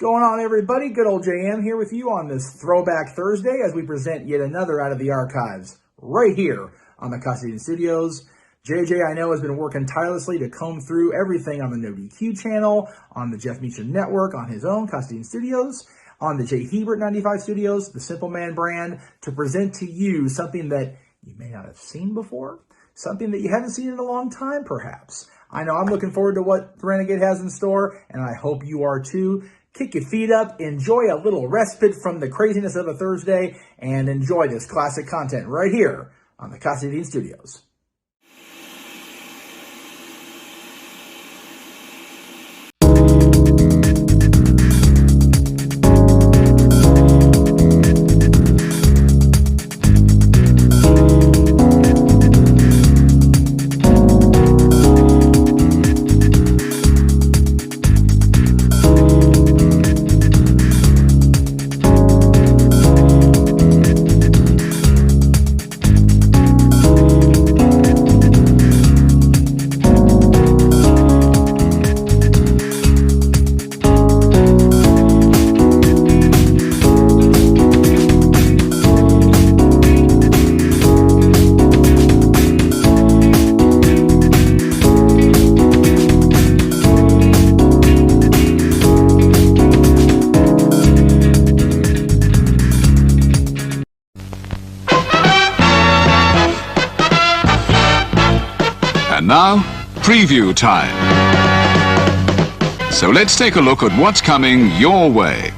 Going on, everybody? Good old JM here with you on this Throwback Thursday as we present yet another out of the archives right here on the Casa D18 Studios. JJ, I know, has been working tirelessly to comb through everything on the NoDQ channel, on the Jeff Meacham Network, on his own Casa D18 Studios, on the J. Hebert 95 Studios, the Simple Man brand, to present to you something that you may not have seen before, something that you haven't seen in a long time, perhaps. I know I'm looking forward to what the Renegade has in store, and I hope you are too. Kick your feet up, enjoy a little respite from the craziness of a Thursday, and enjoy this classic content right here on the Casa D18 Studios. Now, preview time. So let's take a look at what's coming your way.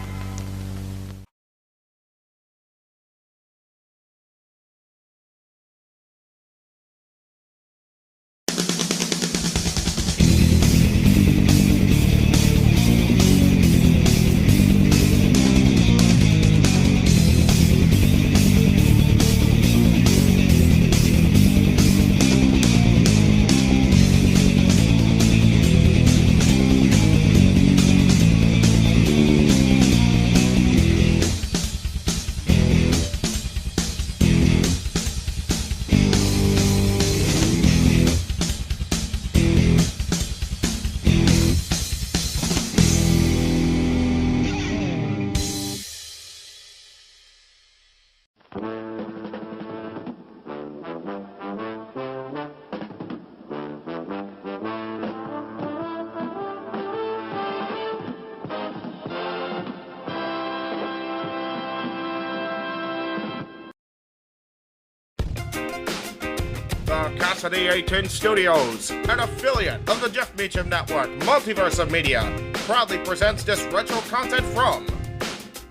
The Casa D18 Studios, an affiliate of the Jeff Meacham Network, Multiverse of Media, proudly presents this retro content from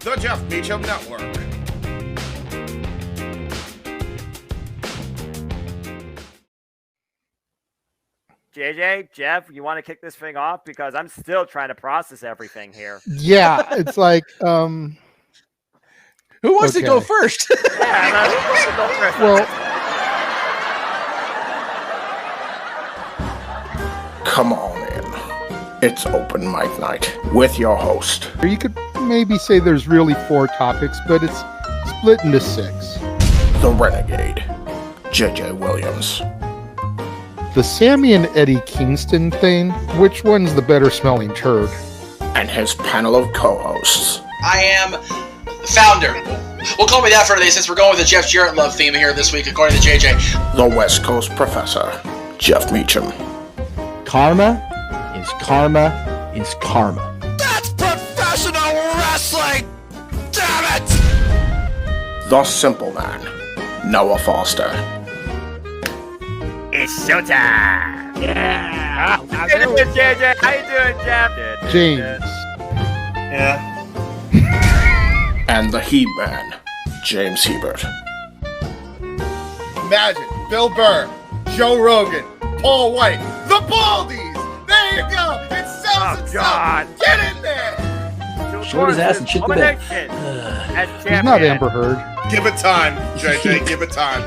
the Jeff Meacham Network. JJ, Jeff, you want to kick this thing off? Because I'm still trying to process everything here. Yeah, it's like, who wants to go first? Yeah, who wants to go first? well, Come on in. It's open mic night with your host. you could maybe say there's really 4 topics, but it's split into 6. The Renegade, J.J. Williams. The Sammy and Eddie Kingston thing, which one's the better smelling turd? And his panel of co-hosts. I am the founder. We'll call me that for today since we're going with the Jeff Jarrett love theme here this week, according to JJ. The West Coast Professor, Jeff Meacham. Karma is karma. That's professional wrestling! Damn it! The Simple Man, Noah Foster. It's showtime! Yeah! How you doing, JJ? How you doing, Jeff? James. Yeah. And the He-Man, James Hebert. Imagine Bill Burr, Joe Rogan, Paul White, the Baldies! There you go! It sells itself! God. Get in there! Short his ass and shit the bed. He's not Amber Heard. Give it time, JJ, give it time.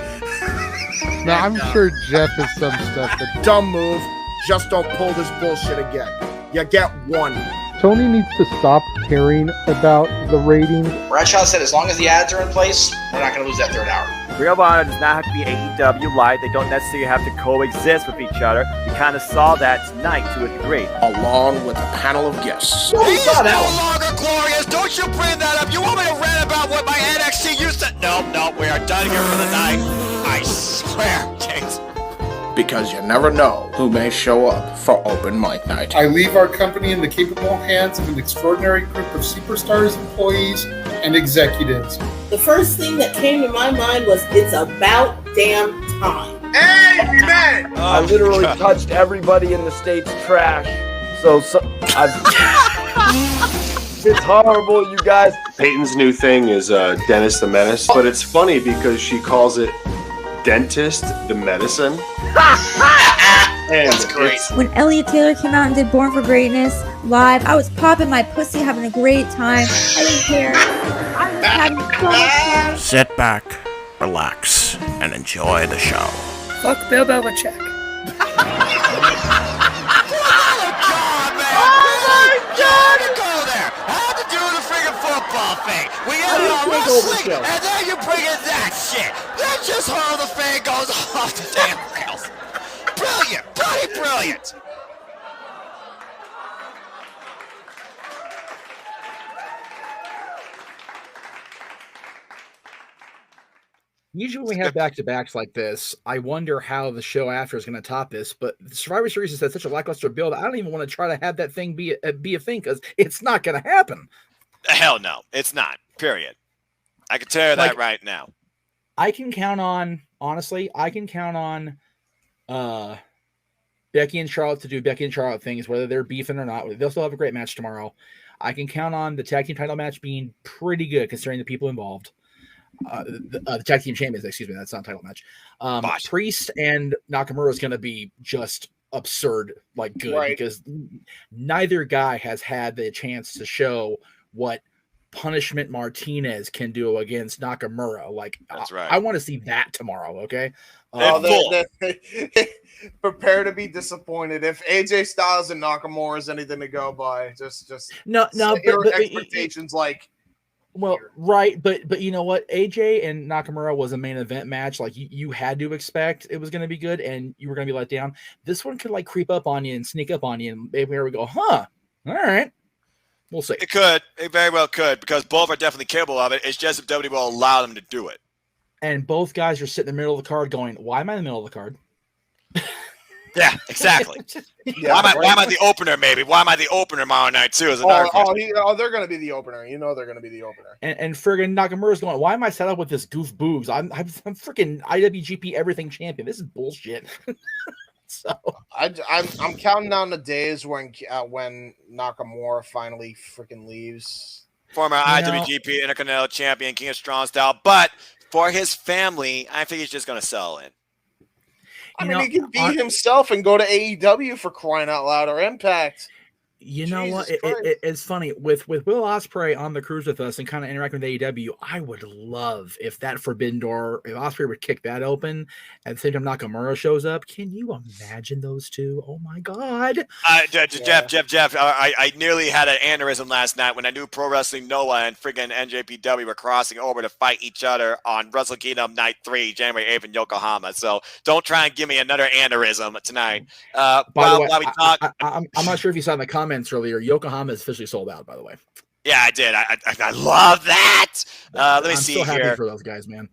Now, I'm sure Jeff has some stuff that Dumb move. Just don't pull this bullshit again. You get one. Tony needs to stop caring about the ratings. Bradshaw said as long as the ads are in place, we're not going to lose that third hour. Ring of Honor does not have to be AEW Live. They don't necessarily have to coexist with each other. We kind of saw that tonight to a degree. Along with a panel of guests. He's no longer glorious. Don't you bring that up. You want me to rant about what my NXT used to? No, we are done here for the night. I swear, James. Because you never know who may show up for open mic night. I leave our company in the capable hands of an extraordinary group of superstars, employees, and executives. The first thing that came to my mind was, it's about damn time. Amen! I literally touched everybody in the state's trash. It's horrible, you guys. Peyton's new thing is Dennis the Menace, but it's funny because she calls it Dentist the Medicine. And that's great. When Elliot Taylor came out and did Born for Greatness live, I was popping my pussy, having a great time. I didn't care. I was having so much fun. Sit back, relax, and enjoy the show. Fuck Bill Belichick. Thing. We got it on wrestling, and then you bring in that shit. That's just how the fan goes off the damn rails. Brilliant, bloody brilliant. Usually when we have back-to-backs like this, I wonder how the show after is going to top this, but the Survivor Series has had such a lackluster build, I don't even want to try to have that thing be a thing, because it's not going to happen. Hell no, it's not, period. I can tell you that right now. I can count on, honestly, Becky and Charlotte to do Becky and Charlotte things, whether they're beefing or not. They'll still have a great match tomorrow. I can count on the tag team title match being pretty good considering the people involved. The tag team champions, excuse me, that's not a title match. Priest and Nakamura is going to be just absurd, like good, because neither guy has had the chance to show what Punishment Martinez can do against Nakamura. Like, that's right. I want to see that tomorrow. Okay. Prepare to be disappointed if AJ Styles and Nakamura is anything to go by. Just no, but expectations like. Well, right, but you know what? AJ and Nakamura was a main event match. Like you had to expect it was going to be good, and you were going to be let down. This one could like creep up on you and sneak up on you, and maybe here we go. All right, we'll see. It could, it very well could, because both are definitely capable of it. It's just if WWE will allow them to do it. And both guys are sitting in the middle of the card, going, "Why am I in the middle of the card?" Yeah, exactly. Why am I the opener? Maybe. Why am I the opener tomorrow night too? Is another question. They're going to be the opener. You know they're going to be the opener. And friggin' Nakamura's going, "Why am I set up with this goof boobs? I'm freaking IWGP Everything Champion. This is bullshit." So I'm counting down the days when Nakamura finally freaking leaves. Former IWGP Intercontinental Champion, King of Strong Style, but for his family, I think he's just going to sell in. He can beat himself and go to AEW for crying out loud, or Impact. You know what? It's funny with Will Ospreay on the cruise with us and kind of interacting with AEW. I would love if that Forbidden Door, if Ospreay would kick that open at the same time Nakamura shows up. Can you imagine those two? Oh my God! Jeff, I nearly had an aneurysm last night when I knew Pro Wrestling Noah and friggin' NJPW were crossing over to fight each other on Wrestle Kingdom Night 3, January 8th in Yokohama. So don't try and give me another aneurysm tonight. By the way, I'm not sure if you saw in the comments earlier, Yokohama is officially sold out, by the way. Yeah, I did. I love that. Let me see here. I'm so happy for those guys, man.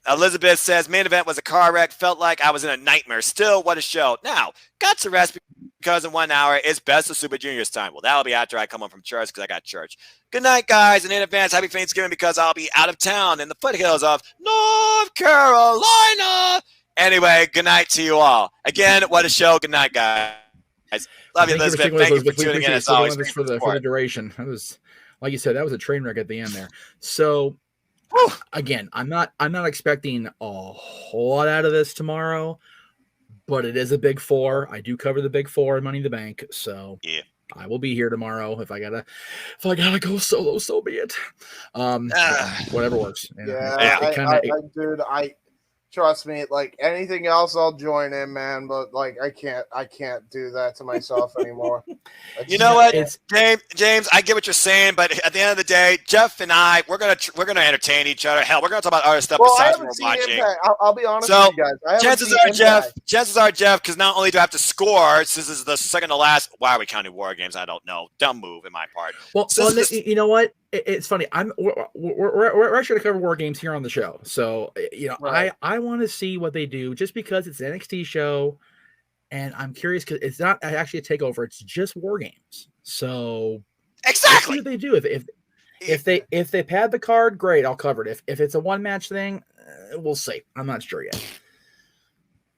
Elizabeth says, main event was a car wreck. Felt like I was in a nightmare. Still, what a show. Now, got to rest because in 1 hour it's Best of Super Juniors time. Well, that'll be after I come home from church because I got church. Good night, guys. And in advance, happy Thanksgiving because I'll be out of town in the foothills of North Carolina. Anyway, good night to you all. Again, what a show. Good night, guys. Love you, Elizabeth. Thank you for tuning in as always. For the duration. That was, like you said, that was a train wreck at the end there. So, again, I'm not expecting a whole lot out of this tomorrow, but it is a big four. I do cover the big four in Money in the Bank, so yeah. I will be here tomorrow. If I gotta go solo, so be it. Whatever works. Dude, Trust me, like anything else, I'll join in, man. But like, I can't do that to myself anymore. You know what, James? I get what you're saying, but at the end of the day, Jeff and I, we're gonna entertain each other. Hell, we're gonna talk about other stuff besides what we're watching. I'll be honest So, with you guys. chances are, Jeff, because not only do I have to score, since this is the second to last. Why are we counting war games? I don't know. Dumb move in my part. Well, you know what? It's funny. We're actually going to cover war games here on the show. So, you know, right. I want to see what they do just because it's an NXT show. And I'm curious because it's not actually a takeover. It's just war games. So exactly what they do. If they pad the card, great. I'll cover it. If it's a one match thing, we'll see. I'm not sure yet.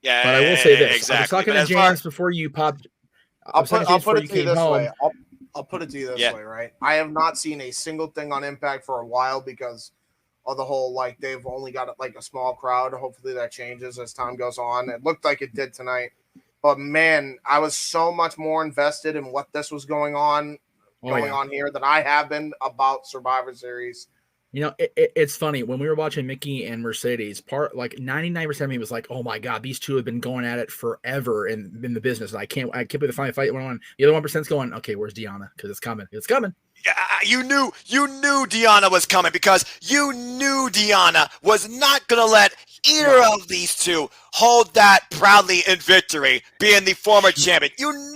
Yeah, but I will say this. Exactly. I was talking to James before you popped. I'll put it to you this way. I'll put it to you this way, right? I have not seen a single thing on Impact for a while because of the whole, like, they've only got like a small crowd. Hopefully that changes as time goes on. It looked like it did tonight. But man, I was so much more invested in what this was going on here than I have been about Survivor Series. You know, it's funny when we were watching Mickey and Mercedes. 99% of me was like, "Oh my god, these two have been going at it forever in the business." And I can't believe the final fight went on. The other 1%'s going, "Okay, where's Deanna? Because it's coming. It's coming." Yeah, you knew Deanna was coming because you knew Deanna was not gonna let either of these two hold that proudly in victory, being the former champion. You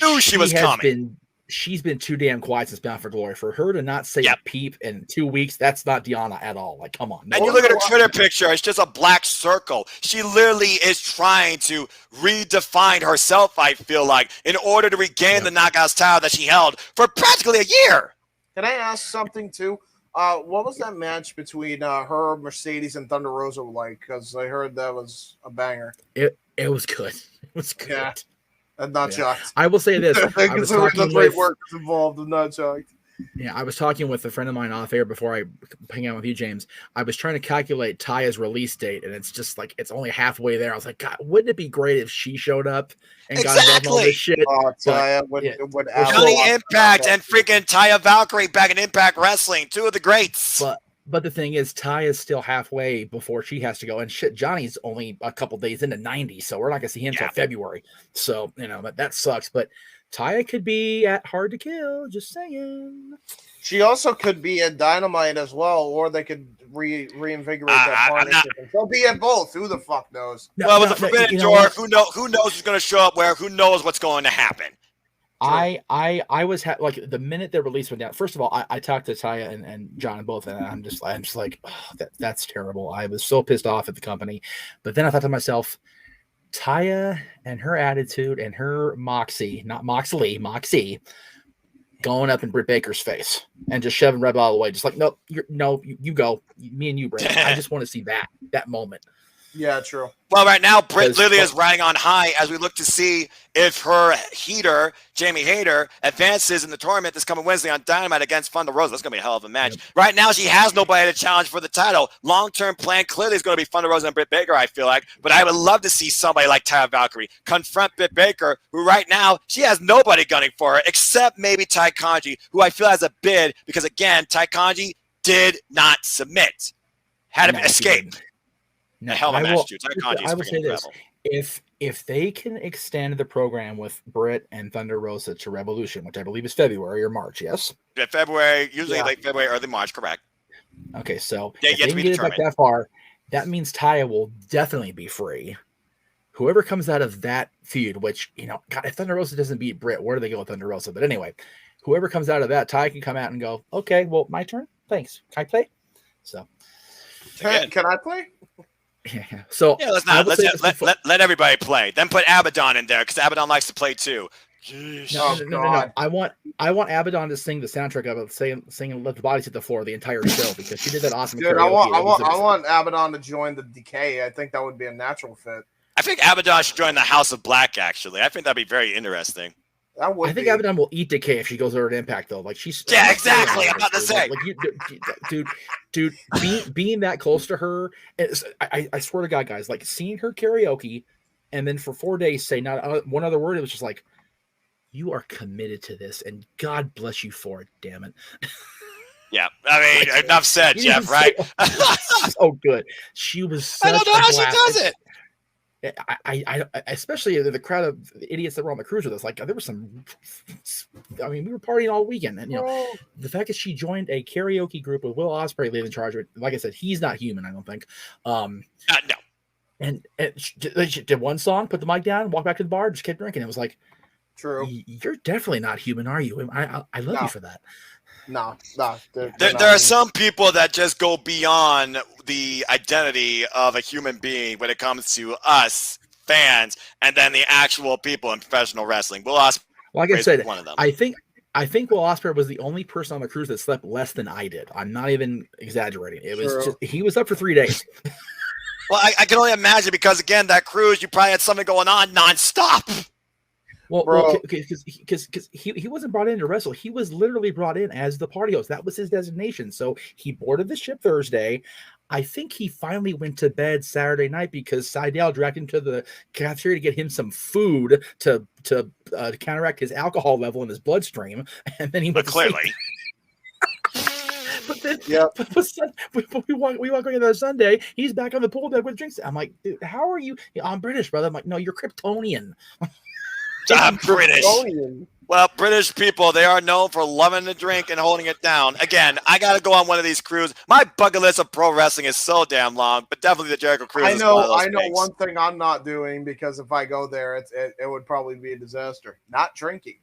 knew she was coming. She's been too damn quiet since Bound for Glory. For her to not say a peep in 2 weeks, that's not Deanna at all. Like, come on. And you look at her Twitter picture, it's just a black circle. She literally is trying to redefine herself, I feel like, in order to regain the Knockouts title that she held for practically a year. Can I ask something, too? What was that match between her, Mercedes, and Thunder Rosa like? Because I heard that was a banger. It was good. It was good. Yeah. I'm not shocked. I will say this. I was talking great work is involved. I'm not shocked. Yeah, I was talking with a friend of mine off air before I hang out with you, James. I was trying to calculate Taya's release date, and it's just like it's only halfway there. I was like, God, wouldn't it be great if she showed up and got involved in all this shit? Oh, Taya would Johnny Impact and freaking Taya Valkyrie back in Impact Wrestling, two of the greats. But the thing is, Taya's still halfway before she has to go. And shit, Johnny's only a couple days into 90, so we're not going to see him until February. So, you know, that sucks. But Taya could be at Hard to Kill, just saying. She also could be at Dynamite as well, or they could reinvigorate that partnership. They'll be at both. Who the fuck knows? With the Forbidden Door, who knows who's going to show up where? Who knows what's going to happen? I was like the minute the release went down. First of all, I talked to Taya and John and both, and I'm just like, oh, that's terrible. I was so pissed off at the company, but then I thought to myself, Taya and her attitude and her moxie, not Moxley, moxie, going up in Britt Baker's face and just shoving Rebel out of the way, just like, nope, you go, me and you, Britt. I just want to see that moment. Yeah, true. Well, right now, Britt Lily is riding on high as we look to see if her heater, Jamie Hayter, advances in the tournament this coming Wednesday on Dynamite against Thunder Rosa. That's going to be a hell of a match. Yep. Right now, she has nobody to challenge for the title. Long-term plan clearly is going to be Thunder Rosa and Britt Baker, I feel like. But I would love to see somebody like Taya Valkyrie confront Britt Baker, who right now, she has nobody gunning for her except maybe Tai Kanji, who I feel has a bid because, again, Tai Kanji did not submit. Had to escape. No, hell of a match, dude. I will say this: if they can extend the program with Britt and Thunder Rosa to Revolution, which I believe is February or March, yes, February, usually late February, early March, correct? Okay, so if they can get it back that far, that means Taya will definitely be free. Whoever comes out of that feud, which God, if Thunder Rosa doesn't beat Britt, where do they go with Thunder Rosa? But anyway, whoever comes out of that, Taya can come out and go, okay, well, my turn. Thanks. Can I play? So, can I play? Yeah. So let everybody play. Then put Abaddon in there because Abaddon likes to play too. No. I want Abaddon to sing the soundtrack of it, singing "Let the Bodies Hit the Floor" the entire show because she did that awesome. Dude, I want Abaddon to join the Decay. I think that would be a natural fit. I think Abaddon should join the House of Black. Actually, I think that'd be very interesting. I think Abaddon will eat Decay if she goes over to Impact though. Like she's exactly. I'm about to say, like dude, being that close to her, I swear to God, guys, like seeing her karaoke, and then for 4 days say not one other word. It was just like, you are committed to this, and God bless you for it. Damn it. Yeah, I mean, enough said, Jeff. Right? Oh, good. She was. I don't know how she does it. I especially the crowd of idiots that were on the cruise with us. Like there was some. I mean, we were partying all weekend, and the fact that she joined a karaoke group with Will Ospreay leading in charge of it. Like I said, he's not human. I don't think. No. And she did one song, put the mic down, walked back to the bar, just kept drinking. It was like, true. You're definitely not human, are you? I love you for that. No. There are some people that just go beyond the identity of a human being when it comes to us fans, and then the actual people in professional wrestling. Will Ospreay, like I said, one of them. I think Will Ospreay was the only person on the cruise that slept less than I did. I'm not even exaggerating. It was just, he was up for 3 days. Well, I can only imagine because again, that cruise you probably had something going on nonstop. Well, because he wasn't brought in to wrestle. He was literally brought in as the party host. That was his designation. So he boarded the ship Thursday. I think he finally went to bed Saturday night because Seidel dragged him to the cafeteria to get him some food to counteract his alcohol level in his bloodstream, and then he went clearly. But then, we walk going on Sunday. He's back on the pool deck with drinks. I'm like, dude, how are you? I'm British, brother. I'm like, no, you're Kryptonian. I'm British. Well, British people, they are known for loving to drink and holding it down. Again, I got to go on one of these cruises. My bucket list of pro wrestling is so damn long, but definitely the Jericho cruise. I know things. one thing I'm not doing because if I go there, it would probably be a disaster. Not drinking.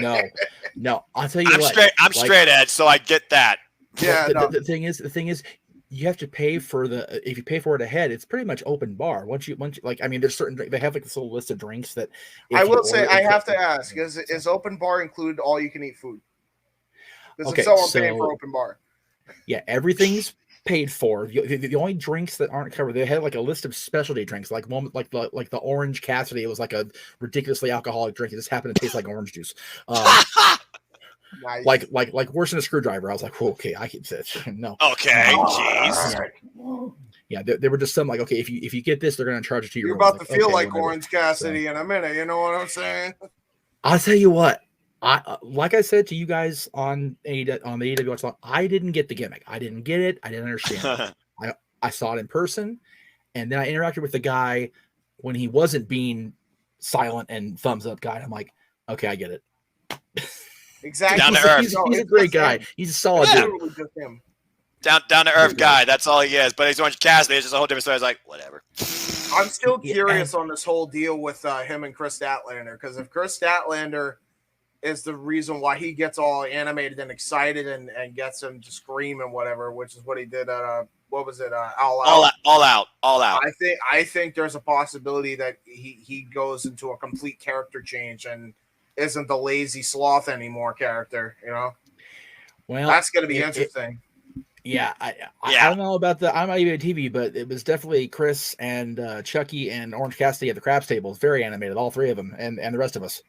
No. I'll tell you what. I'm straight edge, so I get that. Yeah. The thing is, you have to pay for if you pay for it ahead, it's pretty much open bar. Once you like, I mean, there's certain, they have like this little list of drinks that I will say, I have to ask, is open bar include all you can eat food? Because if so, I'm paying for open bar. Yeah, everything's paid for. The only drinks that aren't covered, they had like a list of specialty drinks, like one like the orange Casa D. It was like a ridiculously alcoholic drink. It just happened to taste like orange juice. Nice. Like worse than a screwdriver. I was like, okay, I can sit. No. Okay, jeez. Yeah, there were just some like, okay, if you get this, they're gonna charge it to you. You're about to feel like Orange Cassidy in a minute. You know what I'm saying? I'll tell you what. Like I said to you guys on the AEW Watch Long, I didn't get the gimmick. I didn't get it. I didn't understand it. I saw it in person, and then I interacted with the guy when he wasn't being silent and thumbs up guy. And I'm like, okay, I get it. Exactly. Down to earth. He's a great guy. He's a solid dude. Down to earth guy. That's all he is. But he's Orange Cassidy. It's just a whole different story. It's like, whatever. I'm still curious on this whole deal with him and Chris Statlander, because if Chris Statlander is the reason why he gets all animated and excited and gets him to scream and whatever, which is what he did at what was it? All Out. I think there's a possibility that he goes into a complete character change and isn't the lazy sloth anymore character, you know? Well, that's going to be interesting. Yeah, I don't know about I'm not even at TV, but it was definitely Chris and Chucky and Orange Cassidy at the craps table. It's very animated, all three of them, and the rest of us.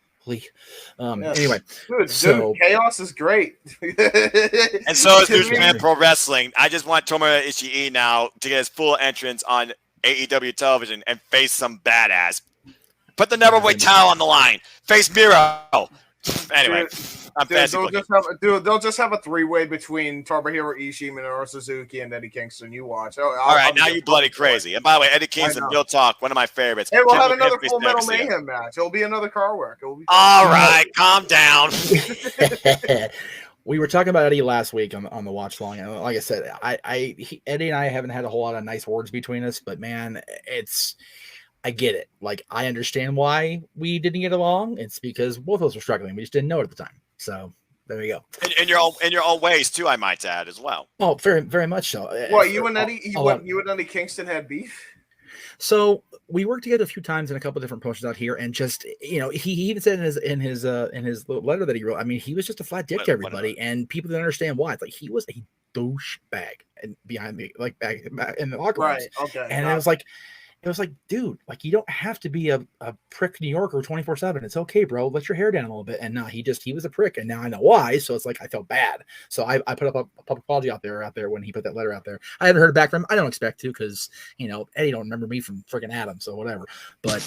Anyway, dude, Chaos is great. And so is New Japan Pro Wrestling. I just want Tomohiro Ishii now to get his full entrance on AEW television and face some badass. Put the neverweight title on the line. Face Miro. Anyway, they'll just have a three-way between Tomohiro Ishii, Minoru Suzuki, and Eddie Kingston. You watch. All right, now you bloody crazy. And by the way, Eddie Kingston, real talk, one of my favorites. Hey, we'll have another Full Metal Mayhem match. It'll be another car work. All right, calm down. We were talking about Eddie last week on the watch long, and like I said, Eddie and I haven't had a whole lot of nice words between us, but man, I get it. Like, I understand why we didn't get along. It's because both of us were struggling. We just didn't know it at the time. So there you go. In your own ways too, I might add as well. Oh, very, very much so. Well, you and Eddie Kingston had beef. So we worked together a few times in a couple of different promotions out here, and just, you know, he even said in his letter that he wrote, I mean, he was just a flat dick to everybody, and people didn't understand why. It's like he was a douchebag and behind me, like back in the locker rooms. Right. Okay. And it was like, dude, like, you don't have to be a prick New Yorker 24/7. It's okay, bro. Let your hair down a little bit. And no, he was a prick, and now I know why. So it's like I felt bad. So I put up a public apology out there when he put that letter out there. I haven't heard back from him. I don't expect to, because, you know, Eddie don't remember me from freaking Adam, so whatever. But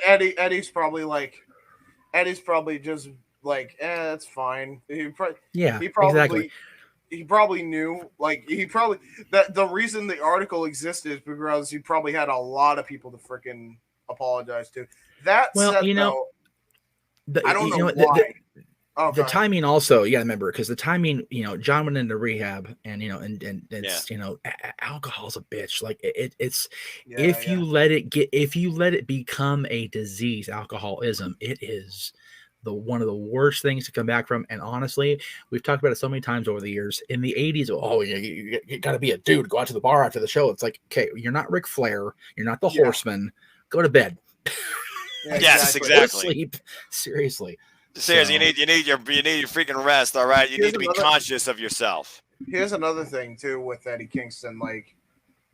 Eddie's probably just like, that's fine. Yeah, he probably exactly. He probably knew, like, that the reason the article existed is because he probably had a lot of people to freaking apologize to. That Well, said, you know, though, I don't know what, why. The timing also, you got to remember, because the timing, John went into rehab, and it's alcohol's a bitch. Like it's if you let it become a disease, alcoholism, it is one of the worst things to come back from. And honestly, we've talked about it so many times over the years. In the 80s, you got to be a dude, go out to the bar after the show. It's like, okay, you're not Ric Flair, you're not the Horseman, go to bed. Yes, exactly. Go to sleep. Seriously. Seriously, you need your freaking rest. All right, you need to be conscious of yourself. Here's another thing too with Eddie Kingston. Like,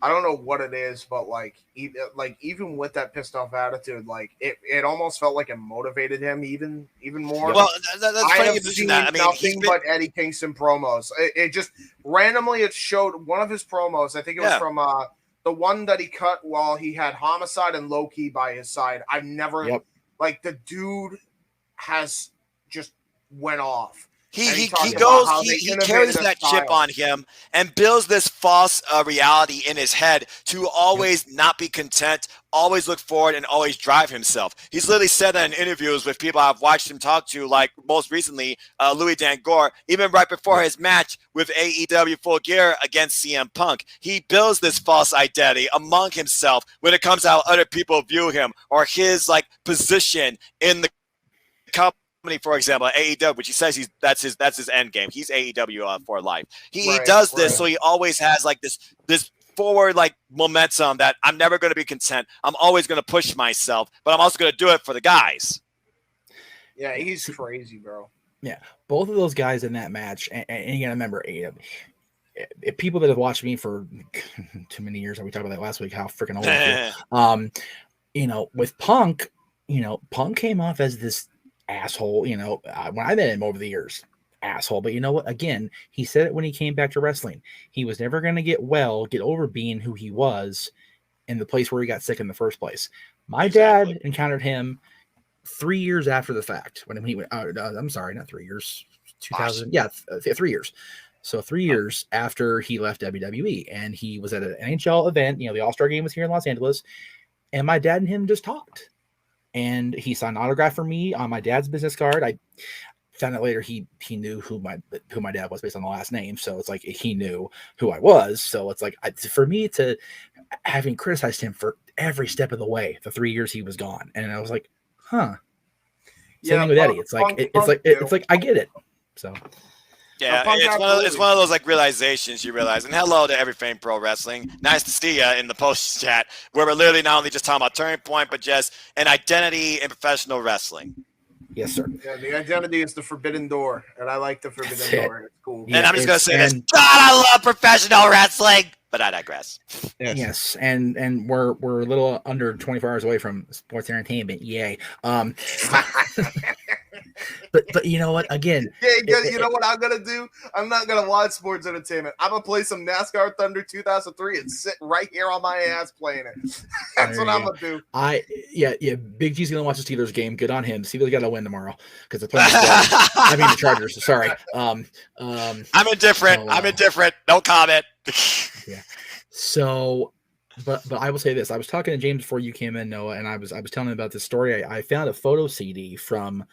I don't know what it is, but even with that pissed off attitude, like it almost felt like it motivated him even more. Well, that's I funny have you mention seen that. I mean, nothing but Eddie Kingston promos. It just randomly it showed one of his promos. I think it was from the one that he cut while he had Homicide and Low Key by his side. I've never like the dude has just went off. He carries that chip on him and builds this false reality in his head to always not be content, always look forward, and always drive himself. He's literally said that in interviews with people I've watched him talk to, like most recently, Louis Dan Gore, even right before his match with AEW Full Gear against CM Punk. He builds this false identity among himself when it comes to how other people view him or his position in the company. For example, AEW, which he says that's his end game. He's AEW for life. He does this, so he always has this forward momentum that I'm never going to be content. I'm always going to push myself, but I'm also going to do it for the guys. Yeah, he's crazy, bro. Yeah, both of those guys in that match, and you got to remember, people that have watched me for too many years, and we talked about that last week, how freaking old I feel. With Punk, Punk came off as this asshole, when I met him over the years, asshole. But you know what? Again, he said it when he came back to wrestling. He was never going to get over being who he was in the place where he got sick in the first place. My dad encountered him 3 years after the fact. When he went, I'm sorry, not 3 years, 2000. Yeah, 3 years. So 3 years after he left WWE, and he was at an NHL event. The All-Star Game was here in Los Angeles, and my dad and him just talked. And he signed an autograph for me on my dad's business card. I found out later he knew who my dad was based on the last name. So it's like he knew who I was. So it's like for me to having criticized him for every step of the way, the 3 years he was gone, and I was like, huh. Same thing with Eddie. It's like I get it. So. Yeah, it's one of those realizations you realize. And hello to Everything Pro Wrestling. Nice to see you in the post chat where we're literally not only just talking about turning point, but just an identity in professional wrestling. Yes, sir. Yeah, the identity is the forbidden door, and I like the forbidden door. It's cool. And I'm just gonna say this: God, I love professional wrestling. But I digress. Yes, and we're a little under 24 hours away from sports entertainment. Yay. But you know what? Again, you know what I'm gonna do? I'm not gonna watch sports entertainment. I'm gonna play some NASCAR Thunder 2003 and sit right here on my ass playing it. That's what I'm gonna do. Big G's gonna watch the Steelers game. Good on him. Steelers gotta win tomorrow because they're playing the Chargers. Sorry. I'm indifferent. I'm indifferent. No comment. Yeah. So. But I will say this. I was talking to James before you came in, Noah, and I was telling him about this story. I found a photo CD from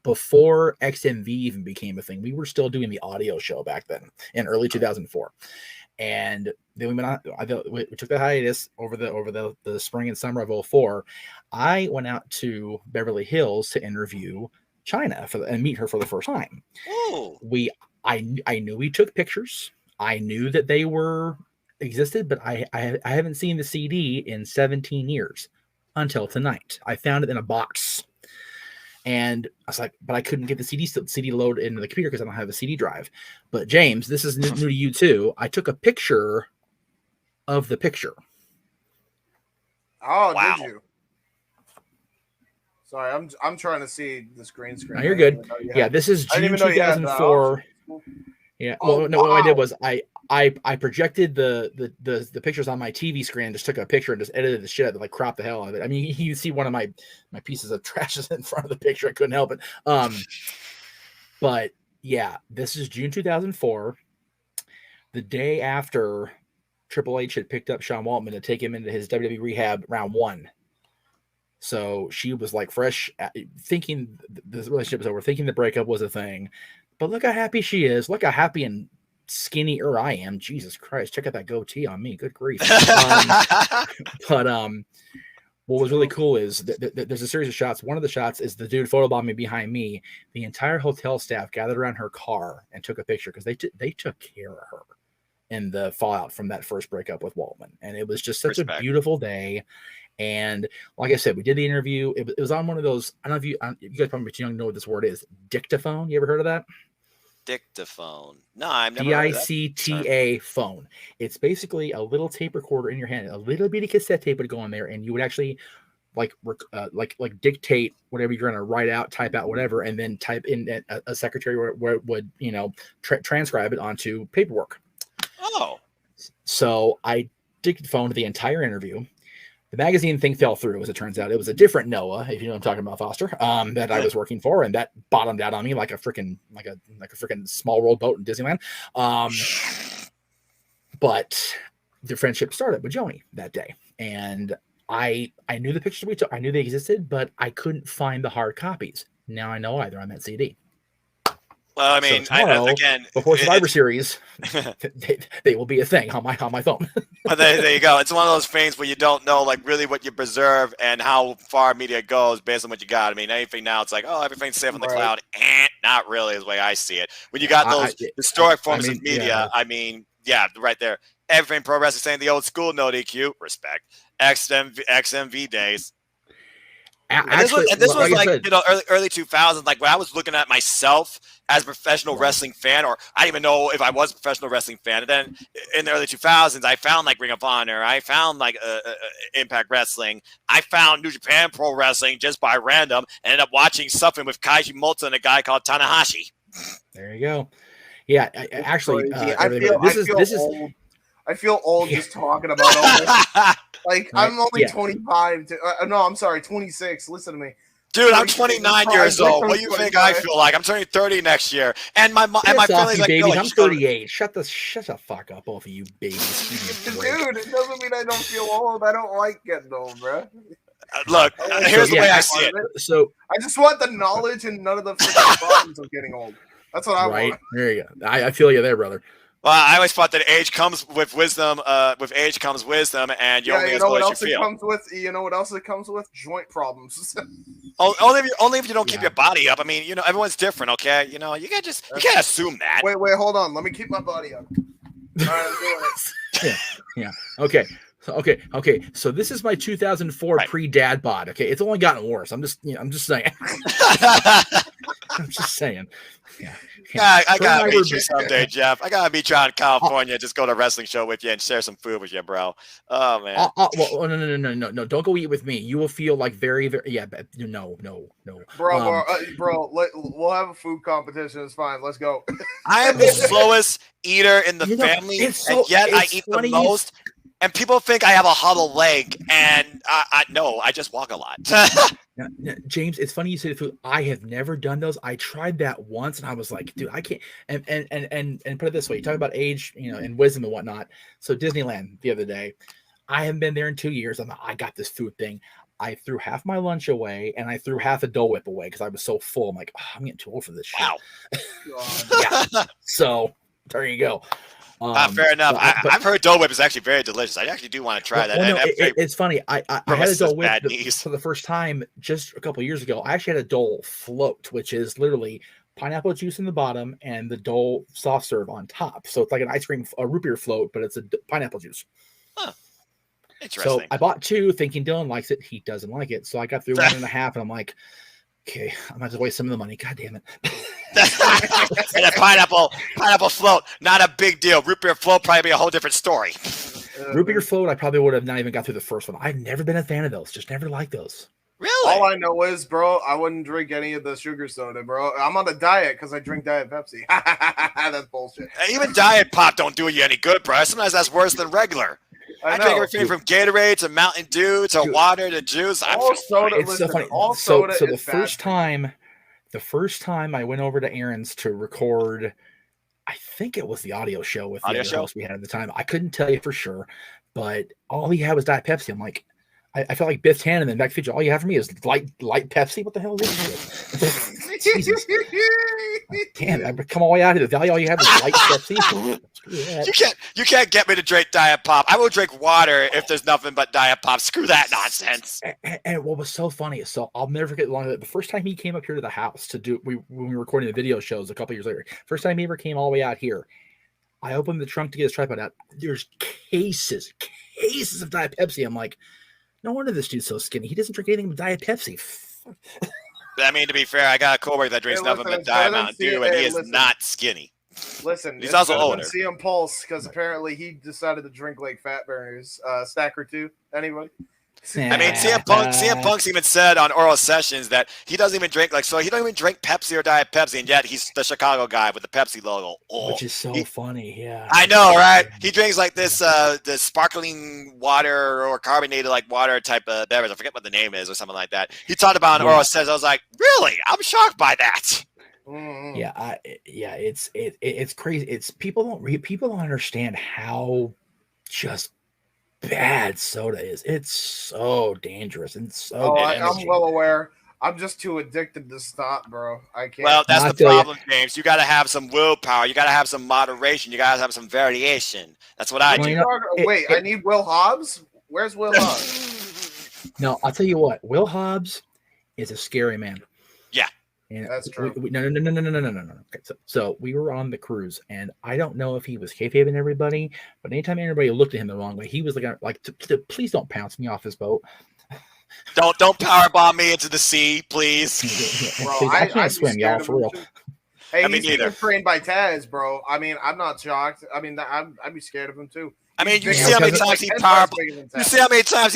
before XMV even became a thing. We were still doing the audio show back then in early 2004. And then we went on, we took the hiatus over the spring and summer of 2004. I went out to Beverly Hills to interview China and meet her for the first time. Oh. I knew we took pictures. I knew that they existed, but I haven't seen the CD in 17 years until tonight. I found it in a box. And I was like, but I couldn't get the CD load into the computer because I don't have a CD drive. But James, this is new to you too. I took a picture of the picture. Oh, wow. Did you? Sorry, I'm trying to see this green screen. No, you're good. Yeah, this is June 2004. Yeah. Well, no, what I did was I projected the pictures on my TV screen, just took a picture and just edited the shit out of it, cropped the hell out of it. I mean, you see one of my pieces of trash is in front of the picture. I couldn't help it. But yeah, this is June 2004, the day after Triple H had picked up Sean Waltman to take him into his WWE rehab round 1. So she was like fresh, thinking the relationship was over, thinking the breakup was a thing. But look how happy she is. Look how happy and skinnier I am. Jesus Christ, check out that goatee on me. Good grief. But what was really cool is there's a series of shots. One of the shots is the dude photobombing behind me. The entire hotel staff gathered around her car and took a picture because they took care of her in the fallout from that first breakup with Waltman. And it was just such a beautiful day. And like I said, we did the interview. It was on one of those, I don't know if you guys probably too young to know what this word is. Dictaphone. You ever heard of that? Dictaphone. No, I've never heard of that. DICTA phone. It's basically a little tape recorder in your hand. A little bitty cassette tape would go on there, and you would actually like dictate whatever you're going to write out, type out, whatever, and then type in a secretary where it would transcribe it onto paperwork. Oh. So I dictaphoned the entire interview. The magazine thing fell through, as it turns out. It was a different Noah, if you know what I'm talking about, Foster, that I was working for, and that bottomed out on me like a freaking small world boat in Disneyland. But the friendship started with Joni that day, and I knew the pictures we took. I knew they existed, but I couldn't find the hard copies. Now I know why they're on that CD. Well, I mean, again, before Survivor Series, they will be a thing on my phone. But there you go. It's one of those things where you don't know, like, really what you preserve and how far media goes based on what you got. I mean, anything now, it's like, oh, everything's safe on the cloud. Not really, is the way I see it. When you got those historic forms of media, right there. Everything pro wrestling, saying the old school, no DQ, respect. XMV days. Actually, this was like early 2000s, like when I was looking at myself as a professional wrestling fan, or I didn't even know if I was a professional wrestling fan. And then in the early 2000s, I found like Ring of Honor, I found like Impact Wrestling, I found New Japan Pro Wrestling just by random, and ended up watching something with Kaiji Moto and a guy called Tanahashi. There you go. Yeah, actually, I feel old just talking about all this. Like, I'm only 25. I'm sorry, 26. Listen to me. Dude, I'm 29 years old. What do you think I feel like? I'm turning 30 next year. And my family's like, baby, I'm 38. Shut the fuck up, both of you babies. Dude, it doesn't mean I don't feel old. I don't like getting old, bro. Look, here's the way I see it. So I just want the knowledge and none of the freaking problems of getting old. That's what I want. There you go. I feel you there, brother. Well, I always thought that age comes with wisdom. With age comes wisdom, and you only as well as you feel. You know what else it comes with? Joint problems. only if you don't keep your body up. I mean, everyone's different, okay? You can't assume that. Wait, hold on. Let me keep my body up. All right, I'm doing it. Yeah. Okay. So this is my 2004 pre-dad bod. Okay, it's only gotten worse. I'm just saying. I'm just saying. Yeah, I gotta meet you someday, Jeff. I gotta meet you out in California. Just go to a wrestling show with you and share some food with you, bro. Oh man. Well, no. Don't go eat with me. You will feel like very, very. Yeah, no. Bro, we'll have a food competition. It's fine. Let's go. I am the slowest eater in the family, and yet I eat the most. And people think I have a hollow leg, and I just walk a lot. Now, James, it's funny you say the food. I have never done those. I tried that once, and I was like, dude, I can't. And put it this way: you talk about age, and wisdom and whatnot. So Disneyland the other day, I haven't been there in 2 years. I got this food thing. I threw half my lunch away, and I threw half a Dole Whip away because I was so full. I'm like, I'm getting too old for this shit. Wow. Yeah. So there you go. Fair enough. I've heard Dole Whip is actually very delicious. I actually do want to try that. Well, it's funny. I had a Dole Whip for the first time just a couple of years ago. I actually had a Dole Float, which is literally pineapple juice in the bottom and the Dole soft serve on top. So it's like an ice cream, a root beer float, but it's a pineapple juice. Huh. Interesting. So I bought two thinking Dylan likes it. He doesn't like it. So I got through 1.5 and I'm like, okay, I'm going to waste some of the money. God damn it. And a pineapple float, not a big deal. Root beer float probably be a whole different story. Root beer float, I probably would have not even got through the first one. I've never been a fan of those. Just never liked those. Really? All I know is, bro, I wouldn't drink any of the sugar soda, bro. I'm on a diet because I drink Diet Pepsi. That's bullshit. Even Diet Pop don't do you any good, bro. Sometimes that's worse than regular. I drink everything from Gatorade to Mountain Dew to water to juice. All soda. It's so funny. So the first time the first time I went over to Aaron's to record, I think it was the audio show with the other host we had at the time. I couldn't tell you for sure, but all he had was Diet Pepsi. I'm like, I felt like Biff Tannen and Back Feature. All you have for me is light Pepsi. What the hell is this? Jesus. Damn, I come all the way out here. The value all you have is light Pepsi. You can't get me to drink Diet Pop. I will drink water if there's nothing but Diet Pop. Screw that nonsense. And what was so funny, so I'll never forget the first time he came up here to the house to do when we were recording the video shows a couple years later. First time he ever came all the way out here, I opened the trunk to get his tripod out. There's cases of Diet Pepsi. I'm like, no wonder this dude's so skinny. He doesn't drink anything but Diet Pepsi. I mean, to be fair, I got a coworker that drinks nothing but Diet Mountain Dew, and he is not skinny. Listen, he's also older. See him pulse because apparently he decided to drink like Fat Burners, stack or two. Anybody? I mean, CM Punk's even said on Oral Sessions that he doesn't even drink he don't even drink Pepsi or Diet Pepsi, and yet he's the Chicago guy with the Pepsi logo. Which is so funny, yeah. I know, right? He drinks like this the sparkling water or carbonated like water type of beverage. I forget what the name is or something like that. He talked about on Oral Sessions. I was like, really? I'm shocked by that. Yeah, it's crazy. It's people don't understand how just bad soda is. It's so dangerous and so. I'm well aware. I'm just too addicted to stop, bro. I can't. Well, that's the problem, James. You got to have some willpower. You got to have some moderation. You got to have some variation. That's what I do. Wait, I need Will Hobbs. Where's Will Hobbs? No, I'll tell you what. Will Hobbs is a scary man. Yeah. And that's true. No. Okay, so we were on the cruise, and I don't know if he was kayfabing everybody, but anytime anybody looked at him the wrong way, he was like, please don't pounce me off his boat. Don't powerbomb me into the sea, please. Bro, please, I can't swim, y'all, for real. Hey, he's getting trained by Taz, bro. I mean, I'm not shocked. I mean, I'd be scared of him too. I mean, you see how many times he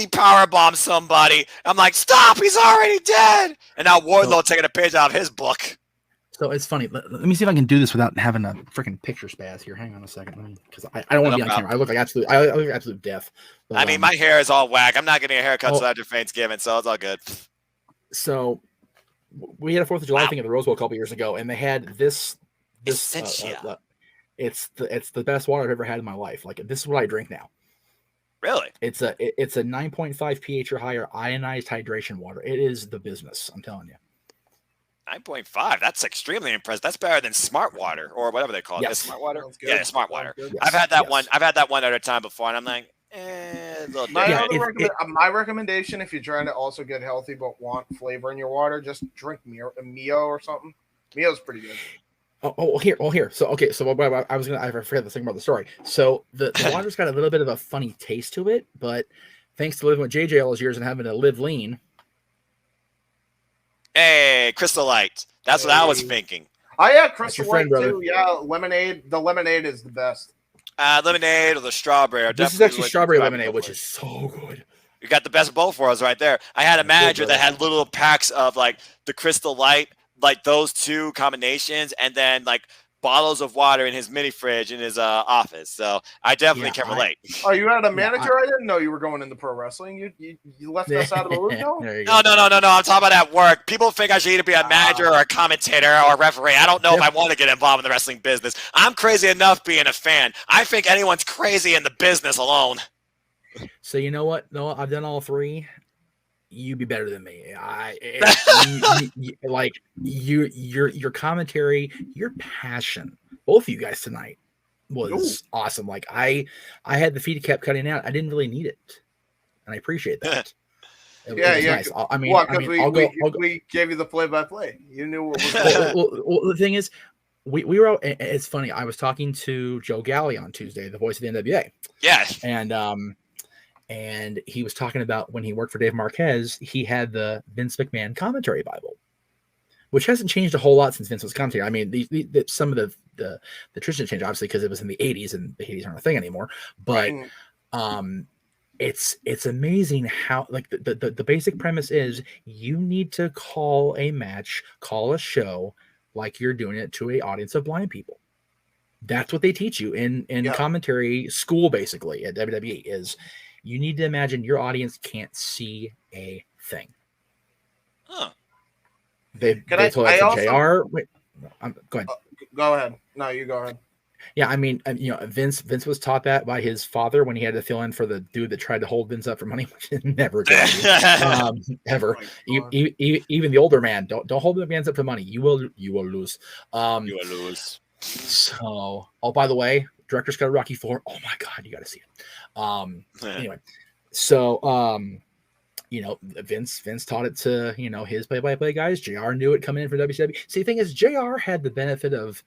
powerbombs somebody. I'm like, stop! He's already dead. And now Wardlow taking a page out of his book. So it's funny. Let me see if I can do this without having a freaking picture spaz here. Hang on a second, because I don't want to be on camera. I look like absolute death. But, I mean, my hair is all whack. I'm not getting a haircut until after Thanksgiving, so it's all good. So we had a 4th of July thing at the Rose Bowl a couple years ago, and they had this. It's the best water I've ever had in my life. Like, this is what I drink now. Really? It's a 9.5 pH or higher ionized hydration water. It is the business. I'm telling you. 9.5. That's extremely impressive. That's better than Smart Water or whatever they call it. Yes. Smart Water. Yeah, Smart Water. Yes. I've had that one. I've had that one at a time before, and I'm like, my recommendation, if you're trying to also get healthy but want flavor in your water, just drink Mio or something. Mio's pretty good. Here. So I forgot the thing about the story. So the water's got a little bit of a funny taste to it, but thanks to living with JJ all those years and having to live lean. Hey, Crystal Light. That's what I was thinking. Oh yeah, Crystal Light too. Yeah, lemonade. The lemonade is the best. Lemonade or the strawberry. This is actually strawberry lemonade, which is so good. You got the best of both worlds right there. I had a manager that had little packs of like the Crystal Light, like those two combinations, and then like bottles of water in his mini fridge in his office. So I definitely can relate. Oh, you had a manager? I didn't know you were going into pro wrestling. You left us out of the loop now? No. I'm talking about at work. People think I should either be a manager or a commentator or a referee. I don't know if I want to get involved in the wrestling business. I'm crazy enough being a fan. I think anyone's crazy in the business alone. So you know what? No, I've done all three. You be better than me. Your commentary, your passion, both of you guys tonight was awesome. Like I had the feed kept cutting out. I didn't really need it, and I appreciate that. It was nice. I mean, we gave you the play-by-play. You knew what was well, the thing is, we were. It's funny. I was talking to Joe Galley on Tuesday, the voice of the NWA. Yeah, and he was talking about when he worked for Dave Marquez, he had the Vince McMahon commentary Bible, which hasn't changed a whole lot since Vince was commentating. I mean, some of the tradition changed, obviously, because it was in the 80s, and the 80s aren't a thing anymore. But it's amazing how, like, the basic premise is you need to call a match, call a show like you're doing it to an audience of blind people. That's what they teach you in commentary school, basically, at WWE, is you need to imagine your audience can't see a thing. Huh. they told that to JR. Wait, go ahead. Go ahead. No, you go ahead. Yeah, I mean, Vince was taught that by his father when he had to fill in for the dude that tried to hold Vince up for money, which is never a good idea. Ever. Even the older man, don't hold the man's up for money. You will lose. You will lose. So, by the way, director's cut of Rocky IV. Oh my God, you got to see it. Anyway, so Vince taught it to his play-by-play guys. JR knew it coming in for WCW. See, the thing is, JR had the benefit of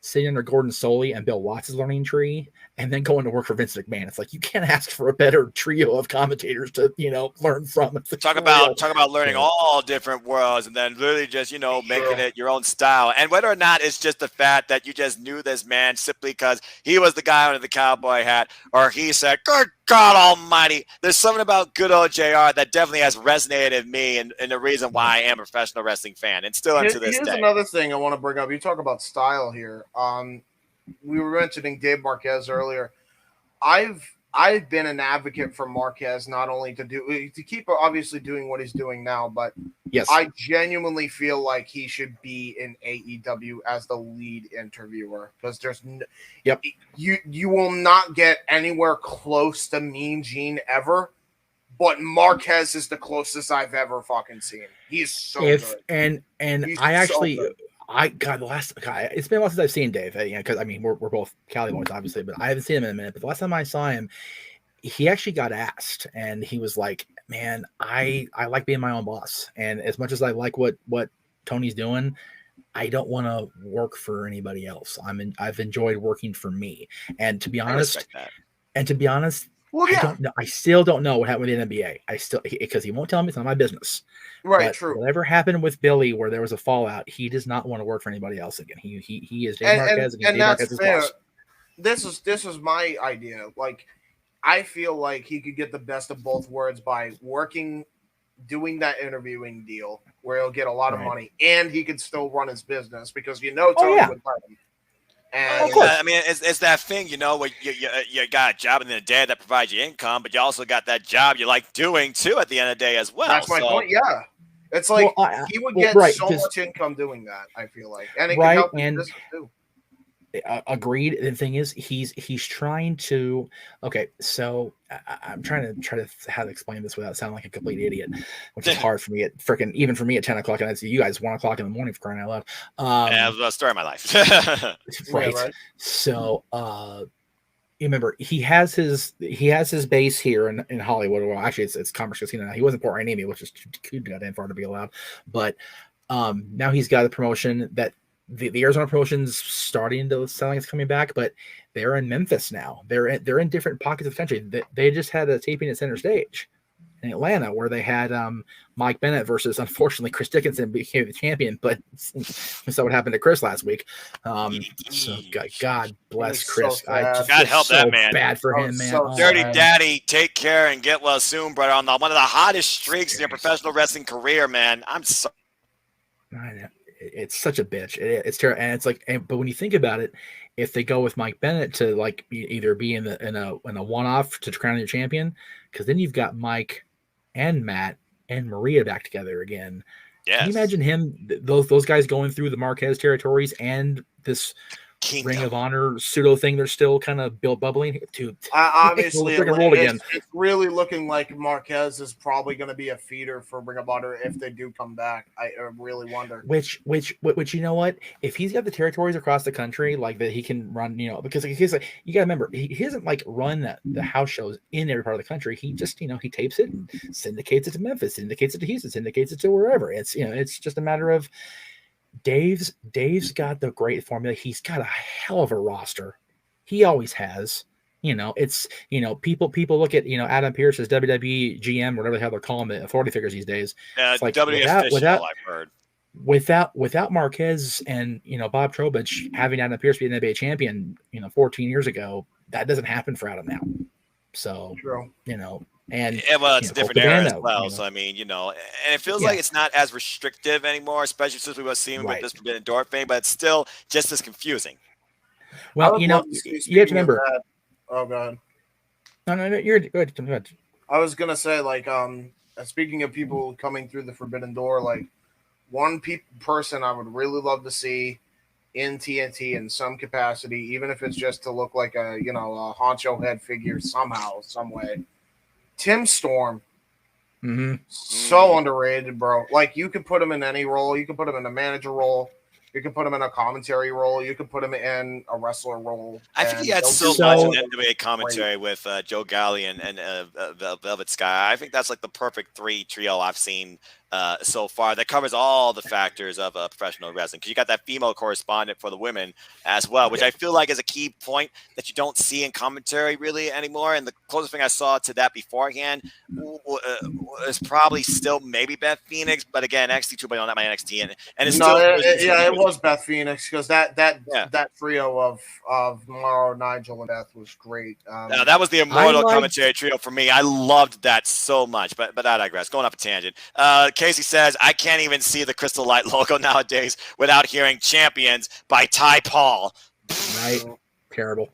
sitting under Gordon Soley and Bill Watts' learning tree, and then going to work for Vince McMahon. It's like you can't ask for a better trio of commentators to learn from. Talk about learning all different worlds, and then literally just making it your own style. And whether or not it's just the fact that you just knew this man simply because he was the guy under the cowboy hat, or he said, "Good God Almighty," there's something about good old JR that definitely has resonated with me, and the reason why I am a professional wrestling fan, and still to this day. Here's another thing I want to bring up. You talk about style here. We were mentioning Dave Marquez earlier. I've been an advocate for Marquez not only to keep obviously doing what he's doing now, but yes, I genuinely feel like he should be in AEW as the lead interviewer, because there's you will not get anywhere close to Mean Gene ever, but Marquez is the closest I've ever fucking seen. He's so good. And He's I actually. so good. It's been a while since I've seen Dave, because we're both Cali boys, obviously, but I haven't seen him in a minute. But the last time I saw him, he actually got asked, and he was like, "Man, I like being my own boss, and as much as I like what Tony's doing, I don't want to work for anybody else. I've enjoyed working for me, and to be honest, well, yeah. I don't know. I still don't know what happened with the NBA. Because he won't tell me. It's not my business. Right, but true. Whatever happened with Billy, where there was a fallout, he does not want to work for anybody else again. He is Dave Marquez, and Dave Marquez is boss. This is my idea. Like, I feel like he could get the best of both worlds by doing that interviewing deal where he'll get a lot of money, and he could still run his business, because Tony would let him. And I mean, it's that thing, where you got a job in the day that provides you income, but you also got that job you like doing too at the end of the day as well. That's my point. Yeah, it's like he would get so much income doing that. I feel like, and it can help his business too. Agreed. The thing is, he's trying to. Okay, so I'm trying to how to explain this without sounding like a complete idiot, which is hard for me at even for me at 10 o'clock, and I see you guys 1 o'clock in the morning, for crying out loud. Yeah, the story of my life. Right. So, you remember he has his base here in Hollywood. Well, actually, it's Commerce Casino now. He wasn't Port Miami, which is too goddamn far to be allowed. But now he's got a promotion that. The Arizona promotion's starting to sound like it's coming back, but they're in Memphis now. They're in different pockets of the country. They just had a taping at Center Stage in Atlanta, where they had Mike Bennett versus, unfortunately, Chris Dickinson became the champion. But we saw what happened to Chris last week. So God bless Chris. So God help that man. Bad for him, man. Dirty Daddy, take care and get well soon, brother. On one of the hottest streaks in your professional wrestling career, man. I'm so. I know. It's such a bitch. It's terrible, and it's like. But when you think about it, if they go with Mike Bennett to like either be in a one-off to crown your champion, because then you've got Mike and Matt and Maria back together again. Yes. Can you imagine him? Those guys going through the Marquez territories and this Ring of Honor pseudo thing. They're still kind of bubbling. Dude, obviously, it's really looking like Marquez is probably going to be a feeder for Ring of Honor if they do come back. I really wonder. Which you know what? If he's got the territories across the country like that, he can run. Because he's like, you got to remember, he doesn't like run the house shows in every part of the country. He just he tapes it and syndicates it to Memphis, syndicates it to Houston, syndicates it to wherever. It's it's just a matter of. Dave's got the great formula. He's got a hell of a roster. He always has. It's people look at Adam Pearce as WWE GM, whatever the hell they're calling it, authority figures these days. It's like without I've heard. Without Marquez and Bob Trowbridge having Adam Pearce be an NBA champion 14 years ago, that doesn't happen for Adam now. So true. And it's a different era as well. So I mean, and it feels like it's not as restrictive anymore, especially since we were seeing with this Forbidden Door thing, but it's still just as confusing. Well, you have to remember. Oh, go ahead. No, you're good. Go ahead. I was gonna say, like, speaking of people coming through the Forbidden Door, like, one person I would really love to see in TNT in some capacity, even if it's just to look like a honcho head figure somehow, some way. Tim Storm. So underrated, bro. Like, you could put him in any role. You could put him in a manager role. You could put him in a commentary role. You could put him in a wrestler role. I think he had so much in NWA commentary with Joe Galli and Velvet Sky. I think that's like the perfect trio I've seen so far that covers all the factors of professional wrestling. Because you got that female correspondent for the women as well, which I feel like is a key point that you don't see in commentary really anymore. And the closest thing I saw to that beforehand was probably still maybe Beth Phoenix, but again, NXT 2.0, not my NXT, and it's it was Beth Phoenix, because that trio of Morrow, Nigel, and Beth was great. That was the immortal commentary trio for me. I loved that so much, but I digress. Going off a tangent. Casey says, I can't even see the Crystal Light logo nowadays without hearing Champions by Ty Paul. Right. Terrible.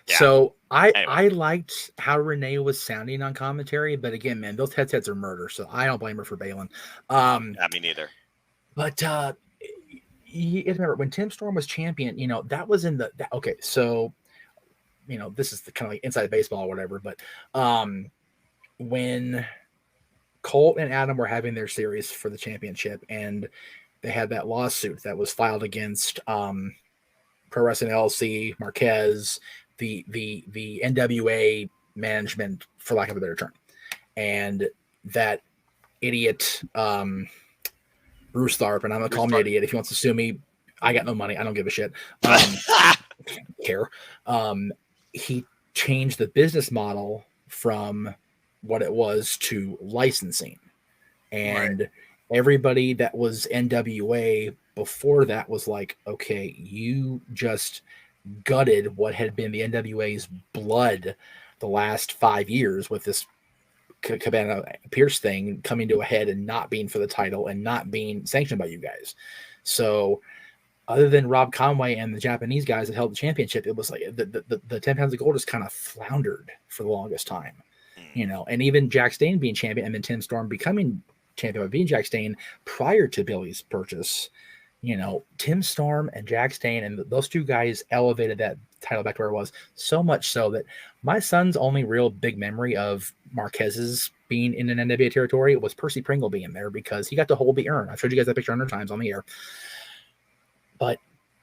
Yeah. So I liked how Renee was sounding on commentary, but again, man, those headsets are murder, so I don't blame her for bailing. Me neither. But you remember when Tim Storm was champion, that was in okay, so this is the kind of like inside baseball or whatever, but when Colt and Adam were having their series for the championship, and they had that lawsuit that was filed against Pro Wrestling LLC, Marquez, the NWA management, for lack of a better term, and that idiot Bruce Tharp, and I'm gonna call him an idiot. If he wants to sue me, I got no money. I don't give a shit. Care. He changed the business model from what it was to licensing, and everybody that was NWA before that was like, okay, you just gutted what had been the NWA's blood the last 5 years with this Cabana Pierce thing coming to a head and not being for the title and not being sanctioned by you guys. So other than Rob Conway and the Japanese guys that held the championship, it was like the 10 pounds of gold just kind of floundered for the longest time. And even Jack Stane being champion and then Tim Storm becoming champion by being Jack Stane prior to Billy's purchase, Tim Storm and Jack Stane and those two guys elevated that title back to where it was, so much so that my son's only real big memory of Marquez's being in an NWA territory was Percy Pringle being there, because he got to hold the urn. I've showed you guys that picture 100 times on the air. But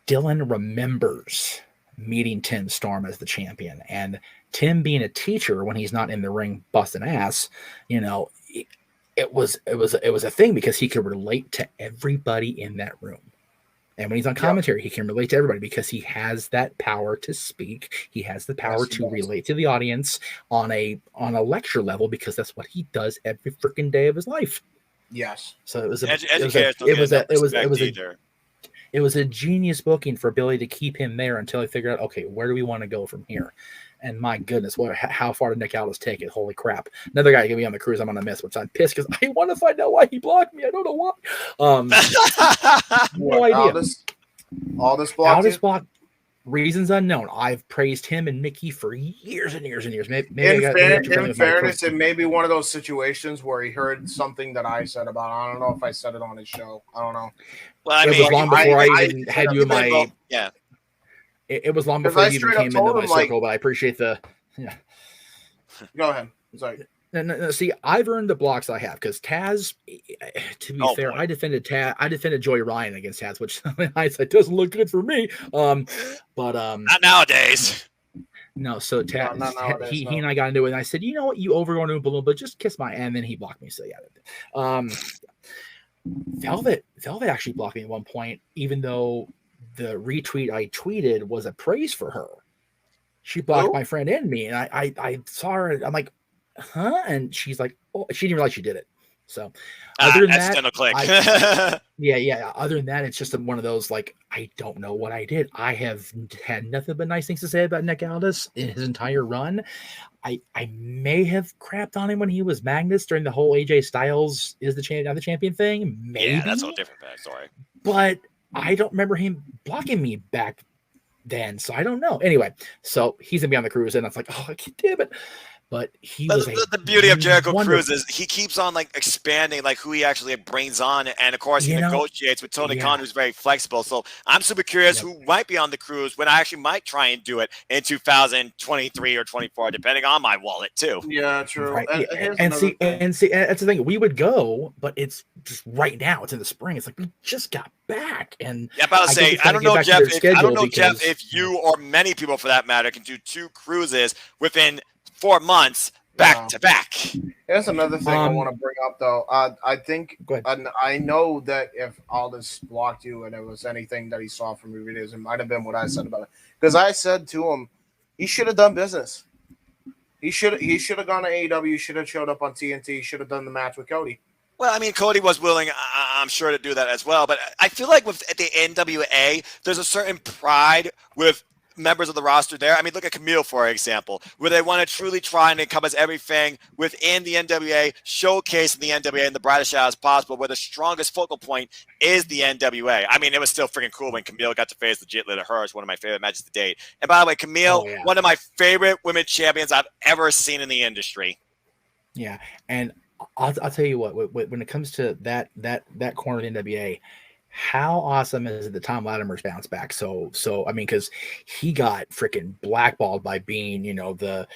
Dylan remembers meeting Tim Storm as the champion, and Tim being a teacher when he's not in the ring busting ass, it was a thing because he could relate to everybody in that room. And when he's on commentary, he can relate to everybody because he has that power to speak. He has the power to relate to the audience on a lecture level, because that's what he does every freaking day of his life. Yes. So it was a genius booking for Billy to keep him there until he figured out, okay, where do we want to go from here? And my goodness, how far did Nick Aldis take it? Holy crap. Another guy gave me on the cruise I'm going to miss, which I'm pissed because I want to find out why he blocked me. I don't know why. No idea. Aldis blocked. Reasons unknown. I've praised him and Mickey for years and years and years. Maybe in fairness, it may be one of those situations where he heard something that I said about it. I don't know if I said it on his show. I don't know. Well, it was long before I even had you in my... Yeah. It was long before you even came into my circle, but I appreciate the... Yeah. Go ahead. Sorry. No, see, I've earned the blocks I have because Taz, to be fair, I defended Joey Ryan against Taz, which in hindsight doesn't look good for me. But not nowadays. No, so Taz, he and I got into it, and I said, you know what, you overgrown a balloon, but just kiss my, and then he blocked me. So yeah, Velvet actually blocked me at one point, even though the retweet I tweeted was a praise for her. She blocked my friend and me, and I saw her. I'm like, huh? And she's like, oh, she didn't realize she did it. So other than that, click. yeah. Other than that, it's just one of those, like, I don't know what I did. I have had nothing but nice things to say about Nick Aldis in his entire run. I may have crapped on him when he was Magnus during the whole AJ Styles is the champion, not the champion thing. Maybe. Yeah, that's a different backstory. But I don't remember him blocking me back then, so I don't know. Anyway, so he's gonna be on the cruise, and I was like, oh, damn it. but he But was the beauty of Jericho wonderful- Cruz is he keeps on like expanding like who he actually brings on, and of course he negotiates with Tony Khan, who's very flexible. So I'm super curious who might be on the cruise when I actually might try and do it in 2023 or 24, depending on my wallet too. Yeah, true. Right. And see, that's the thing. We would go, but it's just right now. It's in the spring. It's like we just got back, and yeah, but I'll say I don't know, Jeff. If you or many people for that matter can do 2 cruises within 4 months back to back. Here's another thing I want to bring up, though. I think, and I know that if Aldous blocked you and it was anything that he saw from your videos, it might have been what I said about it. Because I said to him, he should have done business. He should have gone to AEW. Should have showed up on TNT. Should have done the match with Cody. Well, I mean, Cody was willing, I'm sure, to do that as well. But I feel like with the NWA, there's a certain pride with members of the roster there. I mean, look at Camille, for example, where they want to truly try and encompass everything within the NWA, showcasing the NWA in the brightest shadow as possible, where the strongest focal point is the NWA. I mean, it was still freaking cool when Camille got to face Legit Lita Hirsch, one of my favorite matches to date. And by the way, Camille, one of my favorite women champions I've ever seen in the industry. Yeah, and I'll tell you what, when it comes to that corner of the NWA, how awesome is it that Tom Latimer's bounced back? So I mean, because he got freaking blackballed by being, the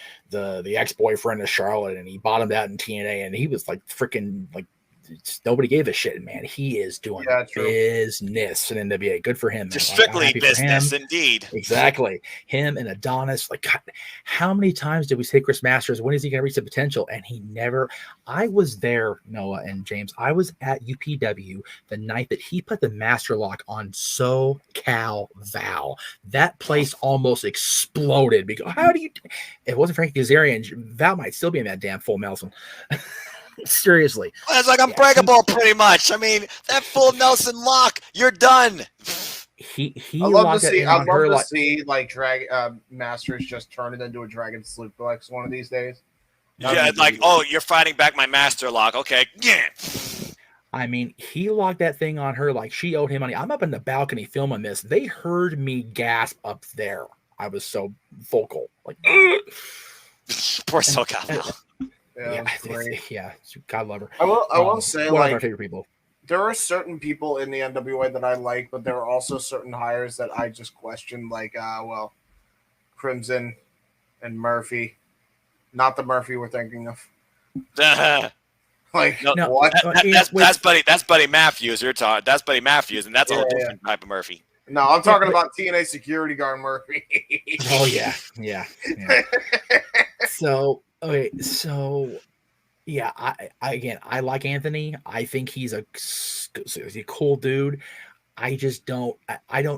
ex-boyfriend of Charlotte, and he bottomed out in TNA, and he was like freaking like nobody gave a shit, man. He is doing business in NWA. Good for him. Just strictly business, indeed. Exactly. Him and Adonis. Like, God, how many times did we say Chris Masters? When is he going to reach the potential? And he never. I was there, Noah and James. I was at UPW the night that he put the master lock on SoCal Val. That place almost exploded because how do you? It wasn't Frankie Kazarian. Val might still be in that damn Full Nelson. Seriously, it's like unbreakable, pretty much. I mean, that full Nelson lock, you're done. He I'd love to see like drag Masters just turn it into a Dragon Suplex one of these days. Yeah, like, oh, you're fighting back my master lock. Okay, yeah. I mean, he locked that thing on her like she owed him money. I'm up in the balcony filming this. They heard me gasp up there. I was so vocal, like poor SoCal. Yeah, God love her. I will say, one like, of our favorite people. There are certain people in the NWA that I like, but there are also certain hires that I just question, like, Crimson and Murphy. Not the Murphy we're thinking of. Like, no, what? That's Buddy Matthews. You're talking. That's Buddy Matthews, and that's a whole different type of Murphy. No, I'm talking about TNA security guard Murphy. Oh yeah. So yeah, I like Anthony. I think he's a cool dude. I just don't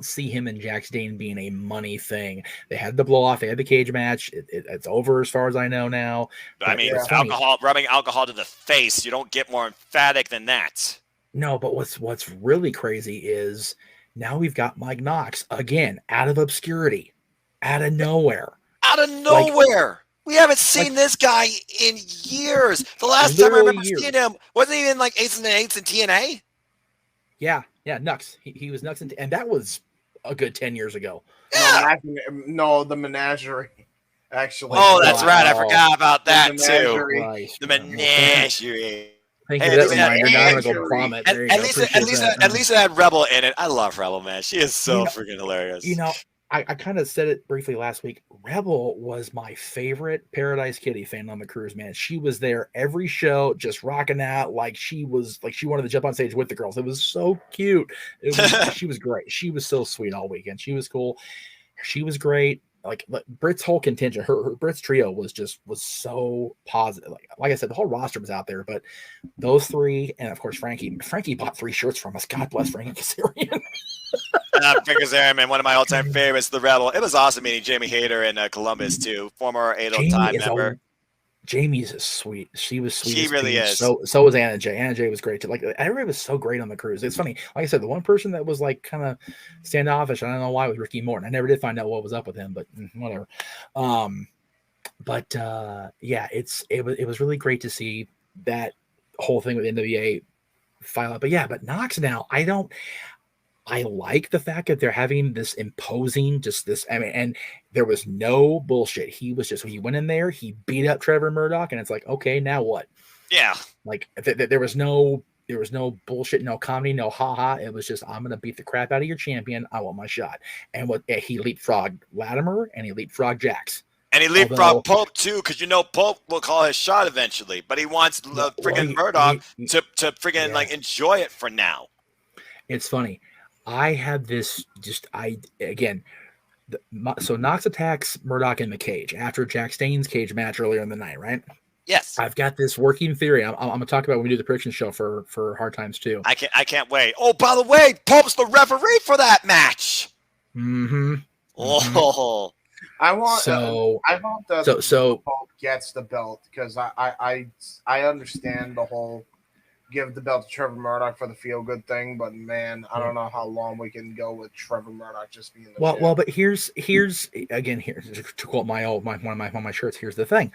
see him and Jax Dane being a money thing. They had the blow off. They had the cage match. It's over as far as I know now. I mean, rubbing alcohol to the face. You don't get more emphatic than that. No, but what's really crazy is now we've got Mike Knox again out of obscurity, out of nowhere. We haven't seen this guy in years. The last time I remember seeing him wasn't he in like 8 and 8 in TNA? Yeah, Nux. He was Nux, and that was a good 10 years ago. No, the Menagerie. Actually. Oh, that's right. I forgot about that too. The Menagerie. Thank you for that reminder. Now I'm gonna go vomit. At least it had Rebel in it. I love Rebel, man. She is so freaking hilarious. I kind of said it briefly last week. Rebel was my favorite Paradise Kitty fan on the cruise, man. She was there every show, just rocking out like she wanted to jump on stage with the girls. It was so cute. She was great. She was so sweet all weekend. She was cool. She was great. Like Britt's whole contingent, her Britt's trio was so positive. Like I said, the whole roster was out there, but those three, and of course Frankie bought 3 shirts from us. God bless Frankie Kazarian. Frankie Kazarian, man, one of my all-time favorites, the Rebel. It was awesome meeting Jamie Hayter in Columbus too, former 805 member. Jamie's is sweet. She was sweet. She really is. So was Anna Jay. Anna Jay was great too. Like everybody was so great on the cruise. It's funny. Like I said, the one person that was like kind of standoffish, I don't know why, was Ricky Morton. I never did find out what was up with him, but whatever. Yeah, it was really great to see that whole thing with NWA file up. But Knox now, I like the fact that they're having this imposing, just this. I mean, and there was no bullshit. He went in there, he beat up Trevor Murdoch, and it's like, okay, now what? Yeah. Like there was no bullshit, no comedy, no haha. It was just, I'm gonna beat the crap out of your champion. I want my shot. And he leapfrogged Latimer and he leapfrogged Jax. And he leapfrogged Pope too, because Pope will call his shot eventually, but he wants friggin' Murdoch to friggin' like enjoy it for now. It's funny. I have this so Knox attacks Murdoch in the cage after Jack Stain's cage match earlier in the night, right? Yes. I've got this working theory. I'm going to talk about when we do the prediction show for Hard Times too. I can't wait. Oh, by the way, Pope's the referee for that match. Mm-hmm. Oh. I hope that Pope gets the belt, because I understand the whole give the belt to Trevor Murdoch for the feel good thing, but man, I don't know how long we can go with Trevor Murdoch just being the champ. Well, but here's again, here to quote one of my shirts. Here's the thing.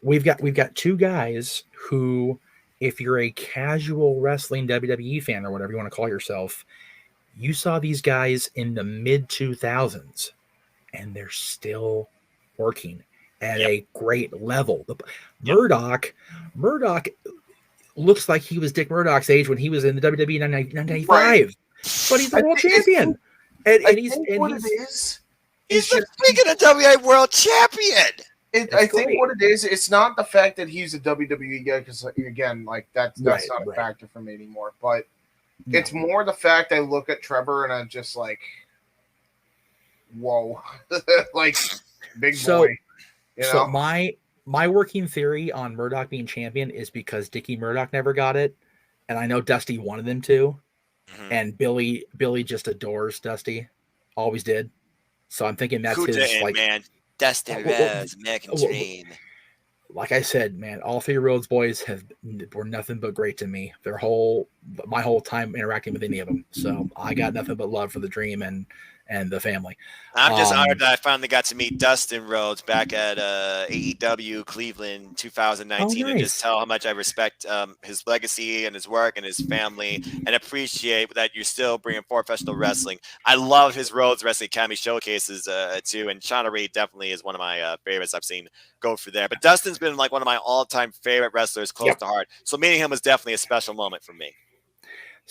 We've got two guys who, if you're a casual wrestling WWE fan or whatever you want to call yourself, you saw these guys in the mid 2000s, and they're still working at a great level. Murdoch looks like he was Dick Murdoch's age when he was in the WWE in 1995, right. But he's the world champion. He's the speaking of WWE world champion. I think what it is, it's not the fact that he's a WWE guy, because again, like that's not a factor for me anymore. But it's more the fact I look at Trevor and I'm just like, whoa, like big boy. So my working theory on Murdoch being champion is because Dickie Murdoch never got it, and I know Dusty wanted him to, and Billy just adores Dusty, always did. So I'm thinking that's man. Dusty Rhodes, American Dream. Like I said, man, all three Rhodes boys were nothing but great to me. My whole time interacting with any of them. So I got nothing but love for the Dream and the family. I'm just honored that I finally got to meet Dustin Rhodes back at AEW Cleveland 2019 and just tell how much I respect his legacy and his work and his family, and appreciate that you're still bringing forward professional wrestling. I love his Rhodes Wrestling Academy showcases too, and Shauna Reed definitely is one of my favorites I've seen go through there. But Dustin's been like one of my all-time favorite wrestlers, close to heart. So meeting him was definitely a special moment for me.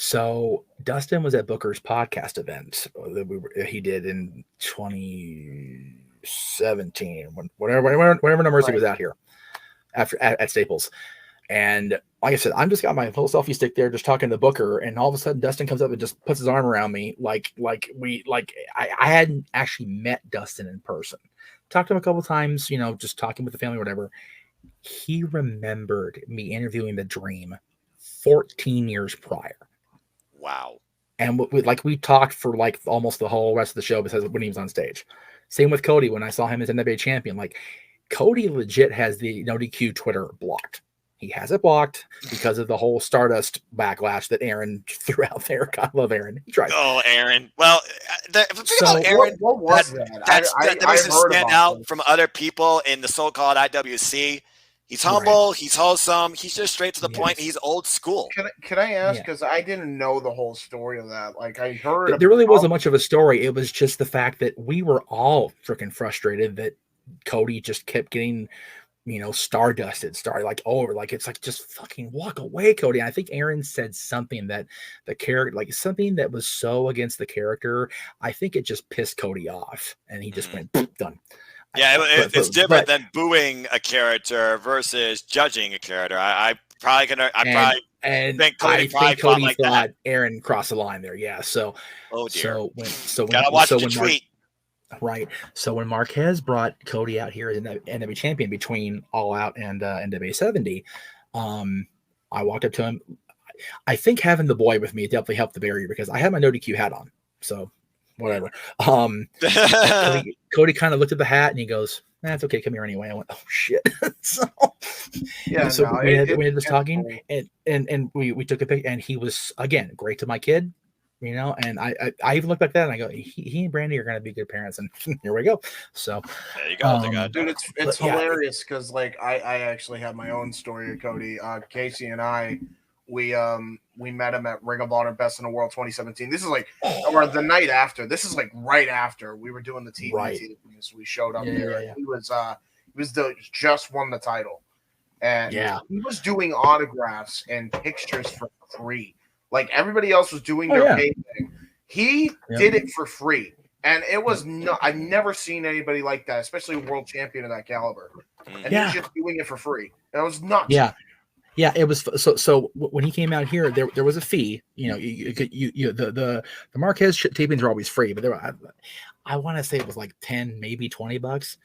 So Dustin was at Booker's podcast event that he did in 2017, whenever No Mercy was out here at Staples. And like I said, I'm just got my little selfie stick there, just talking to Booker, and all of a sudden Dustin comes up and just puts his arm around me, I hadn't actually met Dustin in person. Talked to him a couple times, just talking with the family, or whatever. He remembered me interviewing the Dream 14 years prior. Wow. And we talked for like almost the whole rest of the show besides when he was on stage. Same with Cody when I saw him as NWA champion. Like, Cody legit has the NoDQ Twitter blocked. He has it blocked because of the whole Stardust backlash that Aaron threw out there. God love Aaron. He tried. Oh, Aaron. Well, Aaron, what was that? That makes him stand out from other people in the so-called IWC. He's humble. He's wholesome. He's just straight to the point. He's old school. Can I ask? Because I didn't know the whole story of that. Like, I heard there really wasn't much of a story. It was just the fact that we were all freaking frustrated that Cody just kept getting, stardusted. It's like, just fucking walk away, Cody. And I think Aaron said something that the character, like something that was so against the character. I think it just pissed Cody off, and he just went done. Yeah, it's different than booing a character versus judging a character. I think Cody thought Aaron crossed the line there. Yeah. So, gotta watch the tweet. Right. So when Marquez brought Cody out here as an NWA champion between All Out and NWA 70, I walked up to him. I think having the boy with me definitely helped the barrier because I had my NoDQ hat on. So whatever. Cody kind of looked at the hat and he goes, "That's okay. Come here anyway." I went, "Oh shit!" we had this talking, and we took a pic, and he was again great to my kid, And I even looked back at that and I go, he and Brandy are going to be good parents, and here we go. So there you go, dude. It's hilarious because I actually have my own story of Cody. Casey and I we met him at Ring of Honor Best in the World 2017. This is like, or the night after. This is like right after we were doing the TV. Right. So we showed up there. Yeah. He was just won the title, and he was doing autographs and pictures for free. Like everybody else was doing their pay thing. He did it for free. And it was I've never seen anybody like that, especially a world champion of that caliber. And he's just doing it for free. It was nuts. Yeah, it was so when he came out here, there was a fee. You know, the Marquez tapings are always free, but I want to say it was like $10, maybe $20,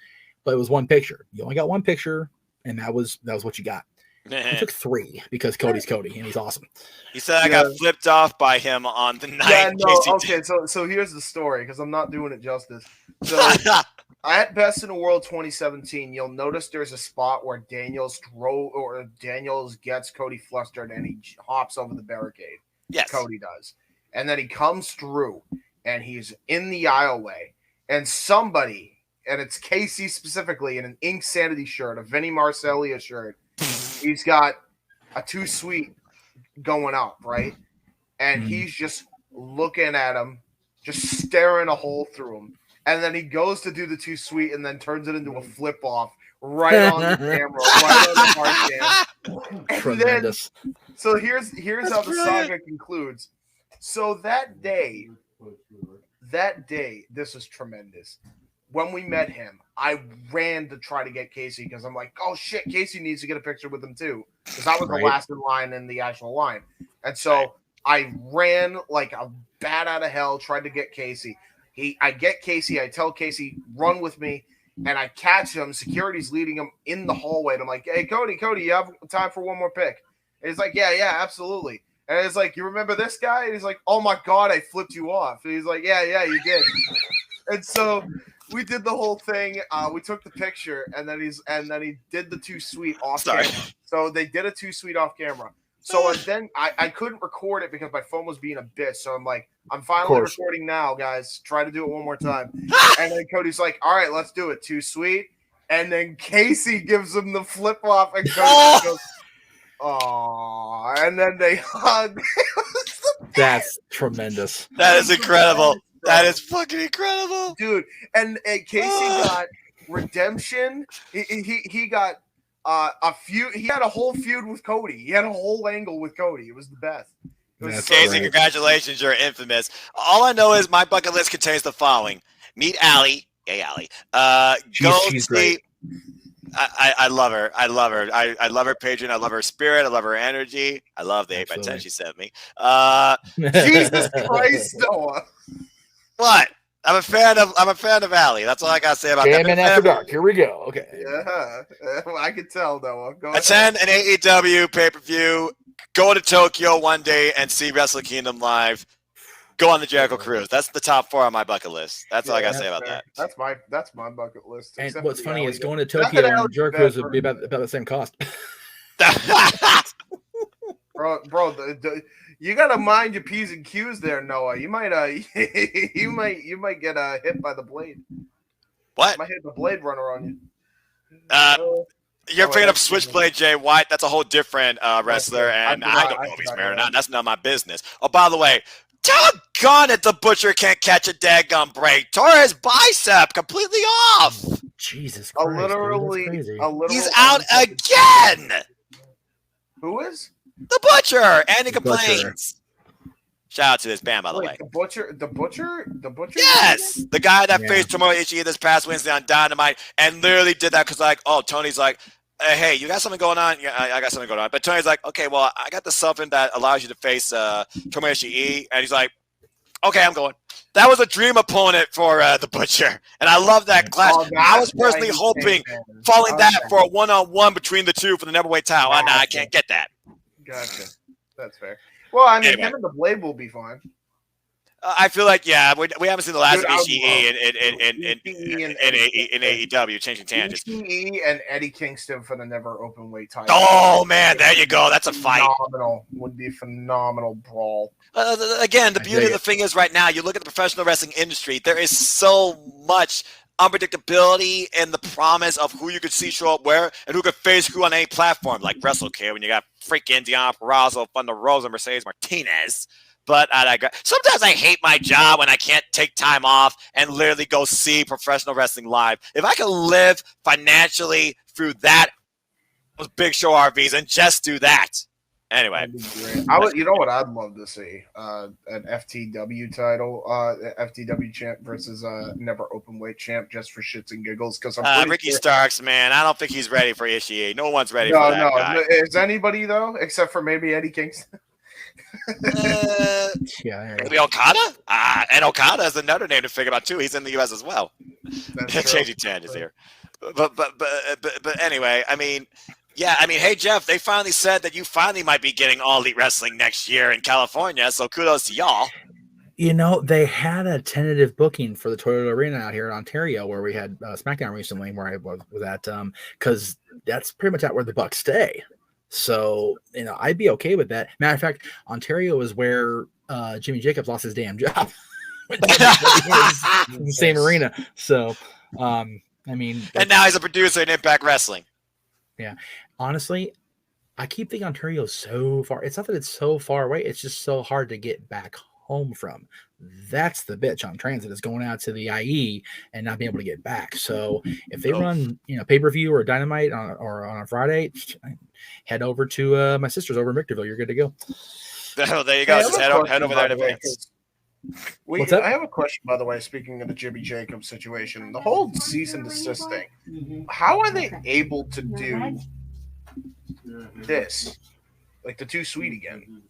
but it was one picture. You only got one picture, and that was what you got. He took 3 because Cody's Cody, and he's awesome. He said I got flipped off by him on the night. Yeah, no, okay, so here's the story, because I'm not doing it justice. So at Best in the World 2017, you'll notice there's a spot where Daniels gets Cody flustered, and he hops over the barricade. Yes. Cody does. And then he comes through, and he's in the aisleway, and somebody, and it's Casey specifically, in an Ink Sanity shirt, a Vinny Marcellia shirt, he's got a Too Sweet going up, right? And he's just looking at him, just staring a hole through him. And then he goes to do the Too Sweet and then turns it into a flip off right on the camera, right on the hard cam. Tremendous. So here's how the saga concludes. So that day, this is tremendous. When we met him, I ran to try to get Casey because I'm like, oh shit, Casey needs to get a picture with him too. Because I was the last in line in the actual line. And so I ran like a bat out of hell, tried to get Casey. I get Casey, I tell Casey, run with me, and I catch him. Security's leading him in the hallway. And I'm like, hey, Cody, you have time for one more pic? And he's like, yeah, absolutely. And it's like, you remember this guy? And he's like, oh my God, I flipped you off. And he's like, yeah, you did. And so we did the whole thing. We took the picture, and then he did the Too Sweet off camera. So they did a Too Sweet off camera. So then I couldn't record it because my phone was being a bitch. So I'm like, I'm finally recording now, guys. Try to do it one more time. And then Cody's like, all right, let's do it. Too Sweet. And then Casey gives him the flip off, and Cody goes, oh, and then they hug. That's tremendous. That is incredible. That is fucking incredible, dude. And Casey got redemption. He got a feud. He had a whole feud with Cody. He had a whole angle with Cody. It was the best. Casey, congratulations, you're infamous. All I know is my bucket list contains the following: meet Allie. Hey, Allie. She's great. I love her. I love her patron. I love her spirit. I love her energy. I love the 8x10 she sent me. Jesus Christ, Noah. What? I'm a fan of Allie. That's all I gotta say about that. Jamming After Dark. Here we go. Okay. Yeah, I can tell, Noah. Go attend an AEW pay-per-view. Go to Tokyo one day and see Wrestle Kingdom live. Go on the Jericho Cruise. That's the top 4 on my bucket list. That's all I gotta say about that. That's my bucket list. And what's funny is going to Tokyo and Jericho Cruise would be about the same cost. bro, you gotta mind your P's and Q's there, Noah. You might you might get hit by the blade. What? You might hit the blade runner on you. You're picking up Switchblade Jay White. That's a whole different wrestler, and I don't know if he's married or not. That's not my business. Oh, by the way, doggone it, the Butcher can't catch a daggum break. Tore his bicep completely off. Jesus Christ. He's out again. Who is? The Butcher. And he complains. Shout out to this band, by the way. The Butcher? Yes! The guy that faced Tomohiro Ishii this past Wednesday on Dynamite and literally did that because, like, Tony's like, hey, you got something going on? Yeah, I got something going on. But Tony's like, okay, well, I got this something that allows you to face Tomohiro Ishii. And he's like, okay, I'm going. That was a dream opponent for the Butcher. And I love that clash. I was personally hoping following that for a one-on-one between the two for the Neverweight title. I can't get that. Gotcha. That's fair. Well, I mean, him and the Blade will be fine. I feel like, we haven't seen the last of Ishii in AEW, changing tangents. Ishii and Eddie Kingston for the never open weight title. Oh, man, there you go. That's a fight. Would be a phenomenal brawl. Again, the beauty of the thing is right now, you look at the professional wrestling industry, there is so much unpredictability and the promise of who you could see show up where and who could face who on any platform, like WrestleCade when you got freaking Deonna Purrazzo, Thunder Rosa, Mercedes Martinez. But sometimes I hate my job when I can't take time off and literally go see professional wrestling live. If I could live financially through that, those big show RVs, and just do that. Anyway, you know what I'd love to see? An FTW title, FTW champ versus never open weight champ, just for shits and giggles. Because Ricky Starks, man, I don't think he's ready for Ishii. No one's ready for that guy. Is anybody though, except for maybe Eddie Kingston? Maybe Okada. And Okada is another name to figure out too. He's in the U.S. as well. Changing tangents here, but anyway, I mean. Yeah, I mean, hey, Jeff, they finally said that you finally might be getting All Elite Wrestling next year in California, so kudos to y'all. You know, they had a tentative booking for the Toyota Arena out here in Ontario where we had SmackDown recently, where I was at, because that's pretty much out where the Bucks stay. So, you know, I'd be okay with that. Matter of fact, Ontario is where Jimmy Jacobs lost his damn job. In the same arena. So, I mean. And now he's a producer in Impact Wrestling. Yeah. Honestly, I keep thinking Ontario is so far. It's not that it's so far away. It's just so hard to get back home from. That's the bitch on transit, is going out to the IE and not being able to get back. So if they run, you know, pay-per-view or Dynamite on a Friday, head over to my sister's over in Victorville. You're good to go. Oh, there you go. Just head over there in advance. I have a question, by the way, speaking of the Jimmy Jacobs situation. The whole cease and desist thing, how are they able to do this? Like the Too Sweet again?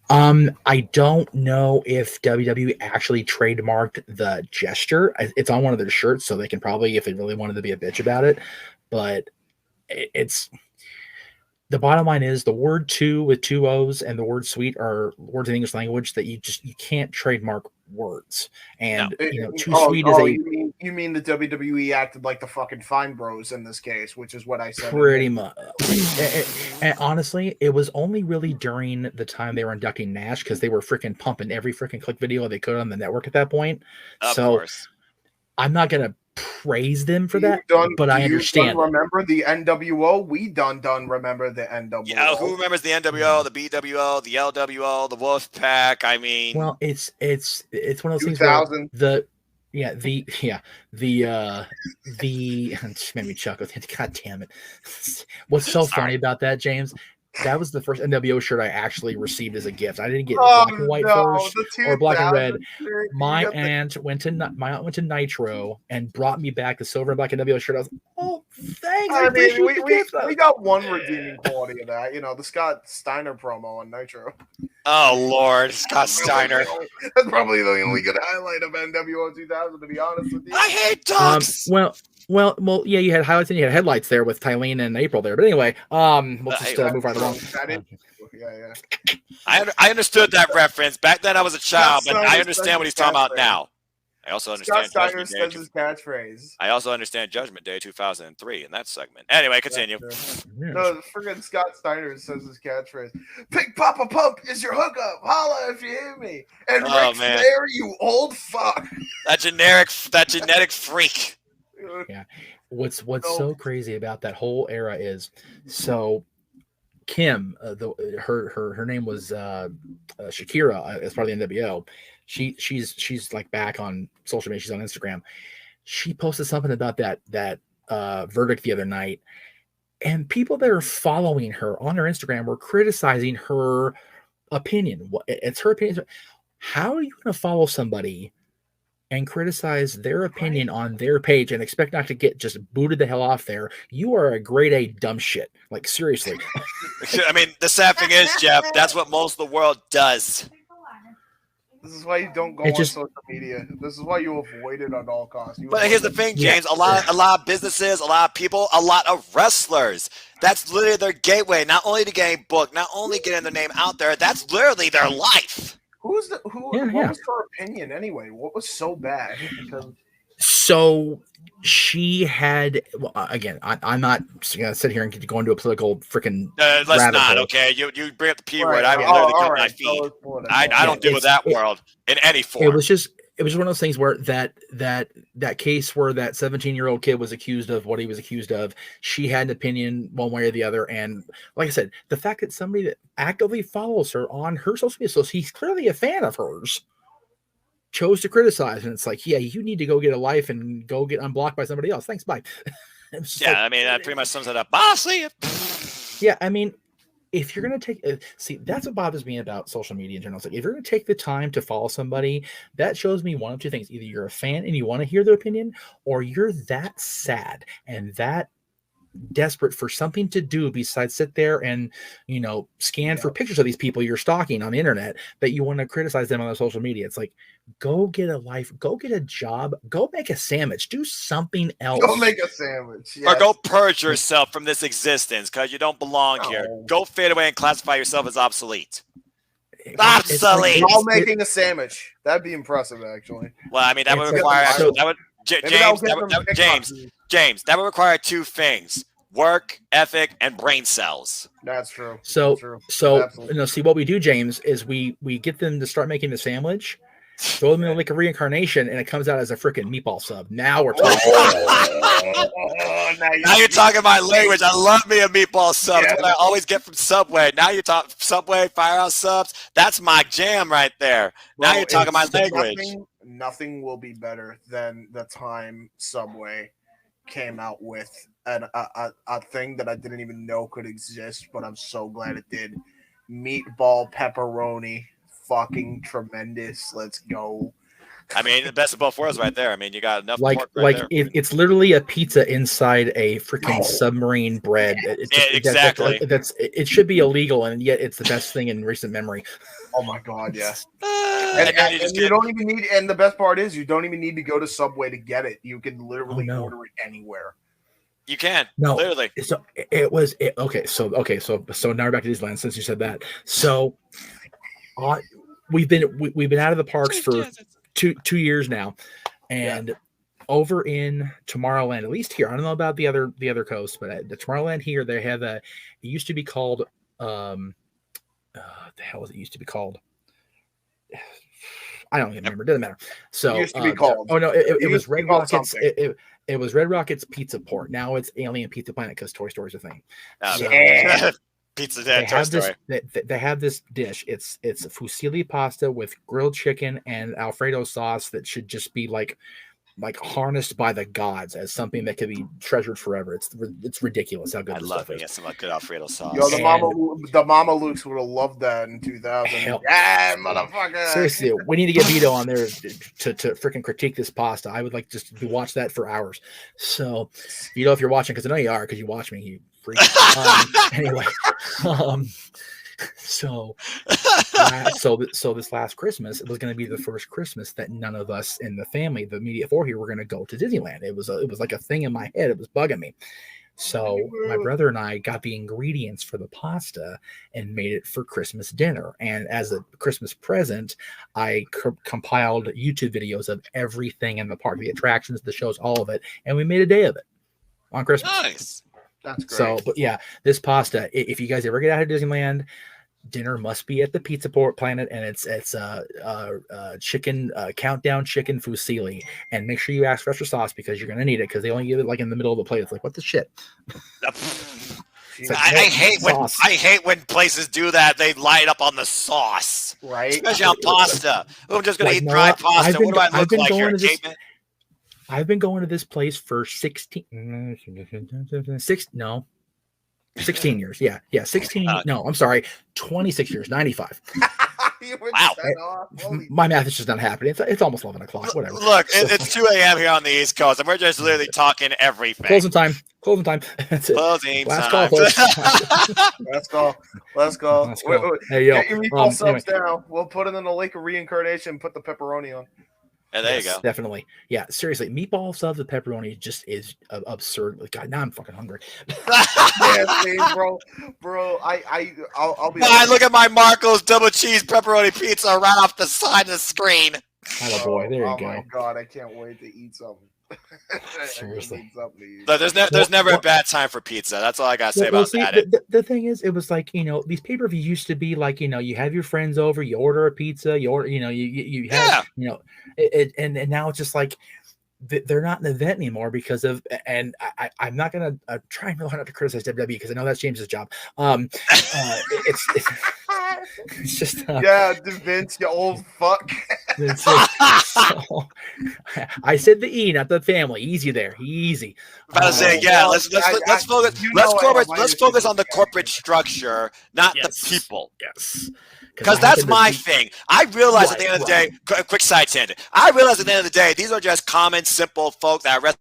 I don't know if WWE actually trademarked the gesture. It's on one of their shirts, so they can probably, if they really wanted to be a bitch about it. But it's... The bottom line is the word two with two O's and the word sweet are words in English language that you can't trademark words. And too sweet is you mean the WWE acted like the fucking Fine Bros in this case, which is what I said. Pretty much. And honestly, it was only really during the time they were inducting Nash, because they were freaking pumping every freaking click video they could on the network at that point. Of course. I'm not gonna praise them for that, but I understand. Remember the NWO? We done remember the NWO. Yeah, who remembers the NWO, the BWO, the LWO, the Wolf Pack? I mean, well, it's one of those things where the just made me chuckle. God damn it! What's so funny about that, James? That was the first NWO shirt I actually received as a gift. I didn't get black and white first or black and red. My aunt went to Nitro and brought me back the silver and black NWO shirt. I was like, oh, thanks. I mean, we got one redeeming quality of that. You know, the Scott Steiner promo on Nitro. Oh, Lord, Scott Steiner. That's probably the only good highlight of NWO 2000, to be honest with you. I hate dogs. Well, yeah, you had highlights and you had headlights there with Tylene and April there. But anyway, we'll just move right along. Yeah. I understood that reference. Back then I was a child, but I understand what he's talking about now. I also understand Scott Steiner says his catchphrase. I also understand Judgment Day 2003 in that segment. Anyway, continue. No, friggin' Scott Steiner says his catchphrase. Big Papa Pump is your hookup. Holla if you hear me. And Ric Flair, you old fuck. That genetic freak. Yeah. What's so crazy about that whole era is, so Kim, her name was Shakira as part of the NWO. She's like back on social media. She's on Instagram. She posted something about that verdict the other night, and people that are following her on her Instagram were criticizing her opinion. It's her opinion. How are you going to follow somebody and criticize their opinion on their page and expect not to get just booted the hell off there? You are a grade A dumb shit. Like, seriously. I mean, the sad thing is, Jeff, that's what most of the world does. This is why you don't go on social media. This is why you avoid it at all costs. But here's the thing, James. A lot of businesses, a lot of people, a lot of wrestlers. That's literally their gateway. Not only to getting booked, not only getting their name out there. That's literally their life. What was her opinion anyway? What was so bad? So she had, well, again, I'm not gonna sit here and go into a political freaking. Let's not. Hole. Okay, you bring up the P word. I mean, literally cut my feet. I don't deal with that world in any form. It was one of those things where that case where that 17-year-old kid was accused of what he was accused of, she had an opinion one way or the other. And like I said, the fact that somebody that actively follows her on her social media, so he's clearly a fan of hers, chose to criticize. And it's like, yeah, you need to go get a life and go get unblocked by somebody else. Thanks, bye. Yeah, like, I mean, that pretty much sums it up. I'll see you. Yeah, I mean, if you're going to take, see, that's what bothers me about social media in general. It's like, if you're going to take the time to follow somebody, that shows me one of two things. Either you're a fan and you want to hear their opinion, or you're that sad and that desperate for something to do besides sit there and, you know, scan for pictures of these people you're stalking on the internet that you want to criticize them on their social media. It's like, go get a life, go get a job, go make a sandwich, do something else. Go make a sandwich. Yes. Or go purge yourself from this existence because you don't belong here. Go fade away and classify yourself as obsolete. Obsolete. While making a sandwich. That'd be impressive, actually. Well, I mean, that would require James, that would require two things: work ethic and brain cells. That's true. So, Absolutely. you know, see what we do, James, is we get them to start making the sandwich, throw them in like a reincarnation, and it comes out as a freaking meatball sub. Now we're talking. Now you're talking my language. I love me a meatball sub. That's what I always get from Subway. Now you talk Subway, Firehouse subs. That's my jam right there. Now you're talking my language. Nothing will be better than the time Subway came out with a thing that I didn't even know could exist, but I'm so glad it did. Meatball pepperoni, fucking tremendous. Let's go. I mean, the best of both worlds right there. I mean, you got enough like pork right there. It's literally a pizza inside a freaking submarine bread. Exactly. It should be illegal, and yet it's the best thing in recent memory. Oh my god, yes. And you don't even need. And the best part is, you don't even need to go to Subway to get it. You can literally order it anywhere. You can. No, literally. So okay. So now we're back to Disneyland. Since you said that, so we've been out of the parks for 2 years now, and over in Tomorrowland, at least here, I don't know about the other coast, but at the Tomorrowland here, they have it used to be called the hell was it used to be called? I don't even remember. It doesn't matter. So it used to be called. Oh no, it was Red Rockets. It was Red Rockets Pizza Port. Now it's Alien Pizza Planet because Toy Story's a thing. Pizza Dad, Toy Story. They have this dish. It's fusilli pasta with grilled chicken and Alfredo sauce that should just be like harnessed by the gods as something that could be treasured forever. It's ridiculous how good. I love it. Some good Alfredo sauce. Yo, the Mama Lukes would have loved that in 2000. Yeah, motherfucker. Seriously, we need to get Vito on there to freaking critique this pasta. I would like just to watch that for hours. So, Vito, if you're watching, because I know you are, because you watch me, you freak. Anyway, so this last Christmas, it was going to be the first Christmas that none of us in the family, the immediate four here, were going to go to Disneyland. It was like a thing in my head. It was bugging me. So my brother and I got the ingredients for the pasta and made it for Christmas dinner. And as a Christmas present, I compiled YouTube videos of everything in the park, the attractions, the shows, all of it, and we made a day of it on Christmas. Nice. That's great. So, but yeah, this pasta, if you guys ever get out of Disneyland, dinner must be at the Pizza Planet, and it's chicken countdown chicken fusilli, and make sure you ask for extra sauce because you're gonna need it because they only give it like in the middle of the plate. It's like, what the shit? Like, I hate when places do that. They light up on the sauce, right? Especially on pasta. I'm just gonna eat fried pasta. What do I look like here, caveman? I've been going to this place for 16 years. Yeah, 16. No, I'm sorry, 26 years, 95. Wow. My math is just not happening. It's almost 11 o'clock. Whatever. Look, it's 2 a.m. here on the East Coast, and we're just literally talking everything. Closing time. That's it. Closing Last time. call. Let's go. Wait. Hey, yo. Get your meatball subs down. We'll put it in the lake of reincarnation and put the pepperoni on. And there you go. Definitely. Yeah, seriously. Meatball subs with pepperoni just is absurd. God, now I'm fucking hungry. Yeah, see, bro. I'll be honest. Look at my Marco's double cheese pepperoni pizza right off the side of the screen. Oh boy, there you go. Oh my god, I can't wait to eat something. Seriously. But there's never a bad time for pizza. That's all I gotta say about that. The thing is, it was like, these pay-per-views used to be like, you have your friends over, you order a pizza, you order, you have, and now it's just like they're not an event anymore because of, and I'm not gonna try and really hard not to criticize WWE because I know that's James's job. It's just Vince, you old fuck. So, I said the E, not the family. Easy there, easy. About to say, let's focus. Let's focus on the corporate structure, not the people. Yes. Because that's my thing. I realize at the end of the day, quick side tangent. I realize at the end of the day, these are just common, simple folk that are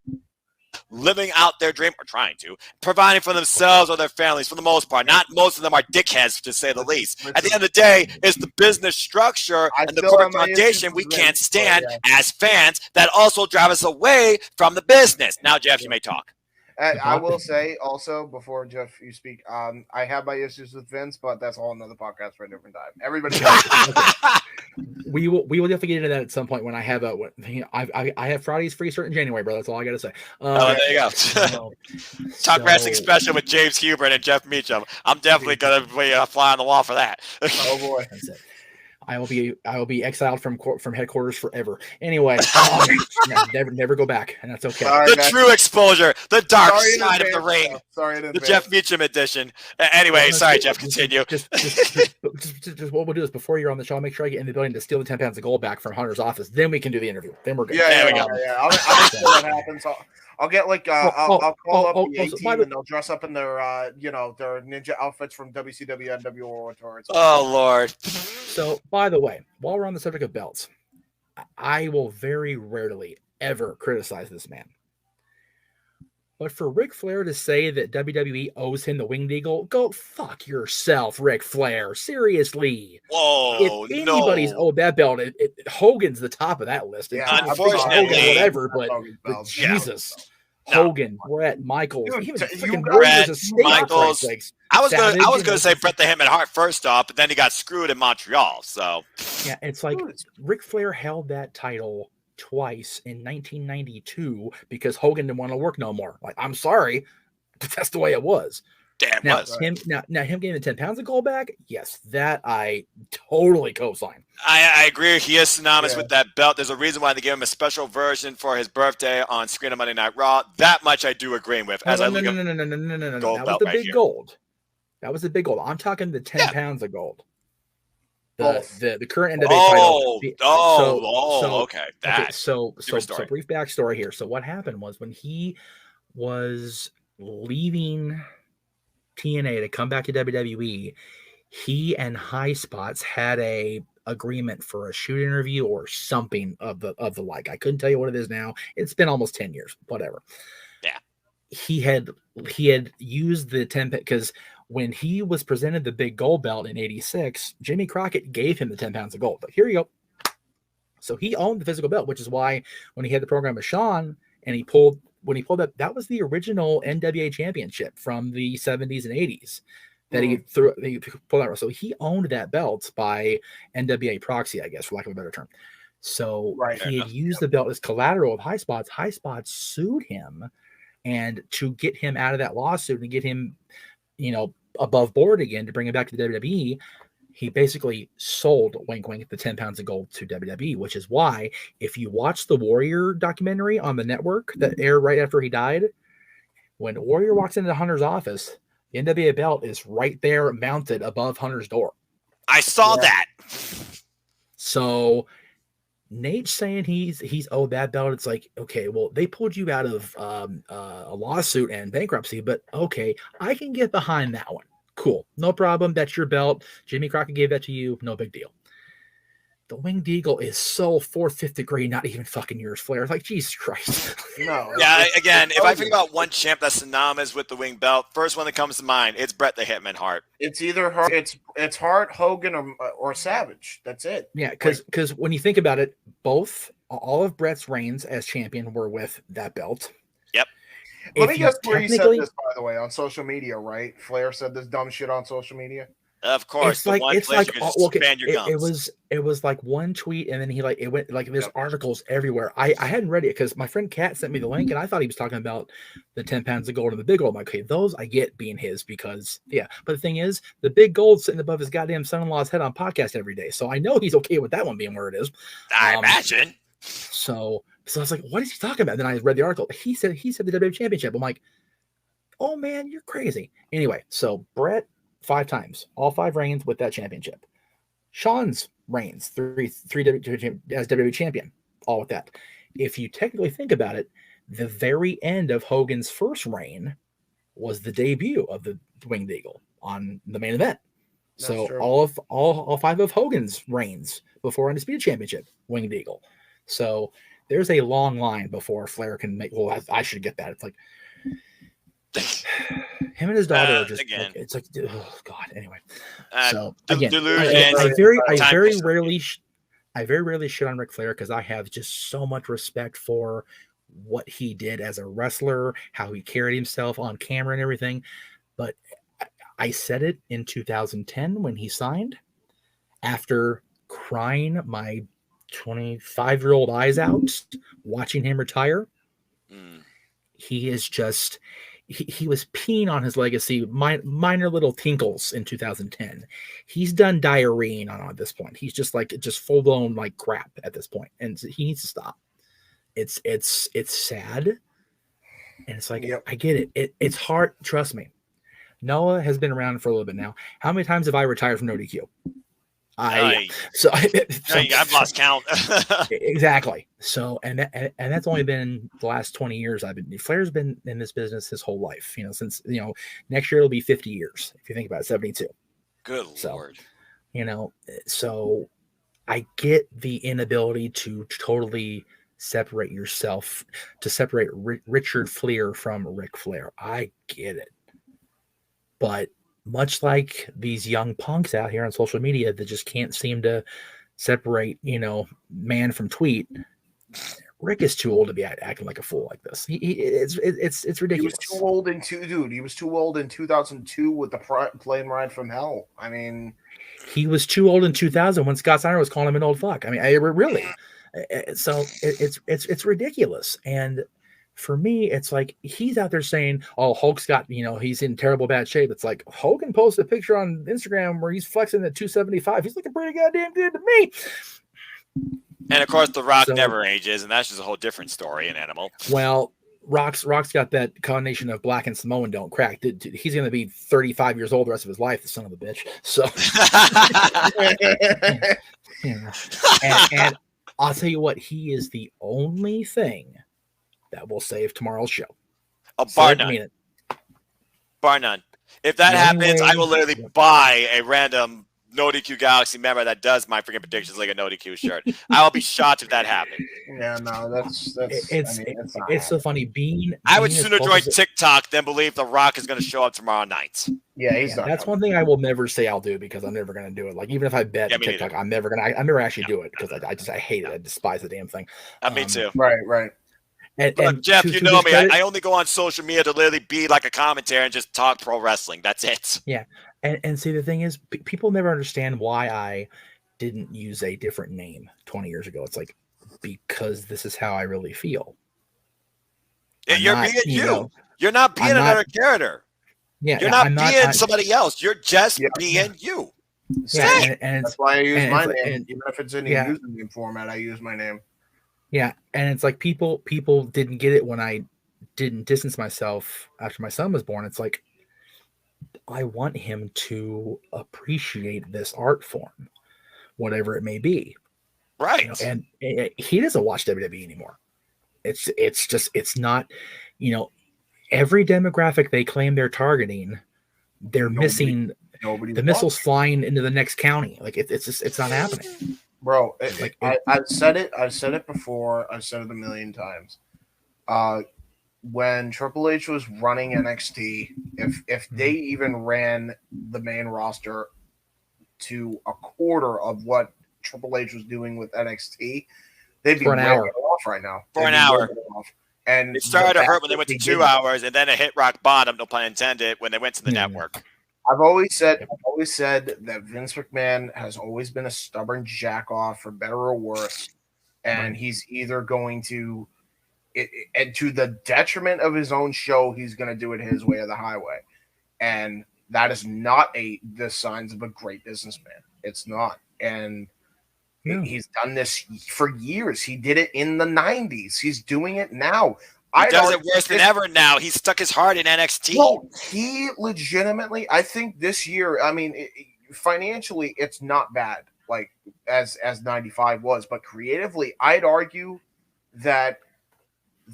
living out their dream, or trying to, providing for themselves or their families for the most part. Not most of them are dickheads, to say the least. At the end of the day, it's the business structure and the corporate foundation we can't stand as fans that also drive us away from the business. Now, Jeff, you may talk. I will say also before Jeff, you speak. I have my issues with Vince, but that's all another podcast for a different time. Everybody, we will definitely get into that at some point when I have I have Fridays free starting January, bro. That's all I got to say. There you go. Talk wrestling special with James Hubert and Jeff Meacham. I'm definitely gonna be a fly on the wall for that. Oh boy. That's it. I will be exiled from headquarters forever. Anyway, never go back, and that's okay. Sorry, true exposure, the dark side of the ring. The Jeff Meacham edition. Anyway, sorry, Jeff. Continue. Just what we'll do is before you're on the show, I'll make sure I get in the building to steal the 10 pounds of gold back from Hunter's office. Then we can do the interview. Then we're good. Yeah. I'll make sure that happens. I'll get like I'll call up the A-team and they'll dress up in their their ninja outfits from WCW and NWO Tour. Oh Lord. So by the way, while we're on the subject of belts, I will very rarely ever criticize this man. But for Ric Flair to say that WWE owes him the Winged Eagle, go fuck yourself, Ric Flair. Seriously. Whoa, if anybody's owed that belt, Hogan's the top of that list. Yeah, unfortunately. Whatever, but Jesus. Hogan, Brett, Michaels, Brett, Michaels. I was gonna say Bret the Hitman Hart first off, but then he got screwed in Montreal. So yeah, it's like Ric Flair held that title twice in 1992 because Hogan didn't want to work no more. Like, I'm sorry, but that's the way it was. Damn, now him getting the 10 pounds of gold back, yes, that I totally co-sign. I agree. He is synonymous with that belt. There's a reason why they gave him a special version for his birthday on screen on Monday Night Raw. That much I do agree with. No. That was the big gold. That was the big gold. I'm talking the 10 pounds of gold. The current NWA title. Okay. So brief backstory here. So what happened was when he was leaving TNA to come back to WWE, he and High Spots had a agreement for a shoot interview or something of the like. I couldn't tell you what it is now. It's been almost 10 years, whatever. Yeah. He had used the 10 because when he was presented the big gold belt in 86, Jimmy Crockett gave him the 10 pounds of gold. But here you go. So he owned the physical belt, which is why when he had the program with Shawn and he pulled that was the original NWA championship from the 70s and 80s that he pulled out. So he owned that belt by NWA proxy, I guess, for lack of a better term. So he had used the belt as collateral of High Spots. High Spots sued him, and to get him out of that lawsuit and get him, above board again to bring him back to the WWE, he basically sold, wink, wink, the 10 pounds of gold to WWE, which is why if you watch the Warrior documentary on the network that aired right after he died, when Warrior walks into Hunter's office, the NWA belt is right there mounted above Hunter's door. I saw that. So Nate saying he's owed that belt, it's like, okay, well, they pulled you out of a lawsuit and bankruptcy, but okay, I can get behind that one. Cool. No problem. That's your belt. Jimmy Crockett gave that to you. No big deal. The Winged Eagle is so 4th, 5th degree, not even fucking yours, Flair. Like, Jesus Christ. No. Yeah, again, if I think about one champ that's synonymous with the winged belt, first one that comes to mind, it's Bret the Hitman Hart. It's either it's Hart, Hogan, or Savage. That's it. Yeah, because when you think about it, all of Bret's reigns as champion were with that belt. Yep. Let me guess where he said this, by the way, on social media, right? Flair said this dumb shit on social media. Of course, It's the like one it's place like you can just expand your gums. It was like one tweet, and then he like it went like there's articles everywhere. I hadn't read it because my friend Kat sent me the link, and I thought he was talking about the 10 pounds of gold and the big gold. I'm like, okay, those I get being his because but the thing is, the big gold sitting above his goddamn son-in-law's head on podcast every day, so I know he's okay with that one being where it is. I imagine. So I was like, what is he talking about? Then I read the article. He said the WWE Championship. I'm like, oh man, you're crazy. Anyway, so Brett 5 times, all 5 reigns with that championship. Sean's reigns, three as WWE champion, all with that. If you technically think about it, the very end of Hogan's first reign was the debut of the Winged Eagle on the main event. That's so true. all 5 of Hogan's reigns before Undisputed Championship, Winged Eagle. So there's a long line before Flair can make. Well, I should get that. It's like him and his daughter are just again. like, it's like, oh god. Anyway, So again, I very rarely shit on Ric Flair because I have just so much respect for what he did as a wrestler, how he carried himself on camera and everything. But I said it in 2010 when he signed, after crying my 25-year-old eyes out watching him retire. He is just. He was peeing on his legacy, minor little tinkles in 2010. He's done diarrhea on this point. He's just full blown like crap at this point, and he needs to stop. It's sad, and it's like I get it. It's hard. Trust me. Noah has been around for a little bit now. How many times have I retired from NoDQ? I've lost count. Exactly. So, and that's only been the last 20 years Flair's been in this business his whole life, since, next year it'll be 50 years. If you think about it, 72. Good Lord. So I get the inability to totally separate yourself, to separate Richard Flair from Ric Flair. I get it. But much like these young punks out here on social media that just can't seem to separate, man from tweet, Rick is too old to be acting like a fool like this. It's ridiculous. He was too old He was too old in 2002 with the plane ride from hell. I mean, he was too old in 2000 when Scott Steiner was calling him an old fuck. I mean, really. So it's ridiculous. And for me, it's like he's out there saying, "Oh, Hulk's got, he's in terrible bad shape." It's like Hogan posted a picture on Instagram where he's flexing at 275. He's looking pretty goddamn good to me. And of course, The Rock never ages, and that's just a whole different story in Animal. Well, Rock's got that combination of black and Samoan don't crack. He's going to be 35 years old the rest of his life, the son of a bitch. So, and I'll tell you what, he is the only thing that will save tomorrow's show. Bar none. Bar none. If that happens, I will literally buy a random NoDQ Galaxy member that does my freaking predictions like a NoDQ shirt. I will be shocked if that happened. Yeah, no, that's it's so funny. I would sooner join TikTok than believe The Rock is going to show up tomorrow night. Yeah, he's not. That's one thing I will never say I'll do because I'm never going to do it. Like even if I bet TikTok, I'm never actually do it because I hate it. I despise the damn thing. Me too. Right. And Jeff, you know me. I only go on social media to literally be like a commentator and just talk pro wrestling. That's it. Yeah. And see, the thing is, people never understand why I didn't use a different name 20 years ago. It's like, because this is how I really feel. You're being you. You're not being another character. Yeah. You're not being somebody else. You're just being you. Yeah. And that's why I use my name. Even if it's in the username format, I use my name. Yeah. And it's like people didn't get it when I didn't distance myself after my son was born. It's like, I want him to appreciate this art form, whatever it may be. Right. And he doesn't watch WWE anymore. It's not, every demographic they claim they're targeting, they're missing the missiles flying into the next county. Like it's not happening. Bro, I've said it before. I've said it a million times. When Triple H was running NXT, if they even ran the main roster to a quarter of what Triple H was doing with NXT, they'd be off right now. For an hour. And it started to hurt when they went to 2 hours, and then it hit rock bottom, no pun intended, when they went to the network. I've always said that Vince McMahon has always been a stubborn jack off, for better or worse, and he's either going to, and to the detriment of his own show, he's going to do it his way or the highway, and that is not the signs of a great businessman. It's not, and he's done this for years. He did it in the 90s. He's doing it now. He does it worse than ever now. He's stuck his heart in NXT. No, he legitimately, I think this year, I mean, financially, it's not bad, like as 95 was, but creatively, I'd argue that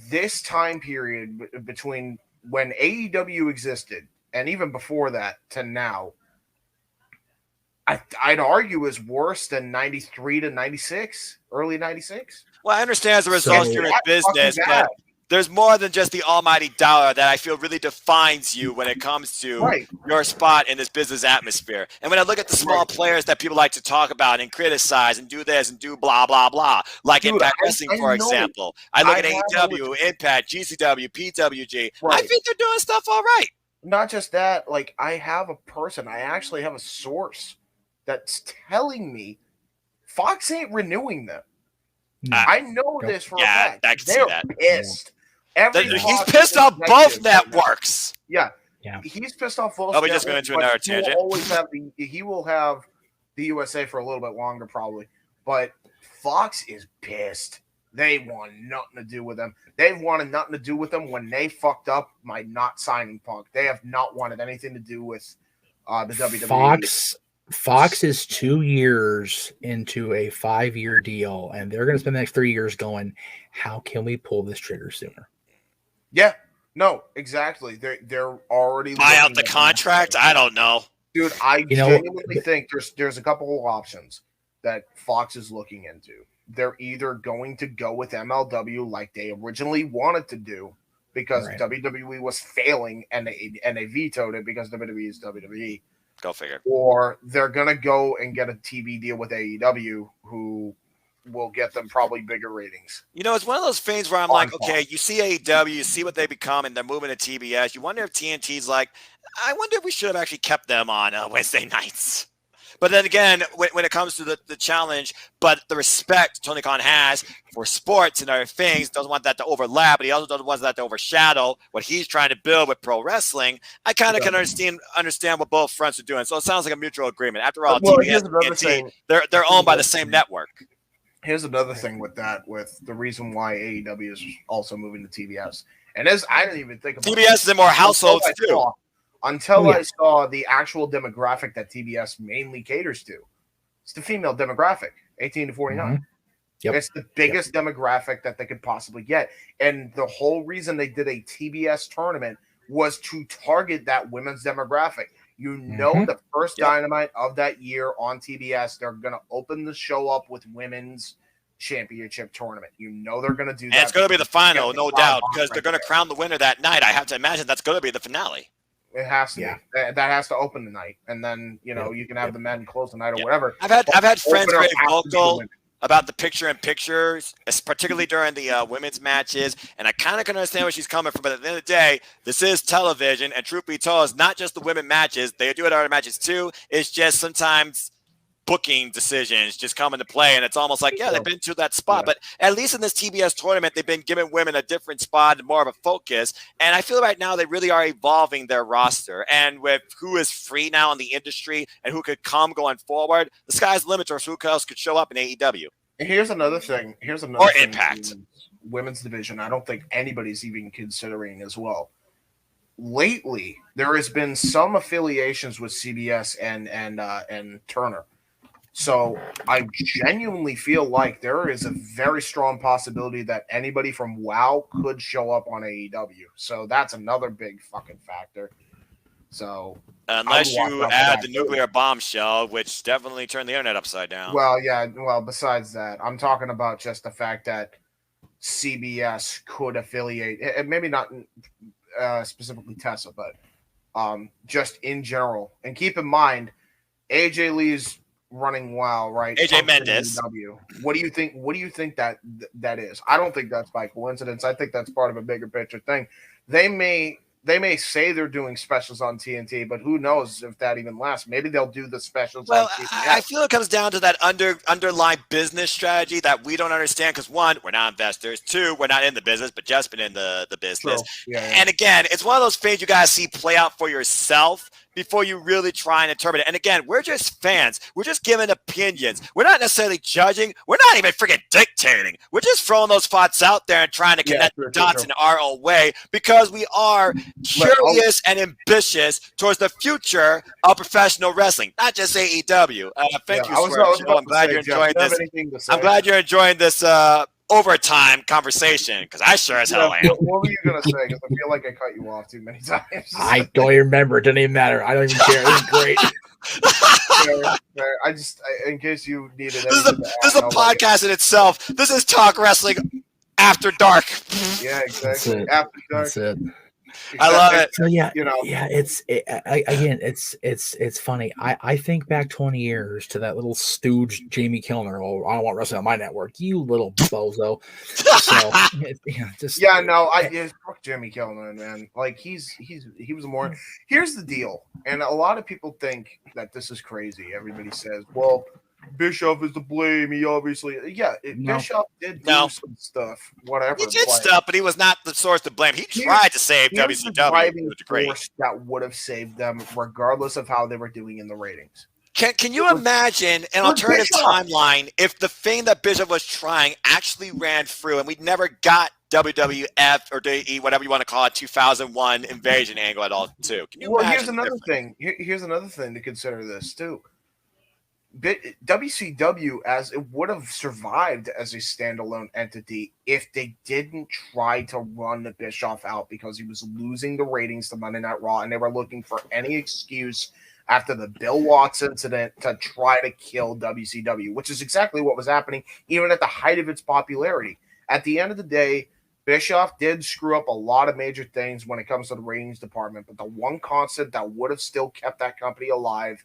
this time period between when AEW existed and even before that to now, I'd argue is worse than 93 to 96, early 96. Well, I understand as a result you're in business, but there's more than just the almighty dollar that I feel really defines you when it comes to your spot in this business atmosphere. And when I look at the small players that people like to talk about and criticize and do this and do blah, blah, blah, like Impact Wrestling, for example. I look at AEW, Impact, GCW, PWG. I think they're doing stuff all right. Not just that, like I actually have a source that's telling me Fox ain't renewing them. I know this for a fact. I can They're see that. pissed. He's pissed off both networks. Yeah. He's pissed off both. Oh, we just went into another tangent. He will have the USA for a little bit longer, probably. But Fox is pissed. They want nothing to do with them. They've wanted nothing to do with them when they fucked up by not signing Punk. They have not wanted anything to do with the WWE. Fox is 2 years into a 5-year deal, and they're going to spend the next 3 years going, how can we pull this trigger sooner? Yeah, no, exactly. They're already buy out the contract. I don't know, dude. I genuinely think there's a couple of options that Fox is looking into. They're either going to go with MLW like they originally wanted to do because WWE was failing and they vetoed it because WWE is WWE. Go figure. Or they're going to go and get a TV deal with AEW who will get them probably bigger ratings. You know, it's one of those things where I'm like, okay, you see AEW, you see what they become, and they're moving to TBS. You wonder if TNT's like, I wonder if we should have actually kept them on Wednesday nights. But then again, when it comes to the challenge, but the respect Tony Khan has for sports and other things, doesn't want that to overlap, but he also doesn't want that to overshadow what he's trying to build with pro wrestling. I kind of can understand what both fronts are doing. So it sounds like a mutual agreement. After all, TBS and TNT, they're owned by the same network. Here's another thing with that, with the reason why AEW is also moving to TBS. And as I didn't even think about TBS is in more households too. Until I saw the actual demographic that TBS mainly caters to. It's the female demographic, 18 to 49. Yep. It's the biggest demographic that they could possibly get. And the whole reason they did a TBS tournament was to target that women's demographic. You know, the first Dynamite of that year on TBS, they're going to open the show up with women's championship tournament. You know they're going to do that. And it's going to be the final, no doubt, because they're going to crown the winner that night. I have to imagine that's going to be the finale. It has to be. That has to open the night, and then you know you can have the men close the night or whatever. I've had friends very vocal about the pictures, particularly during the women's matches, and I kind of can understand where she's coming from. But at the end of the day, this is television, and truth be told, it's not just the women matches. They do it other matches too. It's just sometimes booking decisions just come into play, and it's almost like, they've been to that spot. But at least in this TBS tournament, they've been giving women a different spot and more of a focus. And I feel right now they really are evolving their roster. And with who is free now in the industry and who could come going forward, the sky's the limit, or who else could show up in AEW. Here's another thing. Or Impact. Women's division, I don't think anybody's even considering as well. Lately, there has been some affiliations with CBS and Turner. So I genuinely feel like there is a very strong possibility that anybody from WoW could show up on AEW. So that's another big fucking factor. So unless you add the nuclear bombshell, which definitely turned the internet upside down. Well, yeah. Well, besides that, I'm talking about just the fact that CBS could affiliate, and maybe not specifically Tessa, but just in general. And keep in mind, AJ Lee's running WoW, right? AJ Mendez. What do you think? What do you think that is? I don't think that's by coincidence. I think that's part of a bigger picture thing. They may they may say they're doing specials on TNT, but who knows if that even lasts? Maybe they'll do the specials. Well, on TNT. I feel it comes down to that underlying business strategy that we don't understand because, one, we're not investors. Two, we're not in the business, but just been in the business. Yeah. And again, it's one of those things you got to see play out for yourself before you really try and interpret it. And again, we're just fans. We're just giving opinions. We're not necessarily judging. We're not even freaking dictating. We're just throwing those thoughts out there and trying to connect the dots in our own way because we are curious and ambitious towards the future of professional wrestling, not just AEW. Thank you, Swerve. I'm glad you're enjoying this. I'm glad you're enjoying this overtime conversation because I sure as hell am. What were you gonna say? Because I feel like I cut you off too many times. I don't even remember. It doesn't even matter. I don't even care. It was great. I just, in case you needed. This is a podcast in itself. This is Talk Wrestling After Dark. Yeah, exactly. That's it. After dark. That's it. I love it. So yeah, you know, it's funny. I think back 20 years to that little stooge Jamie Kilner. Oh, I don't want wrestling on my network. You little bozo. Fuck Jimmy Kilner, man. Like he was more. Here's the deal, and a lot of people think that this is crazy. Everybody says, well, Bischoff is to blame. He obviously, Bischoff did do some stuff, whatever. He did stuff, but he was not the source to blame. He tried to save WCW to a degree. That would have saved them, regardless of how they were doing in the ratings. Can you imagine an alternative timeline if the thing that Bischoff was trying actually ran through and we never got WWF or DE, whatever you want to call it, 2001 invasion angle at all, too? Can you imagine? Here's another thing. Here's another thing to consider this, too. WCW as it would have survived as a standalone entity if they didn't try to run the Bischoff out because he was losing the ratings to Monday Night Raw and they were looking for any excuse after the Bill Watts incident to try to kill WCW, which is exactly what was happening even at the height of its popularity. At the end of the day, Bischoff did screw up a lot of major things when it comes to the ratings department, but the one constant that would have still kept that company alive,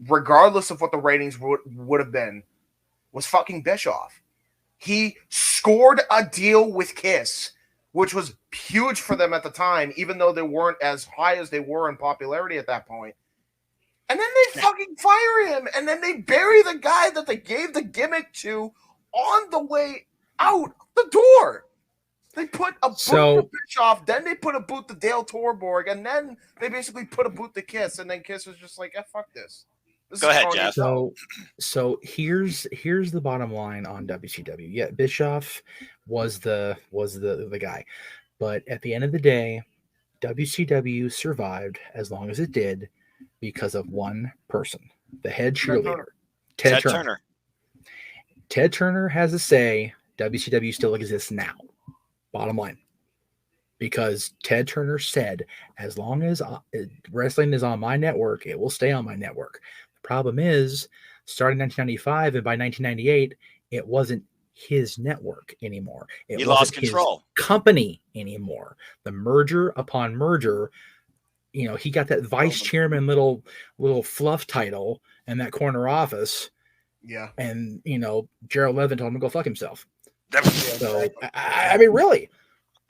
regardless of what the ratings would have been, was fucking Bischoff. He scored a deal with Kiss, which was huge for them at the time, even though they weren't as high as they were in popularity at that point. And then they fucking fire him, and then they bury the guy that they gave the gimmick to on the way out the door. They put a boot to Bischoff, then they put a boot to Dale Torborg, and then they basically put a boot to Kiss, and then Kiss was just like, fuck this. Go ahead, Jeff. So here's the bottom line on WCW. Yeah, Bischoff was the guy, but at the end of the day, WCW survived as long as it did because of one person, the head cheerleader, Ted Turner. Ted Turner has a say. WCW still exists now. Bottom line. Because Ted Turner said, as long as wrestling is on my network, it will stay on my network. The problem is, starting in 1995 and by 1998, it wasn't his network anymore. He lost control. His company anymore. The merger upon merger, he got that vice chairman little fluff title in that corner office. Yeah. And, Gerald Levin told him to go fuck himself. So, I mean, really.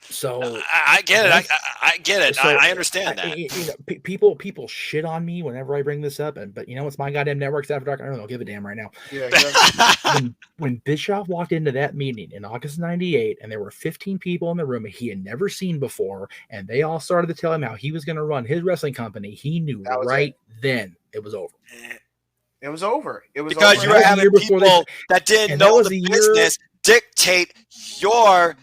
So I get it. I get it. So, I understand that. People shit on me whenever I bring this up, but it's my goddamn network's After Dark. I don't know. Give a damn right now. Yeah. Exactly. when Bischoff walked into that meeting in August '98, and there were 15 people in the room he had never seen before, and they all started to tell him how he was going to run his wrestling company, he knew then it was over. It was over. It was because over. You were having people that didn't know the business dictate your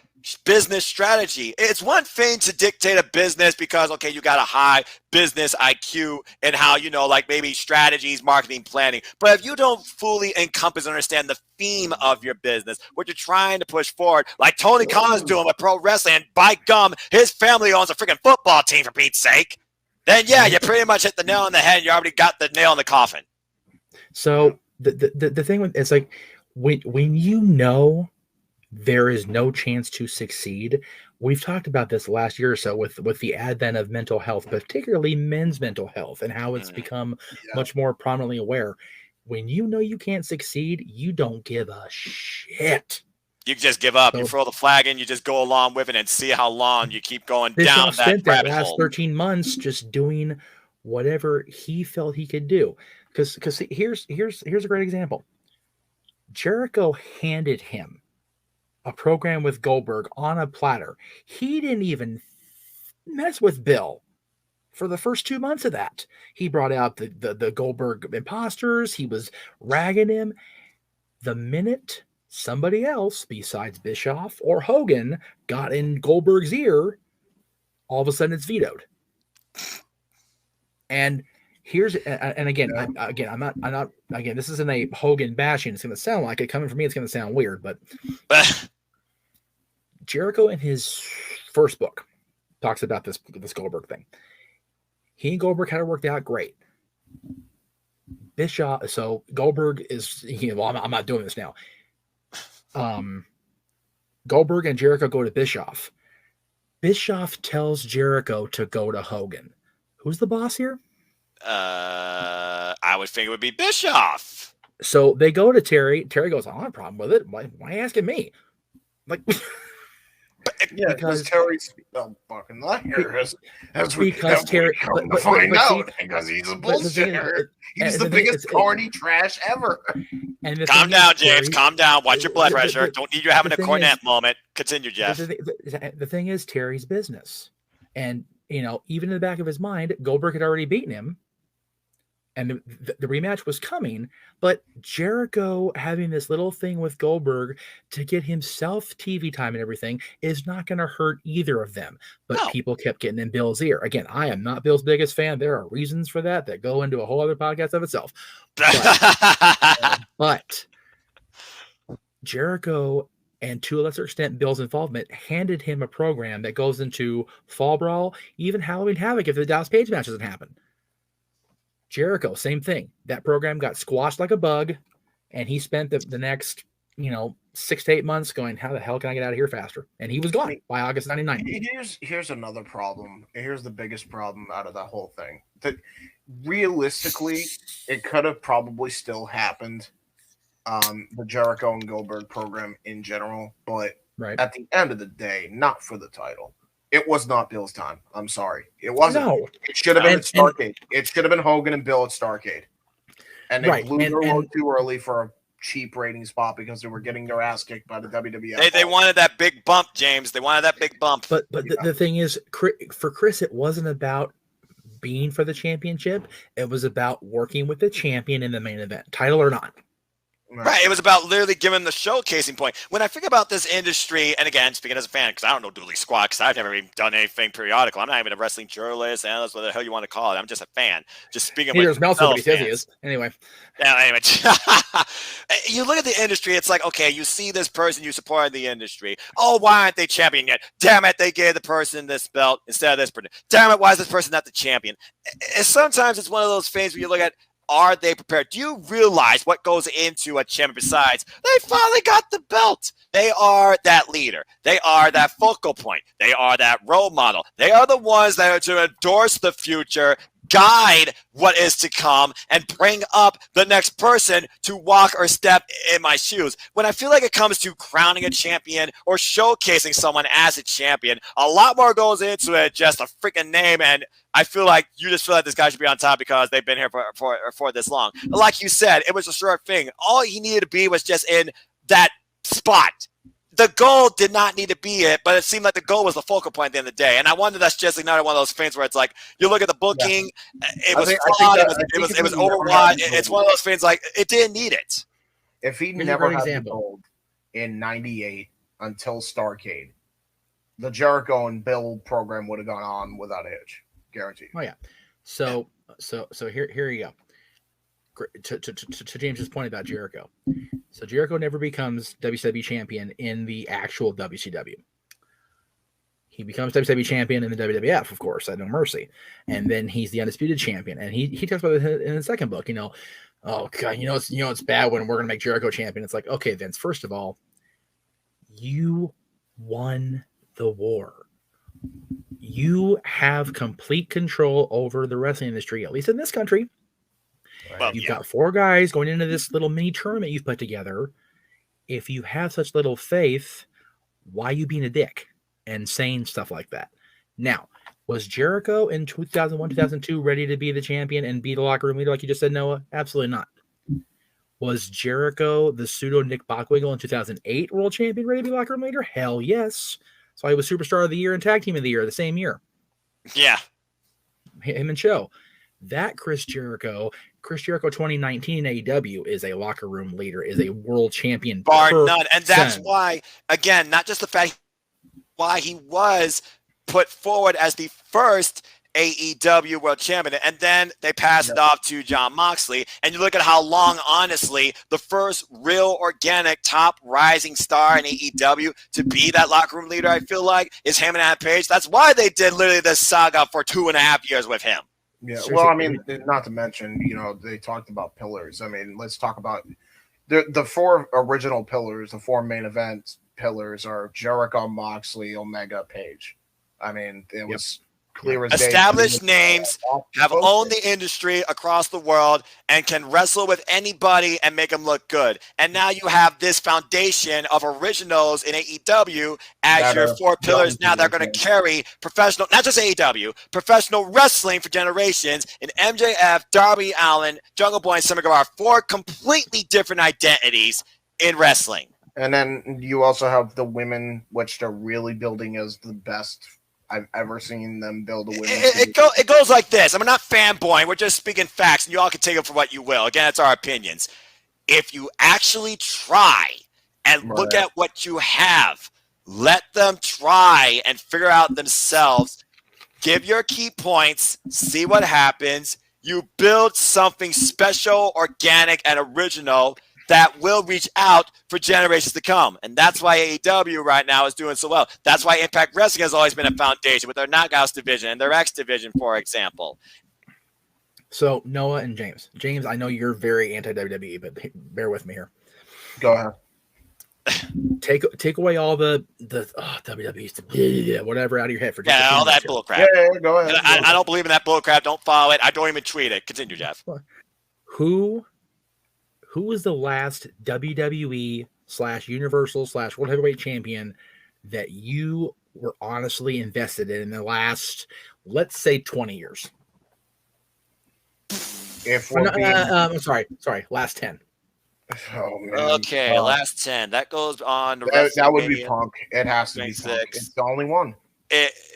business strategy. It's one thing to dictate a business because, okay, you got a high business IQ and how, like maybe strategies, marketing, planning. But if you don't fully encompass and understand the theme of your business, what you're trying to push forward, like Tony Khan's doing with pro wrestling, and by gum, his family owns a freaking football team for Pete's sake, then yeah, you pretty much hit the nail on the head. You already got the nail in the coffin. So the thing with it's like when there is no chance to succeed. We've talked about this last year or so with the advent of mental health, particularly men's mental health, and how it's become much more prominently aware. When you can't succeed, you don't give a shit. You just give up. So, you throw the flag in. You just go along with it and see how long you keep going down Bischoff that spent that rabbit last hole. 13 months just doing whatever he felt he could do. Because here's a great example. Jericho handed him a program with Goldberg on a platter. He didn't even mess with Bill for the first 2 months of that. He brought out the Goldberg imposters. He was ragging him. The minute somebody else besides Bischoff or Hogan got in Goldberg's ear, all of a sudden it's vetoed. And again, I'm not again, this isn't a Hogan bashing. It's going to sound like it. Coming from me, it's going to sound weird, but Jericho in his first book talks about this Goldberg thing. He and Goldberg had it worked out great. Bischoff, so Goldberg is, I'm not doing this now. Goldberg and Jericho go to Bischoff. Bischoff tells Jericho to go to Hogan. Who's the boss here? I would think it would be Bischoff. So they go to Terry. Terry goes, I don't have a problem with it. Why are you asking me? Like, yeah, because Terry's fucking liars. Because Terry find out because he's a bullshitter. He's the biggest corny trash ever. And calm down, James. Calm down. Watch your blood pressure. Don't need you having a cornet moment. Continue, Jeff. The thing is, Terry's business, and even in the back of his mind, Goldberg had already beaten him, and the rematch was coming. But Jericho having this little thing with Goldberg to get himself TV time and everything is not going to hurt either of them. But people kept getting in Bill's ear. Again, I am not Bill's biggest fan. There are reasons for that go into a whole other podcast of itself. But Jericho, and to a lesser extent Bill's involvement, handed him a program that goes into Fall Brawl, even Halloween Havoc if the Dallas Page match doesn't happen. Jericho, same thing. That program got squashed like a bug, and he spent the next 6 to 8 months going, how the hell can I get out of here faster? And he was gone by August 99. Here's another problem. Here's the biggest problem out of that whole thing. That realistically, it could have probably still happened, the Jericho and Goldberg program in general, but at the end of the day, not for the title. It was not Bill's time. I'm sorry. It wasn't. No. It should have been at Starrcade. It should have been Hogan and Bill at Starrcade. And they blew their load too early for a cheap rating spot because they were getting their ass kicked by the WWF. They wanted that big bump, James. They wanted that big bump. But the thing is, for Chris, it wasn't about being for the championship. It was about working with the champion in the main event, title or not. Right. It was about literally giving the showcasing point. When I think about this industry, and again, speaking as a fan, because I don't know doodly squat, because I've never even done anything periodical. I'm not even a wrestling journalist, analyst, whatever the hell you want to call it. I'm just a fan. Just speaking with Meltzer, but he says he is. Anyway. Yeah, anyway. You look at the industry, it's like, okay, you see this person you supported the industry. Oh, why aren't they champion yet? Damn it, they gave the person this belt instead of this person. Damn it, why is this person not the champion? And sometimes it's one of those things where you look at, are they prepared? Do you realize what goes into a champion besides they finally got the belt? They are that leader. They are that focal point. They are that role model. They are the ones that are to endorse the future, guide what is to come, and bring up the next person to walk or step in my shoes. When I feel like it comes to crowning a champion or showcasing someone as a champion, a lot more goes into it, just a freaking name. And I feel like you just feel like this guy should be on top because they've been here for this long. But like you said, it was a short thing. All he needed to be was just in that spot. The goal did not need to be it, but it seemed like the goal was the focal point at the end of the day. And I wonder that's just another one of those things where it's like, you look at the booking, it was flawed, it was overwrought. It's one of those things like, it didn't need it. If he never had the gold in 98 until Starrcade, the Jericho and Bill program would have gone on without a hitch. Guaranteed. Oh, yeah. So here you go. To James's point about Jericho. So Jericho never becomes WCW champion in the actual WCW. He becomes WCW champion in the WWF, of course, at No Mercy. And then he's the undisputed champion. And he talks about it in the second book, oh God, it's bad when we're gonna make Jericho champion. It's like, okay, Vince, first of all, you won the war. You have complete control over the wrestling industry, at least in this country. Well, you've got 4 guys going into this little mini tournament you've put together. if you have such little faith, why are you being a dick and saying stuff like that? Now, was Jericho in 2001, 2002 ready to be the champion and be the locker room leader like you just said, Noah? Absolutely not. Was Jericho the pseudo Nick Bockwinkel in 2008 world champion ready to be locker room leader? Hell yes. So he was superstar of the year and tag team of the year the same year. Yeah. Him and Show. That Chris Jericho 2019 in AEW is a locker room leader, is a world champion. Bar none. And that's why, again, not just the fact why he was put forward as the first AEW world champion, and then they pass it off to Jon Moxley, and you look at how long, honestly, the first real organic top rising star in AEW to be that locker room leader, I feel like, is him and Adam Page. That's why they did literally this saga for 2.5 years with him. Yeah, well, I mean, not to mention, they talked about pillars. I mean, let's talk about the 4 original pillars, the 4 main event pillars are Jericho, Moxley, Omega, Page. I mean, it was clear as day. Established names, have owned the industry across the world, and can wrestle with anybody and make them look good. And now you have this foundation of originals in AEW as your 4 pillars. Now they're going to carry professional, not just AEW, professional wrestling for generations in MJF, Darby Allin, Jungle Boy, and Sammy Guevara. 4 completely different identities in wrestling. And then you also have the women, which they're really building as the best I've ever seen them build a women. It goes like this. I'm not fanboying. We're just speaking facts, and you all can take it for what you will. Again, it's our opinions. If you actually try and look at what you have, let them try and figure out themselves. Give your key points. See what happens. You build something special, organic, and original that will reach out for generations to come. And that's why AEW right now is doing so well. That's why Impact Wrestling has always been a foundation with their Knockouts division and their X division, for example. So, Noah and James. James, I know you're very anti-WWE, but bear with me here. Go ahead. Take away all the WWE, whatever out of your head for just all that bullcrap. Yeah, go ahead. I don't believe in that bullcrap. Don't follow it. I don't even tweet it. Continue, Jeff. Who was the last WWE / Universal / World Heavyweight Champion that you were honestly invested in the last, let's say, 20 years? I'm sorry, last 10. Oh, man. Okay, last 10. That goes on. That would be Punk. It has to be Punk. It's the only one.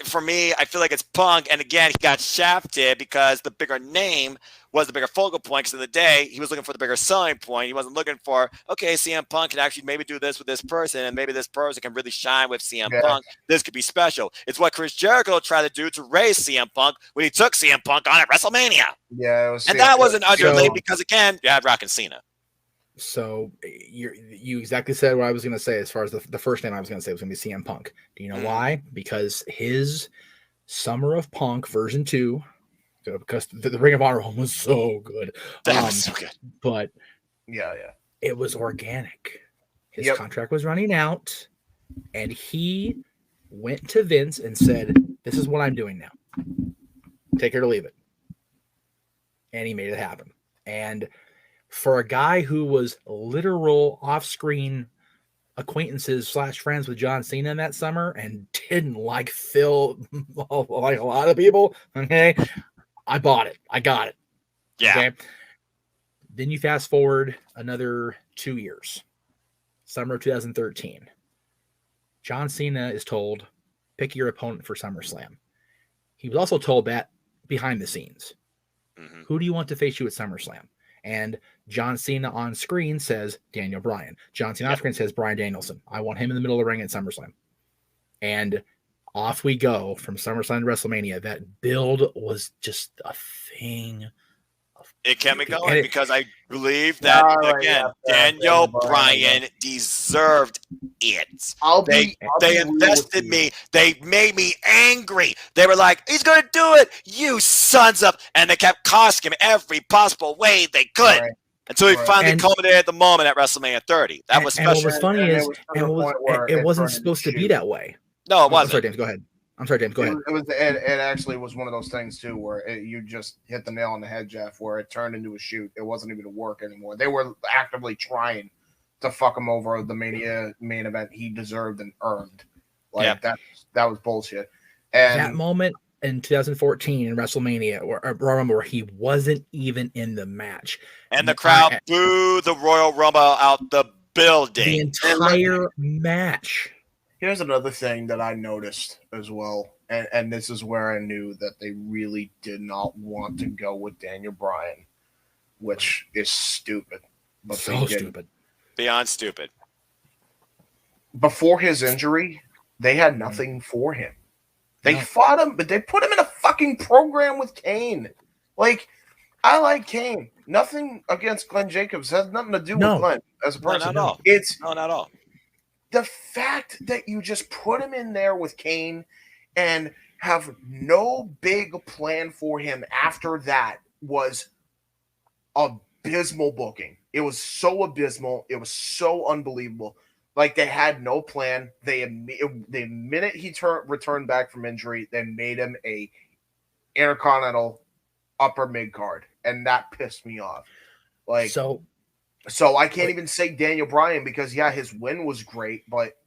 For me, I feel like it's Punk. And again, he got shafted because the bigger name was the bigger focal point. Because in the day, he was looking for the bigger selling point. He wasn't looking for, okay, CM Punk can actually maybe do this with this person, and maybe this person can really shine with CM Punk. This could be special. It's what Chris Jericho tried to do to raise CM Punk when he took CM Punk on at WrestleMania. Yeah, it was and that wasn't underlaid because, again, you had Rock and Cena. So you exactly said what I was going to say as far as the first name I was going to say was going to be CM Punk. Do you know why? Because his Summer of Punk version 2, because the Ring of Honor one was so good. That was so good. But yeah, it was organic. His contract was running out, and he went to Vince and said, "This is what I'm doing now. Take it or leave it." And he made it happen. And for a guy who was literal off-screen acquaintances / friends with John Cena in that summer and didn't like Phil like a lot of people, okay, I bought it. I got it. Yeah. Okay? Then you fast forward another 2 years. Summer of 2013. John Cena is told, pick your opponent for SummerSlam. He was also told that behind the scenes. Who do you want to face you at SummerSlam? And John Cena on screen says Daniel Bryan. John Cena off screen says Bryan Danielson. I want him in the middle of the ring at SummerSlam. And off we go from SummerSlam to WrestleMania. That build was just a thing. It kept me going because I believe that, Daniel Bryan deserved it. They invested me. They made me angry. They were like, he's going to do it, you sons of... And they kept costing him every possible way they could. Until he finally culminated at the moment at WrestleMania 30. That was special. And what was funny is it wasn't supposed to be that way. No, it wasn't. I'm sorry, James, go ahead. It actually was one of those things too, where you just hit the nail on the head, Jeff. Where it turned into a shoot. It wasn't even a work anymore. They were actively trying to fuck him over the Mania main event he deserved and earned. Like that was bullshit. And that moment in 2014 in WrestleMania, where he wasn't even in the match, and the crowd booed the Royal Rumble out the building. The entire match. Here's another thing that I noticed as well, and this is where I knew that they really did not want to go with Daniel Bryan, which is stupid. But so stupid. Beyond stupid. Before his injury, they had nothing for him. They fought him, but they put him in a fucking program with Kane. Like, I like Kane. Nothing against Glenn Jacobs. It has nothing to do with Glenn as a person. Not at all. Not at all. The fact that you just put him in there with Kane and have no big plan for him after that was abysmal booking. It was so abysmal. It was so unbelievable. Like, they had no plan. The minute he returned back from injury, they made him a Intercontinental upper mid card, and that pissed me off. Like, so I can't even say Daniel Bryan because his win was great, but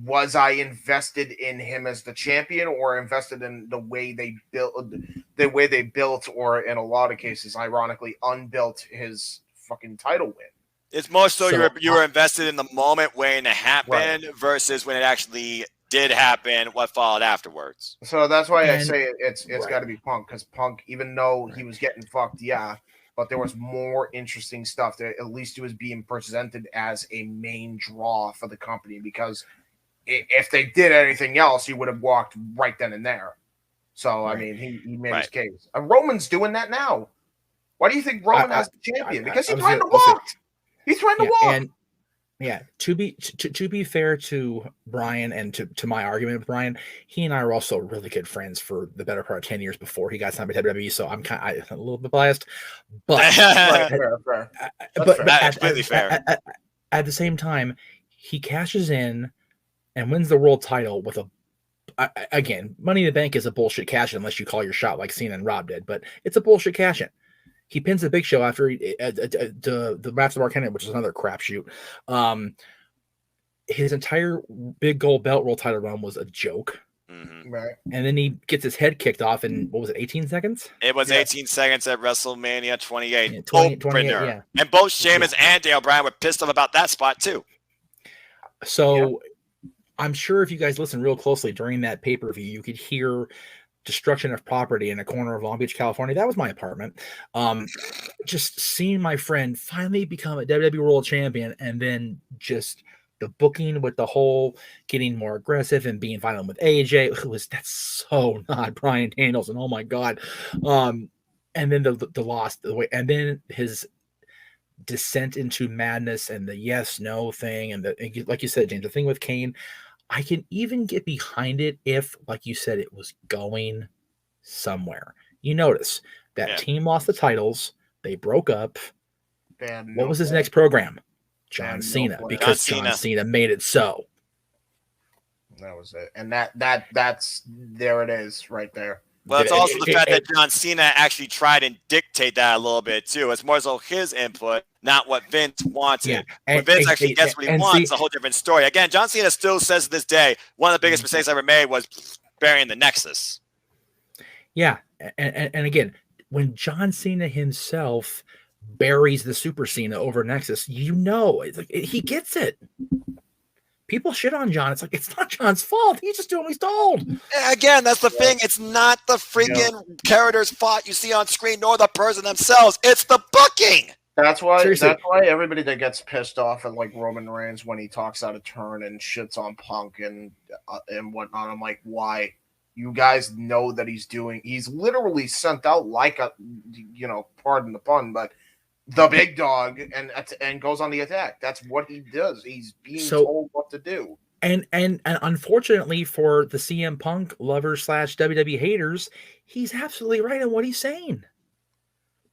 was I invested in him as the champion or invested in the way they built, or in a lot of cases, ironically, unbuilt his fucking title win? It's more so you were invested in the moment when it happened versus when it actually did happen, what followed afterwards. So that's why I say it's got to be Punk, because Punk, even though he was getting fucked, but there was more interesting stuff. That at least he was being presented as a main draw for the company, because if they did anything else, he would have walked right then and there. So, I mean, he made his case. Roman's doing that now. Why do you think Roman has the champion? Because he tried to walk. He's trying to walk. And to be fair to Brian and to my argument with Brian, he and I were also really good friends for the better part of 10 years before he got signed by WWE. So I'm a little bit biased, but at the same time, he cashes in and wins the world title with again, Money in the Bank is a bullshit cash in unless you call your shot like Cena and Rob did, but it's a bullshit cash in. He pins the Big Show after the match of Mark Henry, which is another crapshoot. His entire big gold belt world title run was a joke. Mm-hmm. Right. And then he gets his head kicked off in, what was it, 18 seconds? It was 18 seconds at WrestleMania 28. Yeah, 28. And both Sheamus and Daniel Bryan were pissed off about that spot, too. So I'm sure if you guys listen real closely during that pay-per-view, you could hear destruction of property in a corner of Long Beach, California. That was my apartment. Just seeing my friend finally become a WWE World Champion, and then just the booking with the whole getting more aggressive and being violent with AJ, that's so not Bryan Danielson. Oh my God. And then the loss, the way, and then his descent into madness and the yes, no thing. And like you said, James, the thing with Kane, I can even get behind it if, like you said, it was going somewhere. You notice that team lost the titles. They broke up. What was his next program? John Cena, because John Cena made it so. That was it. And that's there it is right there. Well, it's also the fact that John Cena actually tried and dictate that a little bit, too. It's more so his input, not what Vince wanted. Yeah. When Vince actually gets what he wants, it's a whole different story. Again, John Cena still says to this day, one of the biggest mistakes I ever made was burying the Nexus. Yeah. And again, when John Cena himself buries the Super Cena over Nexus, it's like he gets it. People shit on John. It's like, it's not John's fault. He's just doing what he's told. Again, that's the thing. It's not the freaking character's fault you see on screen, nor the person themselves. It's the booking. That's why everybody that gets pissed off at like Roman Reigns when he talks out of turn and shits on Punk and whatnot. I'm like, why? You guys know that he's literally sent out like a, pardon the pun, but the big dog and goes on the attack. That's what he does. He's being told what to do. And unfortunately for the CM Punk lovers / WWE haters, he's absolutely right in what he's saying.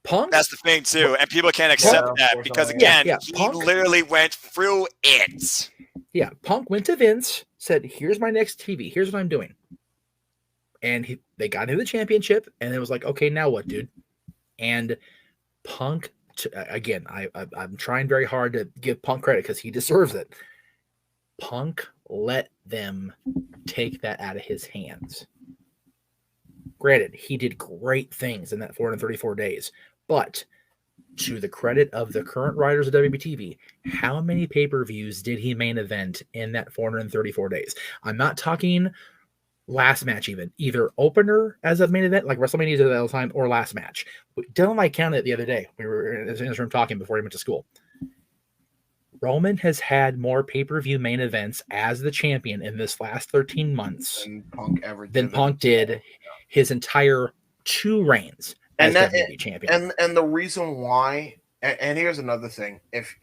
Punk. That's the thing too, and people can't accept that because again, he literally went through it. Yeah, Punk went to Vince, said, "Here's my next TV. Here's what I'm doing," and they got into the championship, and it was like, "Okay, now what, dude?" And Punk again, I'm trying very hard to give Punk credit because he deserves it. Punk let them take that out of his hands. Granted, he did great things in that 434 days, but to the credit of the current writers of WBTV, how many pay-per-views did he main event in that 434 days? I'm not talking last match even. Either opener as a main event, like WrestleMania did at the time, or last match. Dylan and I counted it the other day. We were in this room talking before he went to school. Roman has had more pay-per-view main events as the champion in this last 13 months than Punk did his entire 2 reigns as WWE champion. And the reason why, and here's another thing, if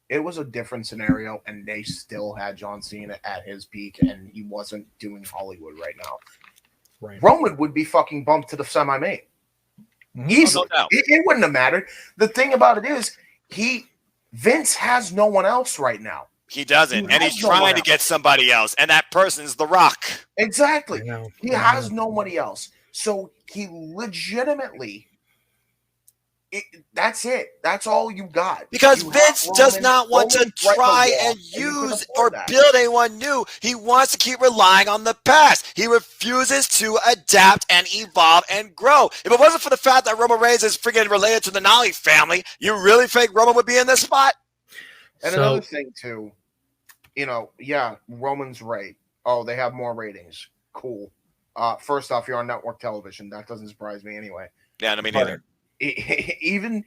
it was a different scenario and they still had John Cena at his peak and he wasn't doing Hollywood right now, right, Roman would be fucking bumped to the semi-main. Easily. It wouldn't have mattered. The thing about it is, Vince has no one else right now. He doesn't, and he's trying to get somebody else, and that person's The Rock. Exactly. He has nobody else. So he legitimately, that's it. That's all you got. Because Vince does not want to try and use or build anyone new. He wants to keep relying on the past. He refuses to adapt and evolve and grow. If it wasn't for the fact that Roman Reigns is freaking related to the Nolly family, you really think Roman would be in this spot? And another thing, too, Roman's right. Oh, they have more ratings. Cool. First off, you're on network television. That doesn't surprise me anyway. Yeah, no, me neither. Even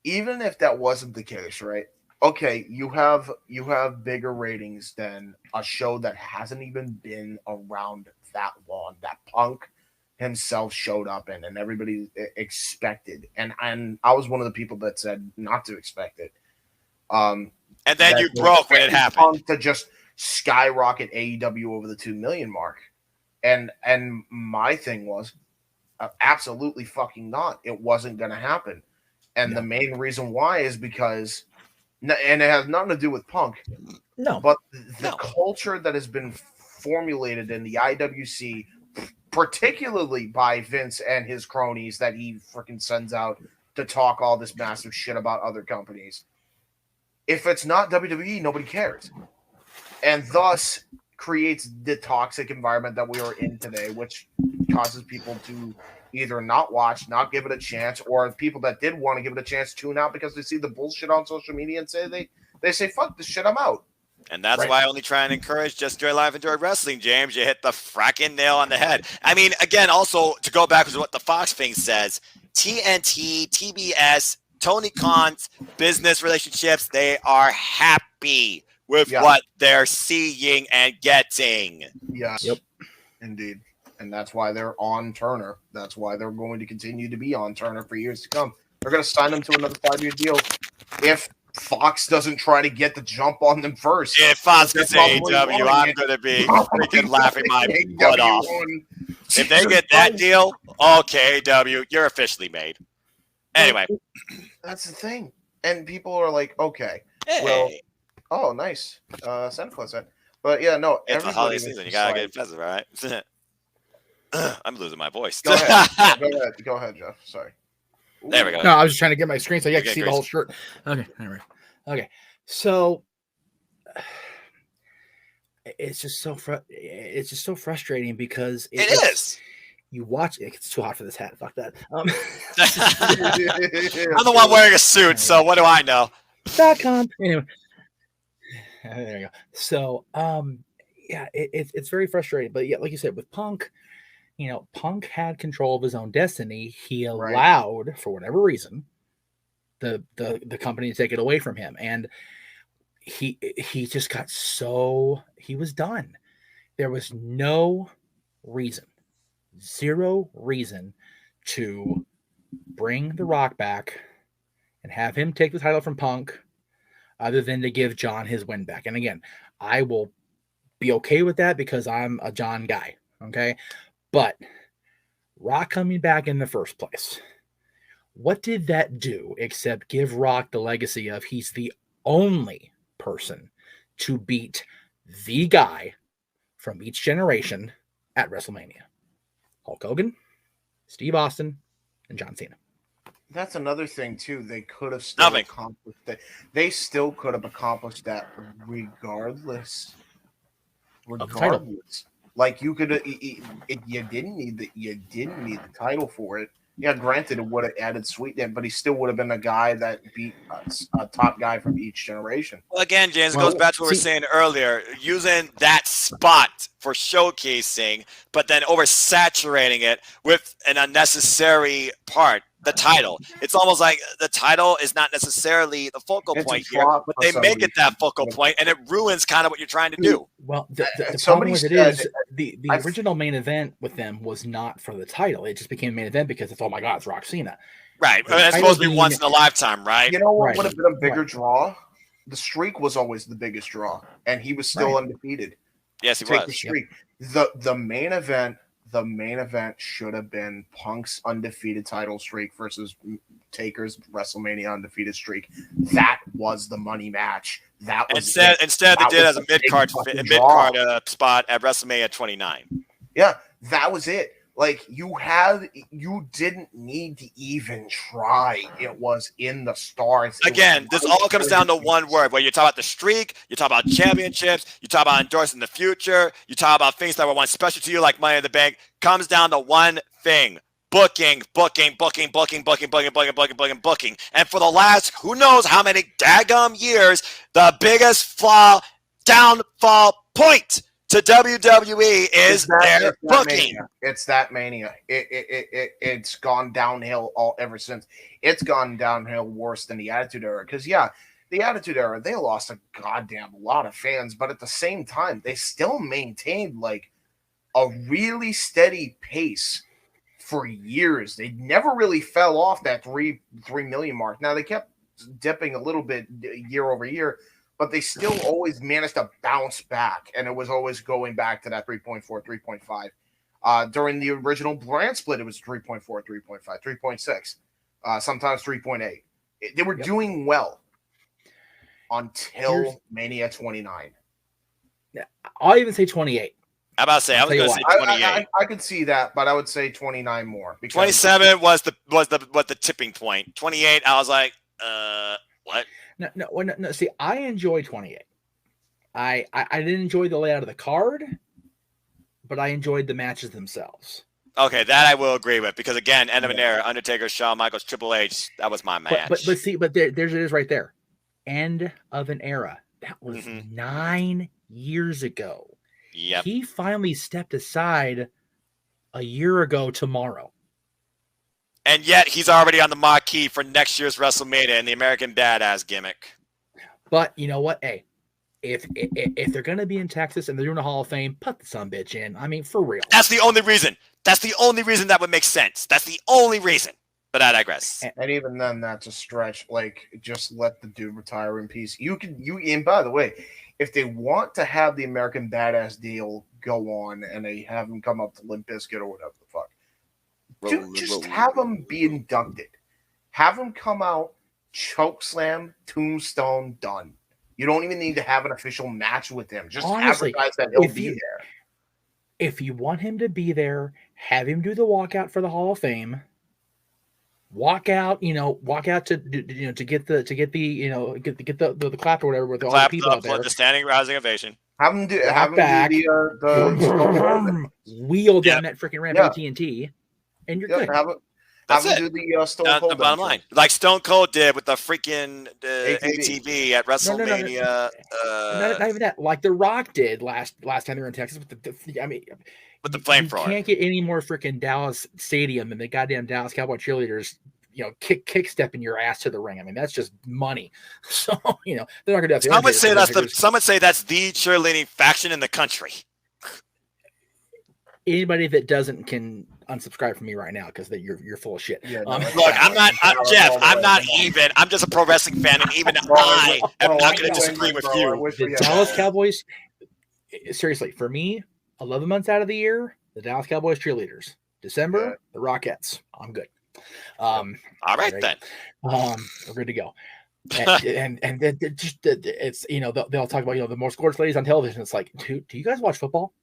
if that wasn't the case, right? Okay, you have bigger ratings than a show that hasn't even been around that long, that Punk himself showed up in and everybody expected. And I was one of the people that said not to expect it. And then you broke when it happened. Punk to just skyrocket AEW over the 2 million mark. And my thing was, absolutely fucking not. It wasn't going to happen. And the main reason why is because, and it has nothing to do with Punk, but the culture that has been formulated in the IWC, particularly by Vince and his cronies that he freaking sends out to talk all this massive shit about other companies. If it's not WWE, nobody cares. And thus creates the toxic environment that we are in today, which causes people to either not watch, not give it a chance, or people that did want to give it a chance tune out because they see the bullshit on social media and say they say, fuck this shit, I'm out. And that's why I only try and encourage just enjoy life, enjoy wrestling, James. You hit the fracking nail on the head. I mean, again, also to go back to what the Fox thing says, TNT, TBS, Tony Khan's business relationships, they are happy with what they're seeing and getting. Yes. Yep. Indeed. And that's why they're on Turner. That's why they're going to continue to be on Turner for years to come. They're going to sign them to another 5-year deal if Fox doesn't try to get the jump on them first. If Fox gets AEW, I'm going to be freaking laughing my butt off. If they get that deal, okay, AEW, you're officially made. Anyway. That's the thing. And people are like, okay, oh, nice. Santa Claus said. But yeah, no. It's the holiday season. You got to get festive, all right? I'm losing my voice. Go ahead. Go ahead, Jeff. Sorry. Ooh. There we go. No, I was just trying to get my screen so you can see the whole shirt. Okay. Anyway. Okay. So it's just so frustrating because it is. You watch it. It's too hot for this hat. Fuck that. I'm the one wearing a suit, so what do I know? .com. Anyway. There you go. So, it's very frustrating. But yeah, like you said, with Punk, Punk had control of his own destiny. He allowed, for whatever reason, the company to take it away from him, and he just got he was done. There was no reason, zero reason to bring The Rock back and have him take the title from Punk, other than to give John his win back. And again, I will be okay with that because I'm a John guy. Okay. But Rock coming back in the first place, what did that do except give Rock the legacy of he's the only person to beat the guy from each generation at WrestleMania? Hulk Hogan, Steve Austin, and John Cena. That's another thing too. They could have still Nothing. accomplished that. They still could have accomplished that regardless. Regardless, like you could, you didn't need the title for it. Yeah, granted, it would have added sweetness, but he still would have been a guy that beat a top guy from each generation. Well, again, James, it goes back to what we were saying earlier, using that spot for showcasing, but then oversaturating it with an unnecessary part, the title. It's almost like the title is not necessarily the focal point here, but they make it that focal point, and it ruins kind of what you're trying to do. Well, the problem with it is the original main event with them was not for the title. It just became a main event because it's, oh my God, it's Roxana. Right. It's supposed to be once in a lifetime, right? You know what would have been a bigger draw? The streak was always the biggest draw, and he was still undefeated. Yes, he was. The streak. The main event. The main event should have been Punk's undefeated title streak versus Taker's WrestleMania undefeated streak. That was the money match. That was instead they did it as a mid-card spot at WrestleMania 29. Yeah, that was it. Like you didn't need to even try. It was in the stars. Again, this all comes down to one word. Where you talk about the streak, you talk about championships, you talk about endorsing the future, you talk about things that were once special to you, like Money in the Bank. Comes down to one thing: booking. And for the last who knows how many daggum years, the biggest downfall point to WWE is their booking. It's that mania. It's gone downhill ever since. It's gone downhill worse than the Attitude Era. Because the Attitude Era, they lost a goddamn lot of fans, but at the same time, they still maintained like a really steady pace for years. They never really fell off that 3 million mark. Now they kept dipping a little bit year over year, but they still always managed to bounce back, and it was always going back to that 3.4, 3.5. During the original brand split, it was 3.4, 3.5, 3.6, sometimes 3.8. They were doing well until Mania 29. I'll even say 28. I'm about to say, I was going to say 28. I could see that, but I would say 29 more. 27 was the tipping point. 28, I was like, what? No. See, I enjoy 28. I didn't enjoy the layout of the card, but I enjoyed the matches themselves. Okay, that I will agree with, because again, end of an era, Undertaker, Shawn Michaels, Triple H, that was my match. But there's it is right there. End of an era. That was 9 years ago. Yep. He finally stepped aside a year ago tomorrow. And yet he's already on the marquee for next year's WrestleMania in the American Badass gimmick. But you know what? Hey, if they're going to be in Texas and they're doing a Hall of Fame, put the sumbitch in. I mean, for real. That's the only reason. That's the only reason that would make sense. That's the only reason. But I digress. And even then, that's a stretch. Like, just let the dude retire in peace. And by the way, if they want to have the American Badass deal go on and they have him come up to Limp Bizkit or whatever the fuck, just have him be inducted. Have him come out, chokeslam, tombstone, done. You don't even need to have an official match with him. Just advertise that he'll be there. If you want him to be there, have him do the walkout for the Hall of Fame. Walk out to get the clap or whatever with all the people out there. The standing rousing ovation. Have him do the wheel down that freaking ramp at TNT, and you're good. Have him do the Stone Cold. Bottom line, like Stone Cold did with the freaking ATV at WrestleMania. Not even that. Like The Rock did last time they were in Texas with the flamethrower. You can't get any more freaking Dallas Stadium than the goddamn Dallas Cowboy cheerleaders. Kick stepping your ass to the ring. I mean, that's just money. So they're not going to do that. Some would say that's the cheerleading faction in the country. Anybody that doesn't can unsubscribe from me right now because you're full of shit. Yeah, look, I'm not Jeff. I'm not even. I'm just a pro wrestling fan, and even I am not going to disagree with you. The Dallas Cowboys. Seriously, for me, 11 months out of the year, the Dallas Cowboys cheerleaders. December, the Rockettes. I'm good. All right then. We're good to go. And it's they'll talk about the most gorgeous ladies on television. It's like, do you guys watch football?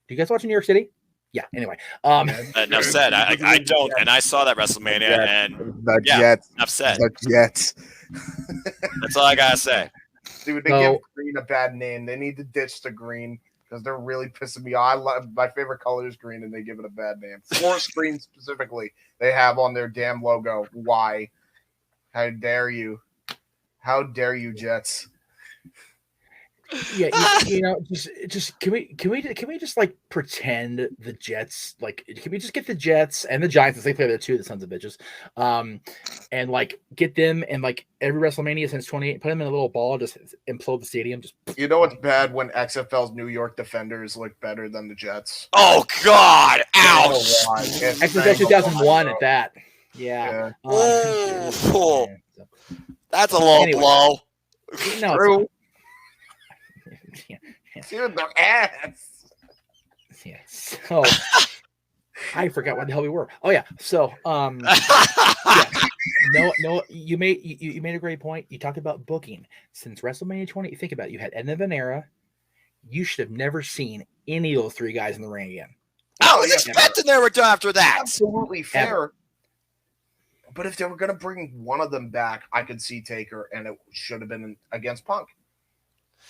Do you guys watch in New York City? Yeah. Anyway, enough said. I don't, and I saw that WrestleMania, and the yeah, Jets. enough said. The Jets. That's all I gotta say. Dude, they give green a bad name. They need to ditch the green because they're really pissing me off. My favorite color is green, and they give it a bad name. Forest green specifically, they have on their damn logo. Why? How dare you? How dare you, Jets? Yeah, just can we just like pretend the Jets, like, can we just get the Jets and the Giants, they play the two, the sons of bitches, and like get them, and like every WrestleMania since 28, put them in a little ball, just implode the stadium. Just, you know what's bad when XFL's New York Defenders look better than the Jets. Oh God! Ouch! XFL 2001 at that. Yeah. That's a low blow. No, true. Dude, their ass. Yeah. So I forgot what the hell we were. Oh yeah. So no. You made a great point. You talked about booking since WrestleMania 20. Think about it. You had Edna Venera. You should have never seen any of those three guys in the ring again. I was expecting they were done after that. Absolutely fair. Ever. But if they were going to bring one of them back, I could see Taker, and it should have been against Punk.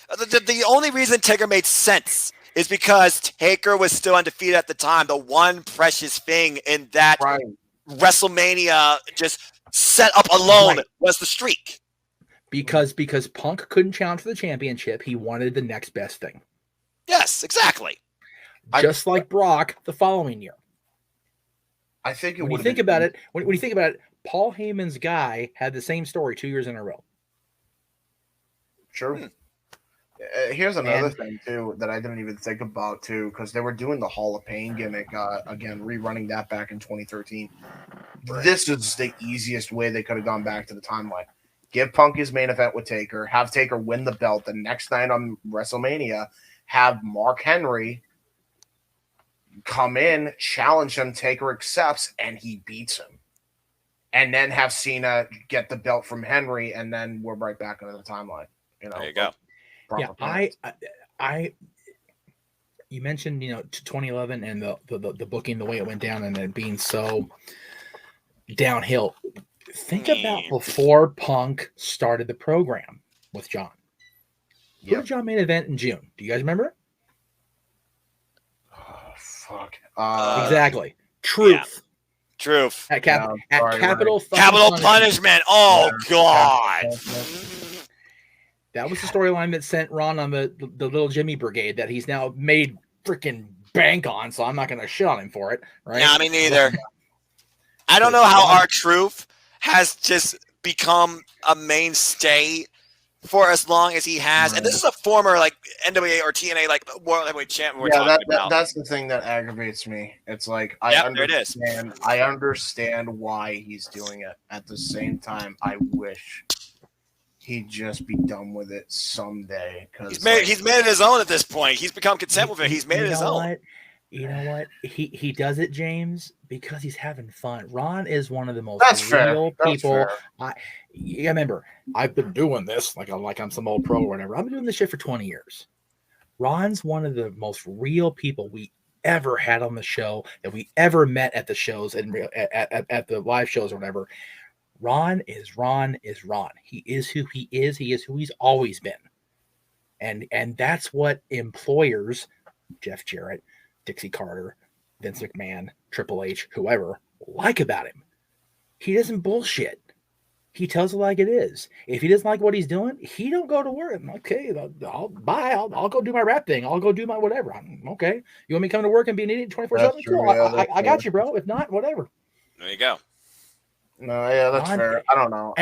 The only reason Taker made sense is because Taker was still undefeated at the time. The one precious thing in that WrestleMania just set up alone was the streak. Because Punk couldn't challenge for the championship, he wanted the next best thing. Yes, exactly. Just like Brock the following year. I think when you think about it, when you think about it, Paul Heyman's guy had the same story 2 years in a row. True. Here's another thing too that I didn't even think about too, because they were doing the Hall of Pain gimmick again, rerunning that back in 2013. Right. This is the easiest way they could have gone back to the timeline. Give Punk his main event with Taker, have Taker win the belt the next night on WrestleMania, have Mark Henry come in, challenge him, Taker accepts, and he beats him. And then have Cena get the belt from Henry, and then we're right back into the timeline. You know, there you go. Yeah, you mentioned 2011 and the booking, the way it went down, and then being so downhill. Think about before Punk started the program with John. Who did John main event in June? Do you guys remember? Oh fuck! Exactly. Truth. Yeah. Truth. At Capital Punishment. Oh God. That was the storyline that sent Ron on the little Jimmy Brigade that he's now made freaking bank on, so I'm not going to shit on him for it. Right? Yeah, me neither. I don't know how R-Truth has just become a mainstay for as long as he has. And this is a former like NWA or TNA like World Heavyweight Champion we're talking about. That's the thing that aggravates me. It's like I understand why he's doing it. At the same time, I wish he'd just be done with it someday. Because he's made it his own at this point. He's become content with it. He's made it his own. You know what? He does it, James, because he's having fun. Ron is one of the most real people. I remember I've been doing this like I'm some old pro or whatever. I've been doing this shit for 20 years. Ron's one of the most real people we ever had on the show, that we ever met at the shows and at the live shows or whatever. Ron is Ron. He is who he is. He is who he's always been. And that's what employers, Jeff Jarrett, Dixie Carter, Vince McMahon, Triple H, whoever, like about him. He doesn't bullshit. He tells it like it is. If he doesn't like what he's doing, he don't go to work. Okay, I'll go do my rap thing. I'll go do my whatever. Okay. You want me to come to work and be an idiot 24/7? Cool. I got you, bro. If not, whatever. There you go. No, yeah, that's fair. I don't know.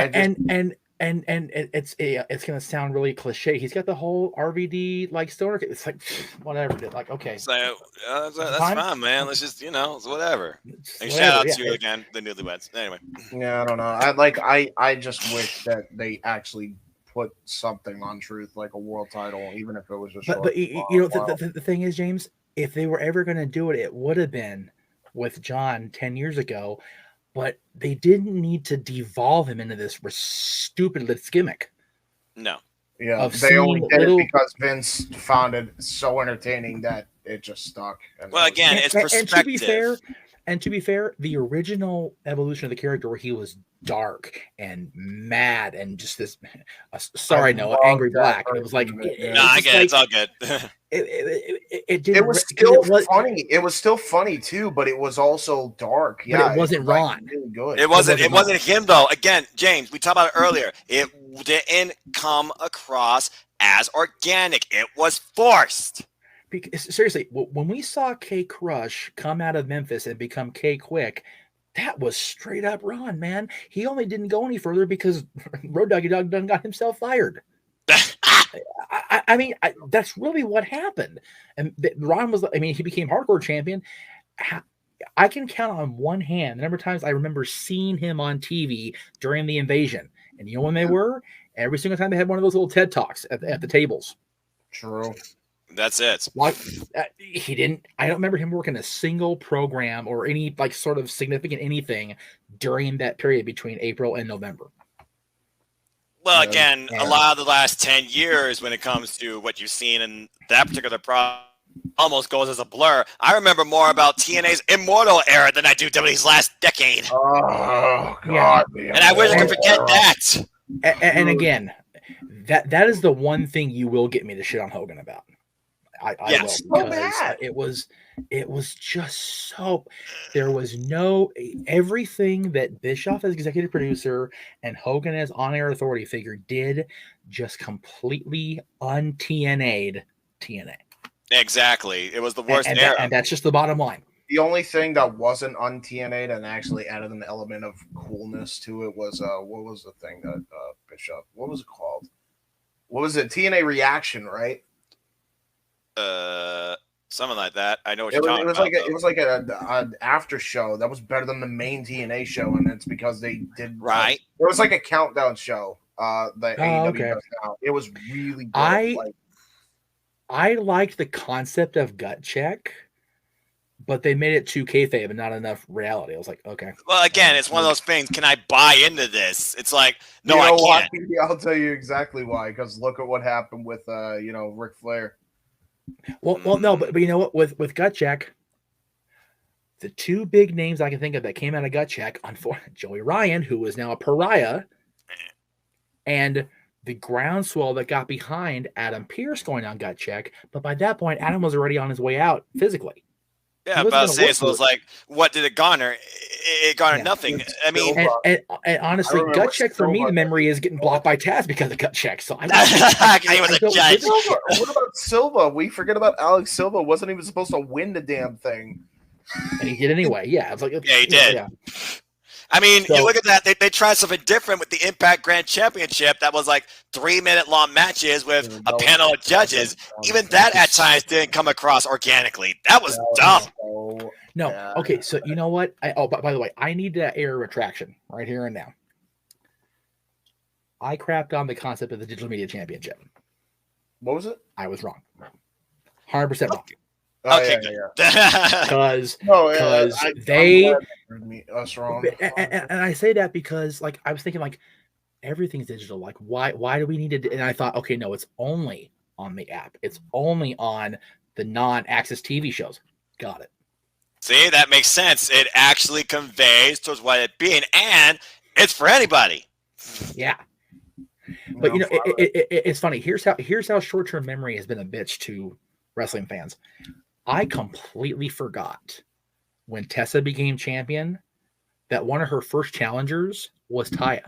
And it's gonna sound really cliche. He's got the whole RVD like stoner. It's like whatever. Like okay, so that's fine, man. Let's just it's whatever. And shout out to you again, the newlyweds. Anyway, yeah, I don't know. I just wish that they actually put something on Truth, like a world title, even if it was just. But the thing is, James, if they were ever gonna do it, it would have been with John 10 years ago. But they didn't need to devolve him into this stupid gimmick. No. Yeah, they only did it because Vince found it so entertaining that it just stuck. Well, again, it's perspective. And to be fair, the original evolution of the character where he was dark and mad and just this, angry black. And it was like, I get it. It's all good. It was still funny. It was still funny too, but it was also dark. Yeah, but it wasn't Ron. Really good. It wasn't him though. Again, James, we talked about it earlier. It didn't come across as organic. It was forced. Because, seriously, when we saw K Crush come out of Memphis and become K Quick, that was straight up Ron, man. He only didn't go any further because Road Doggy Dog done got himself fired. I mean, that's really what happened. And Ron was, he became hardcore champion. I can count on one hand the number of times I remember seeing him on TV during the invasion. And you know when they were? Every single time they had one of those little TED Talks at the tables. True. That's it. Like he didn't. I don't remember him working a single program or any like sort of significant anything during that period between April and November. Well, again, a lot of the last 10 years when it comes to what you've seen in that particular product almost goes as a blur. I remember more about TNA's Immortal era than I do WWE's last decade. Oh, God. Yeah. And I wish I could forget that. And again, that is the one thing you will get me to shit on Hogan about. I will, because it was just so, there was no, everything that Bischoff as executive producer and Hogan as on-air authority figure did just completely un-TNA'd TNA. Exactly. It was the worst era. And that's just the bottom line. The only thing that wasn't un-TNA'd and actually added an element of coolness to it was, what was the thing that Bischoff, what was it called? What was it? TNA Reaction, right? Something like that. I know what you're talking about. It was like an after show that was better than the main TNA show, and it's because they did right. It was like a countdown show. That AEW does now. It was really good. I liked the concept of gut check, but they made it too kayfabe and not enough reality. I was like, okay. Well, again, it's one of those things. Can I buy into this? It's like, no, you know I can't. I'll tell you exactly why. Because look at what happened with Ric Flair. Well, no, but you know what? With gut check, the two big names I can think of that came out of gut check, Joey Ryan, who is now a pariah, and the groundswell that got behind Adam Pearce going on gut check. But by that point, Adam was already on his way out physically. Yeah, but I was saying, so it was like, what did it garner? It garnered nothing. I mean, and honestly, gut check for me, the memory is getting blocked by Taz because of gut check. So he was a judge. What about Silva? We forget about Alex Silva. Wasn't even supposed to win the damn thing, and he did anyway. Yeah, it's like he did. Yeah. I mean, you look at that. They tried something different with the Impact Grand Championship. That was like 3-minute long matches with a panel of judges. Even that at times didn't come across organically. That was dumb. No. Okay. So you know what? By the way, I need to air a retraction right here and now. I crapped on the concept of the Digital Media Championship. What was it? I was wrong. 100% wrong. Okay, because they us wrong, and I say that because like I was thinking like everything's digital. Like why do we need to? And I thought, okay, no, it's only on the app. It's only on the non-access TV shows. Got it. See, that makes sense. It actually conveys towards what it being, and it's for anybody. Yeah. But you know, it's funny. Here's how short-term memory has been a bitch to wrestling fans. I completely forgot when Tessa became champion that one of her first challengers was Taya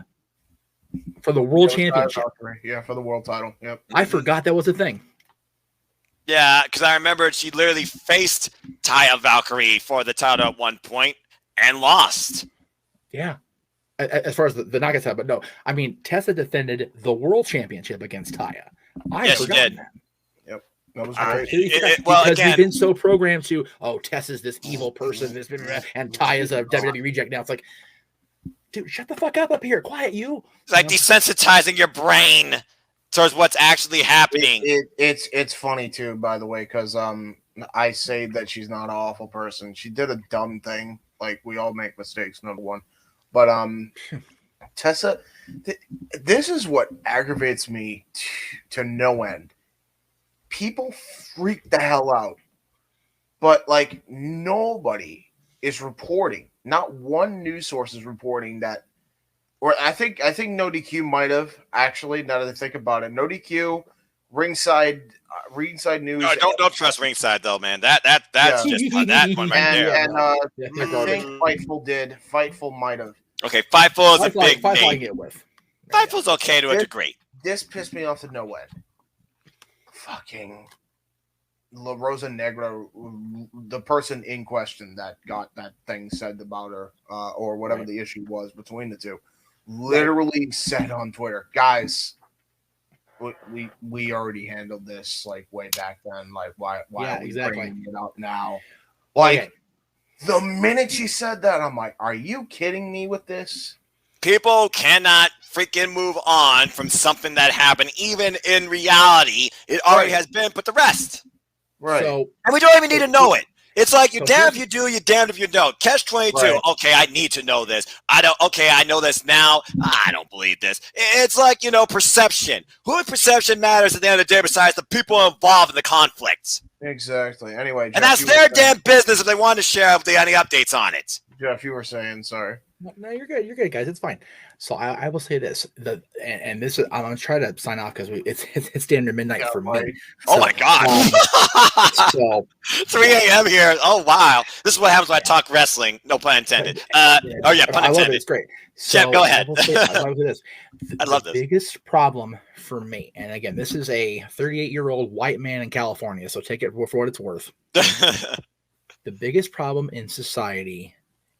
for the world championship. Yeah, for the world title. Yep. I forgot that was a thing. Yeah, because I remember she literally faced Taya Valkyrie for the title at one point and lost. Yeah. As far as the knockouts have, but no, I mean Tessa defended the world championship against Taya. Yes, she did. That. Yep, that was great. Because we've been so programmed to, Tessa's this evil person, and Taya's a WWE reject. Now it's like, dude, shut the fuck up here, quiet you. It's like desensitizing your brain towards what's actually happening. It's funny too, by the way, because I say that she's not an awful person. She did a dumb thing. Like we all make mistakes, number one. But Tessa, this is what aggravates me to no end. People freak the hell out, but like nobody is reporting. Not one news source is reporting that. Or I think NoDQ might have actually. Now that I think about it, NoDQ, Ringside News. No, don't trust Ringside though, man. That's just that one right there. And I think Fightful did. Fightful might have. Okay, Fightful is a big Fightful I name. get with. Fightful's okay to a degree. This pissed me off to no end. Fucking La Rosa Negra, the person in question that got that thing said about her, or whatever the issue was between the two, literally said on Twitter, "Guys, we already handled this like way back then. Like, why are we bringing it out now?" Like, the minute she said that, I'm like, "Are you kidding me with this?" People cannot freaking move on from something that happened. Even in reality, it already has been put to rest. Right. So, and we don't even need to know it. It's like you're damned if you do, you're damned if you don't. Catch-22. Right. Okay, I need to know this. Okay, I know this now. I don't believe this. It's like, perception. Whose perception matters at the end of the day besides the people involved in the conflicts? Exactly. Anyway, and Jeff, that's their damn business if they want to share if they have any updates on it. Jeff, you were saying, sorry. No, you're good. You're good, guys. It's fine. So I will say this, and this is, I'm gonna try to sign off because it's damn near midnight for me. Oh my god! So 3 a.m. here. Oh wow! This is what happens when I talk wrestling. No pun intended. Oh yeah, pun I intended. love it. It's great. Jeff, So go ahead. I love this. I love this. The biggest problem for me, and again, this is a 38-year-old white man in California, so take it for what it's worth. The biggest problem in society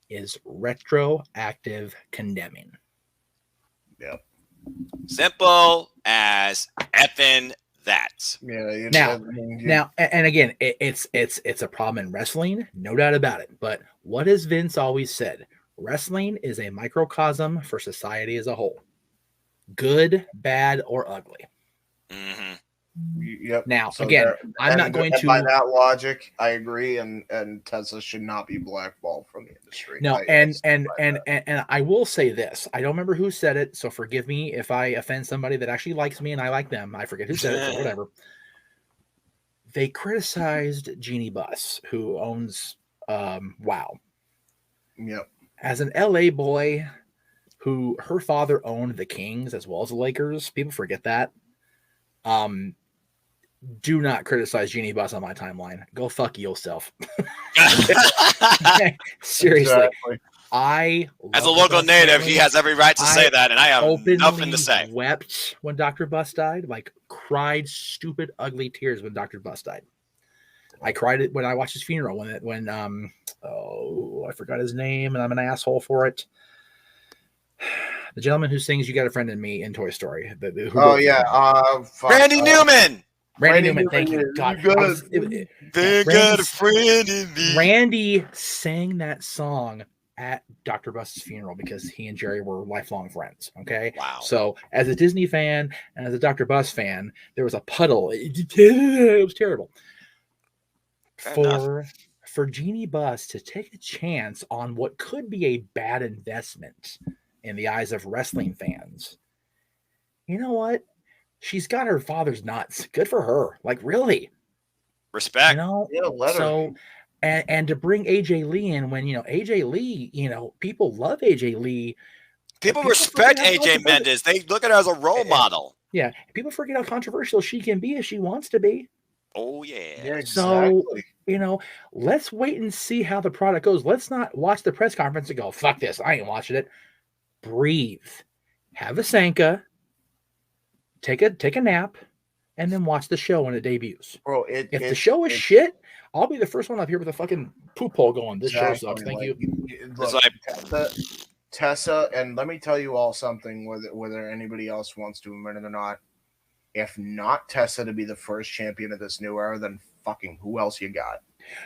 is retroactive condemning. Yep. Simple as effing that. Yeah. Now, and again, it's a problem in wrestling, no doubt about it. But what has Vince always said? Wrestling is a microcosm for society as a whole, good, bad, or ugly. Mm-hmm. Yep. Now, so again, I'm not going to. By that logic, I agree, and Tesla should not be blackballed from the industry. No, and I will say this. I don't remember who said it, so forgive me if I offend somebody that actually likes me and I like them. I forget who said it, so whatever. They criticized Jeannie Buss, who owns WoW. Yep. As an LA boy, who her father owned the Kings as well as the Lakers. People forget that. Do not criticize Jeannie Buss on my timeline. Go fuck yourself. Seriously. Exactly. As a local native, he has every right to say that, and I have nothing to say. Wept when Dr. Buss died, like cried stupid, ugly tears when Dr. Buss died. I cried it when I watched his funeral when I forgot his name and I'm an asshole for it. The gentleman who sings "You Got a Friend in Me" in Toy Story. Randy Newman. Randy Newman, thank you. God, They got a friend in me. Randy sang that song at Dr. Buss's funeral because he and Jerry were lifelong friends. Okay. Wow. So as a Disney fan and as a Dr. Buss fan, there was a puddle. It was terrible. For Jeannie Buss to take a chance on what could be a bad investment in the eyes of wrestling fans, you know what? She's got her father's nuts. Good for her. Like, really. Respect. Let her. And to bring AJ Lee in when, AJ Lee, people love AJ Lee. People respect AJ Mendez. They look at her as a role model. Yeah. People forget how controversial she can be if she wants to be. Oh, yeah. Exactly. So, let's wait and see how the product goes. Let's not watch the press conference and go, fuck this. I ain't watching it. Breathe. Have a Sanka. Take a nap, and then watch the show when it debuts. Bro, if the show is shit, I'll be the first one up here with a fucking poop hole going. This show sucks. Thank you. Look, Tessa, and let me tell you all something, whether anybody else wants to admit it or not. If not Tessa to be the first champion of this new era, then fucking who else you got?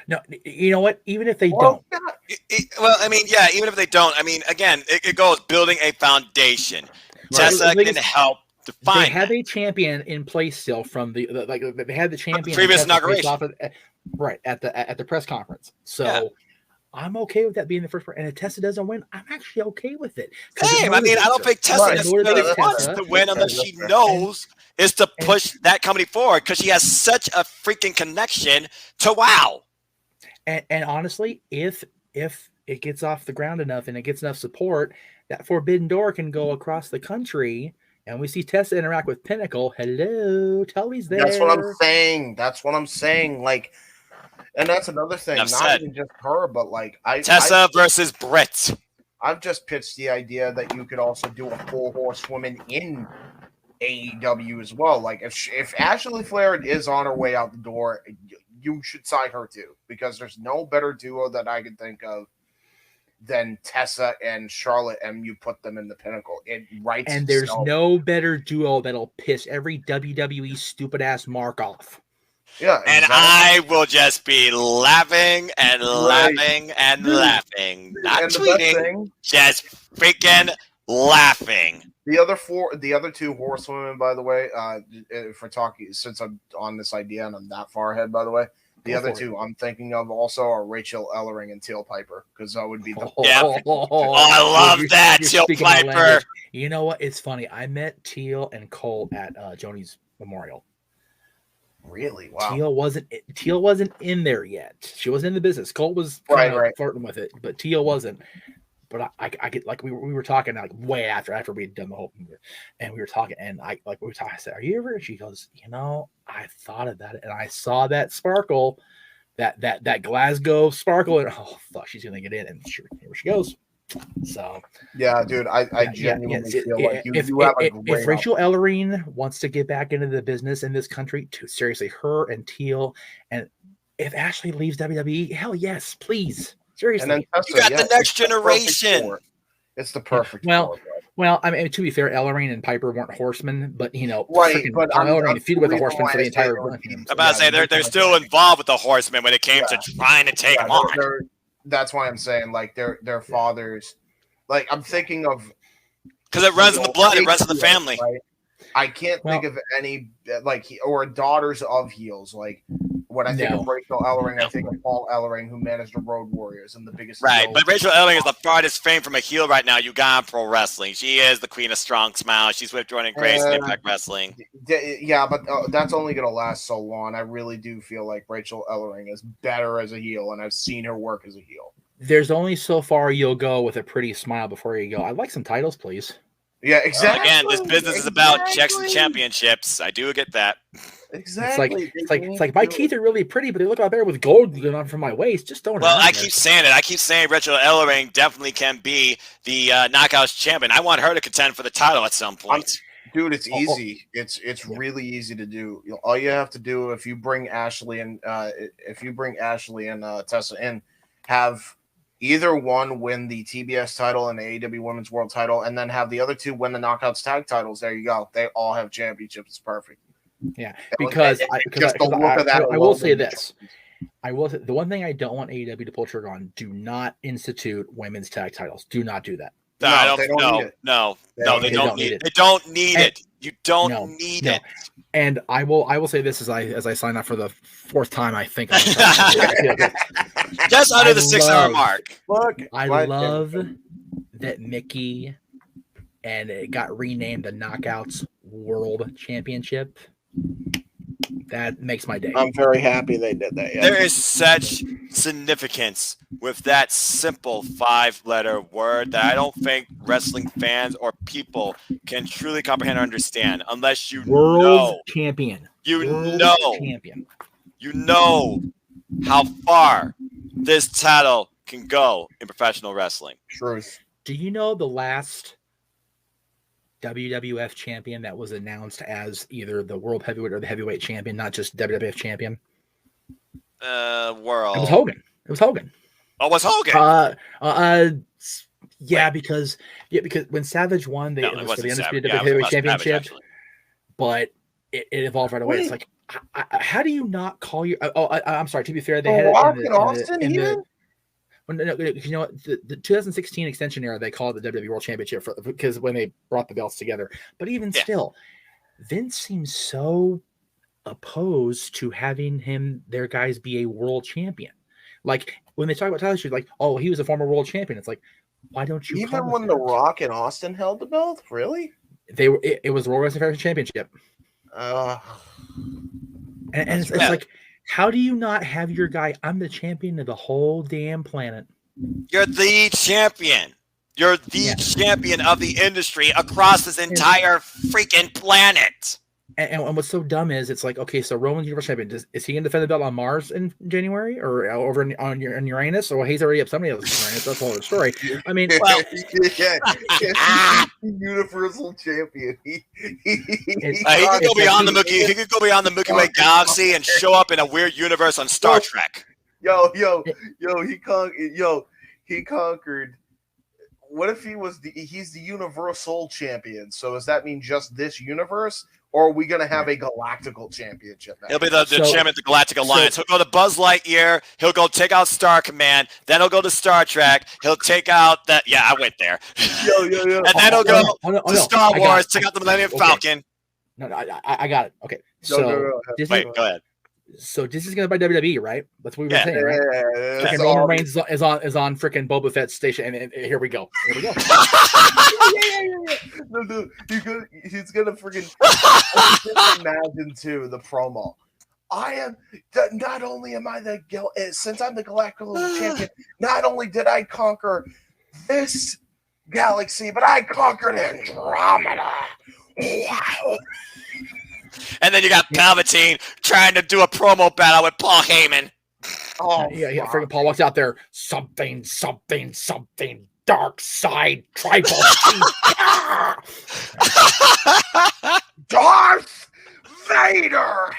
No, you know what? Even if they don't. Even if they don't, again, it goes building a foundation. Right. Tessa can help. They have a champion in place still from they had the champion previous inauguration, at the press conference. So, I'm okay with that being the first part. And if Tessa doesn't win, I'm actually okay with it. Same. I mean, I don't think Tessa necessarily wants to win unless she knows is to push that company forward because she has such a freaking connection to WoW. And honestly, if it gets off the ground enough and it gets enough support, that Forbidden Door can go across the country. And we see Tessa interact with Pinnacle. Hello, Tully's there. That's what I'm saying. Like, and that's another thing. Not even just her, but like Tessa versus Britt. I've just pitched the idea that you could also do a 4-horsewoman in AEW as well. Like, if Ashley Flair is on her way out the door, you should sign her too, because there's no better duo that I can think of than Tessa and Charlotte, and you put them in the Pinnacle. It writes and there's no better duo that'll piss every WWE stupid ass mark off. Yeah, exactly. And I will just be laughing and laughing and laughing, not tweeting, just freaking laughing. The other two horsewomen, by the way, if we're talking, since I'm on this idea and I'm that far ahead, by the way, the other two I'm thinking of also are Rachel Ellering and Teal Piper, because that would be the. I love that, Teal Piper. You know what? It's funny. I met Teal and Cole at Joni's memorial. Really? Wow. Teal wasn't in there yet. She wasn't in the business. Cole was flirting with it, but Teal wasn't. But I get like we were talking like way after we'd done the whole thing, and we were talking, and I said, "Are you ever?" And she goes, I thought about it, and I saw that sparkle, that Glasgow sparkle, and oh fuck, she's gonna get in, and here she goes. So yeah, dude, I genuinely feel like you have a great if Rachel Ellering wants to get back into the business in this country, seriously, her and Teal, and if Ashley leaves WWE, hell yes, please. Seriously, and then you got the next generation. It's the perfect. Well, I mean, to be fair, Ellering and Piper weren't horsemen, but right. But Ellering feud with the horsemen for the entire. I'm about to say they're still involved with the horsemen when it came to trying to take them on. That's why I'm saying like their fathers, like I'm thinking of because it runs in the blood, it runs in the family. Right? I can't think of any or daughters of heels like. When I think of Rachel Ellering, I think of Paul Ellering, who managed the Road Warriors and the biggest. Right, but Rachel Ellering is the farthest famed from a heel right now. You got pro wrestling. She is the queen of strong smile. She's with Jordan Grace in Impact Wrestling. Yeah, but that's only going to last so long. I really do feel like Rachel Ellering is better as a heel, and I've seen her work as a heel. There's only so far you'll go with a pretty smile before you go, I'd like some titles, please. Yeah, exactly. Again, this business is about checks and championships. I do get that. Exactly. It's like my teeth are really pretty, but they look a lot better with gold going on from my waist. Just don't. Well, I keep saying it. I keep saying Rachel Ellering definitely can be the Knockouts champion. I want her to contend for the title at some point. Dude, it's easy. It's really easy to do. All you have to do if you bring Ashley and Tessa in, have either one win the TBS title and the AEW Women's World title, and then have the other two win the Knockouts tag titles. There you go. They all have championships. It's perfect. Yeah, because I will say this. I will say the one thing I don't want AEW to pull trigger on: do not institute women's tag titles. Do not do that. No, they don't need it. They don't need it. You don't need it. And I will say this as I sign up for the fourth time. I think just under the 6-hour mark. Look, I love that Mickey and it got renamed the Knockouts World Championship. That makes my day. I'm very happy they did that. Yeah. There is such significance with that simple 5-letter word that I don't think wrestling fans or people can truly comprehend or understand unless you know. Champion. You know how far this title can go in professional wrestling. Truth. Do you know the last WWF champion that was announced as either the world heavyweight or the heavyweight champion, not just WWF champion? World. It was Hogan. Oh, it was Hogan? Yeah, because when Savage won, it was for the Undisputed Heavyweight Championship, but it evolved right away. It's like, how do you not call you? I'm sorry. To be fair, they had it the 2016 extension era, they called it the WWE World Championship because when they brought the belts together. But even still, Vince seems so opposed to having their guys be a world champion. Like when they talk about title issues, like, oh, he was a former world champion. It's like, why don't you? Even when The Rock and Austin held the belt, really? They were. It was the World Wrestling Federation Championship. And it's like, how do you not have your guy? I'm the champion of the whole damn planet. You're the champion. You're the champion of the industry across this entire freaking planet. And what's so dumb is it's like, okay, so Roman's Universal Champion, is he going to defend the belt on Mars in January or over on Uranus? Or he's already up somebody else's Uranus. That's the whole story. I mean, well, Universal Champion. He could go beyond the Milky. He could go beyond the Milky Way galaxy and show up in a weird universe on Star Trek. He conquered. What if he's the Universal Champion? So does that mean just this universe, or are we going to have a galactical championship now? He'll be the champion of the Galactic Alliance. He'll go to Buzz Lightyear. He'll go take out Star Command. Then he'll go to Star Trek. He'll take out that. Yeah, I went there. And then he'll go to Star Wars, take out the Millennium Falcon. No, I got it. Okay. Wait, go ahead. So Disney's going to buy WWE, right? That's what we were saying, right? And Roman Reigns is on freaking Boba Fett's station, and here we go. Here we go. No, dude, he's gonna freaking imagine too the promo. I am not only am I since I'm the Galactic Champion, not only did I conquer this galaxy, but I conquered Andromeda. Wow. And then you got Palpatine trying to do a promo battle with Paul Heyman. Oh, yeah. Freaking Paul walks out there. Something. Dark side tribal. Darth Vader.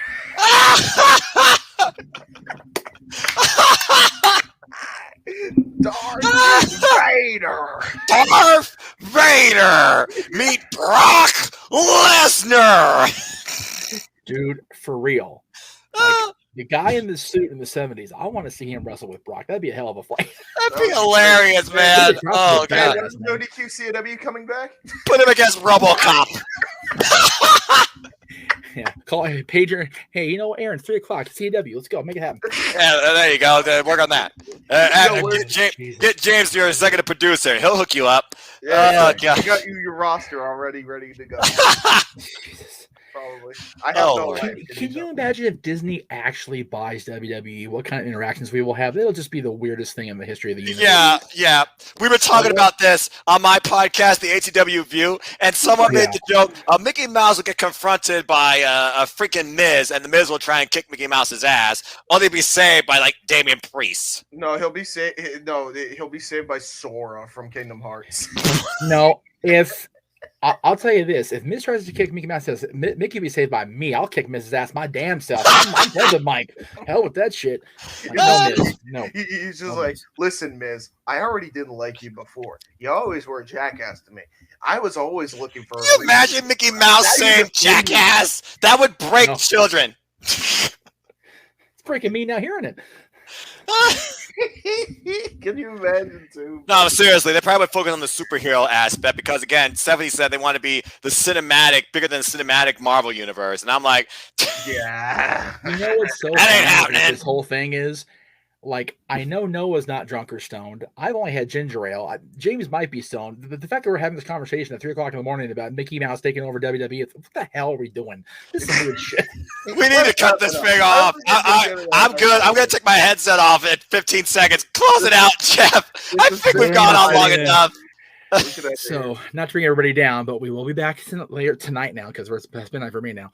Darth Vader. Meet Brock Lesnar. Dude, for real. Like, the guy in the suit in the 70s, I want to see him wrestle with Brock. That'd be a hell of a fight. That'd be hilarious, man. Oh, God. NoDQ&AV coming back? Put him against RoboCop. Yeah, call pager. Hey, you know, Aaron, 3:00 CW. Let's go, make it happen. Yeah, there you go. Work on that. Get James, your executive producer. He'll hook you up. Yeah, I got you your roster already ready to go. Jesus. Probably. I have no idea. Can you imagine if Disney actually buys WWE? What kind of interactions we will have? It'll just be the weirdest thing in the history of the universe. Yeah. We were talking about this on my podcast, the ATW View, and someone made the joke: Mickey Mouse will get confronted by a freaking Miz, and the Miz will try and kick Mickey Mouse's ass, only be saved by like Damian Priest. No, he'll be saved. No, he'll be saved by Sora from Kingdom Hearts. No, I'll tell you this: if Miz tries to kick Mickey Mouse, says Mickey be saved by me, I'll kick Miz's ass my damn self. I'm friends with Mike. Hell with that shit. No, Miz. No. He's just like, listen, Miz, I already didn't like you before. You always were a jackass to me. I was always looking for. Can you imagine Mickey Mouse saying jackass? That would break children. It's breaking me now hearing it. Can you imagine too? No, seriously, they probably would focus on the superhero aspect because, again, 70 said they want to be the cinematic, bigger than the cinematic Marvel universe, and I'm like, yeah. You know what's so that ain't happening. This whole thing is, like, I know Noah's not drunk or stoned. I've only had ginger ale. James might be stoned. But the fact that we're having this conversation at 3:00 in the morning about Mickey Mouse taking over WWE, what the hell are we doing? This is weird shit. We need to cut this thing off. I'm good. I'm going to take my headset off in 15 seconds. Close it out, Jeff. I think we've gone on long enough. So, not to bring everybody down, but we will be back later tonight now because it's midnight for me now.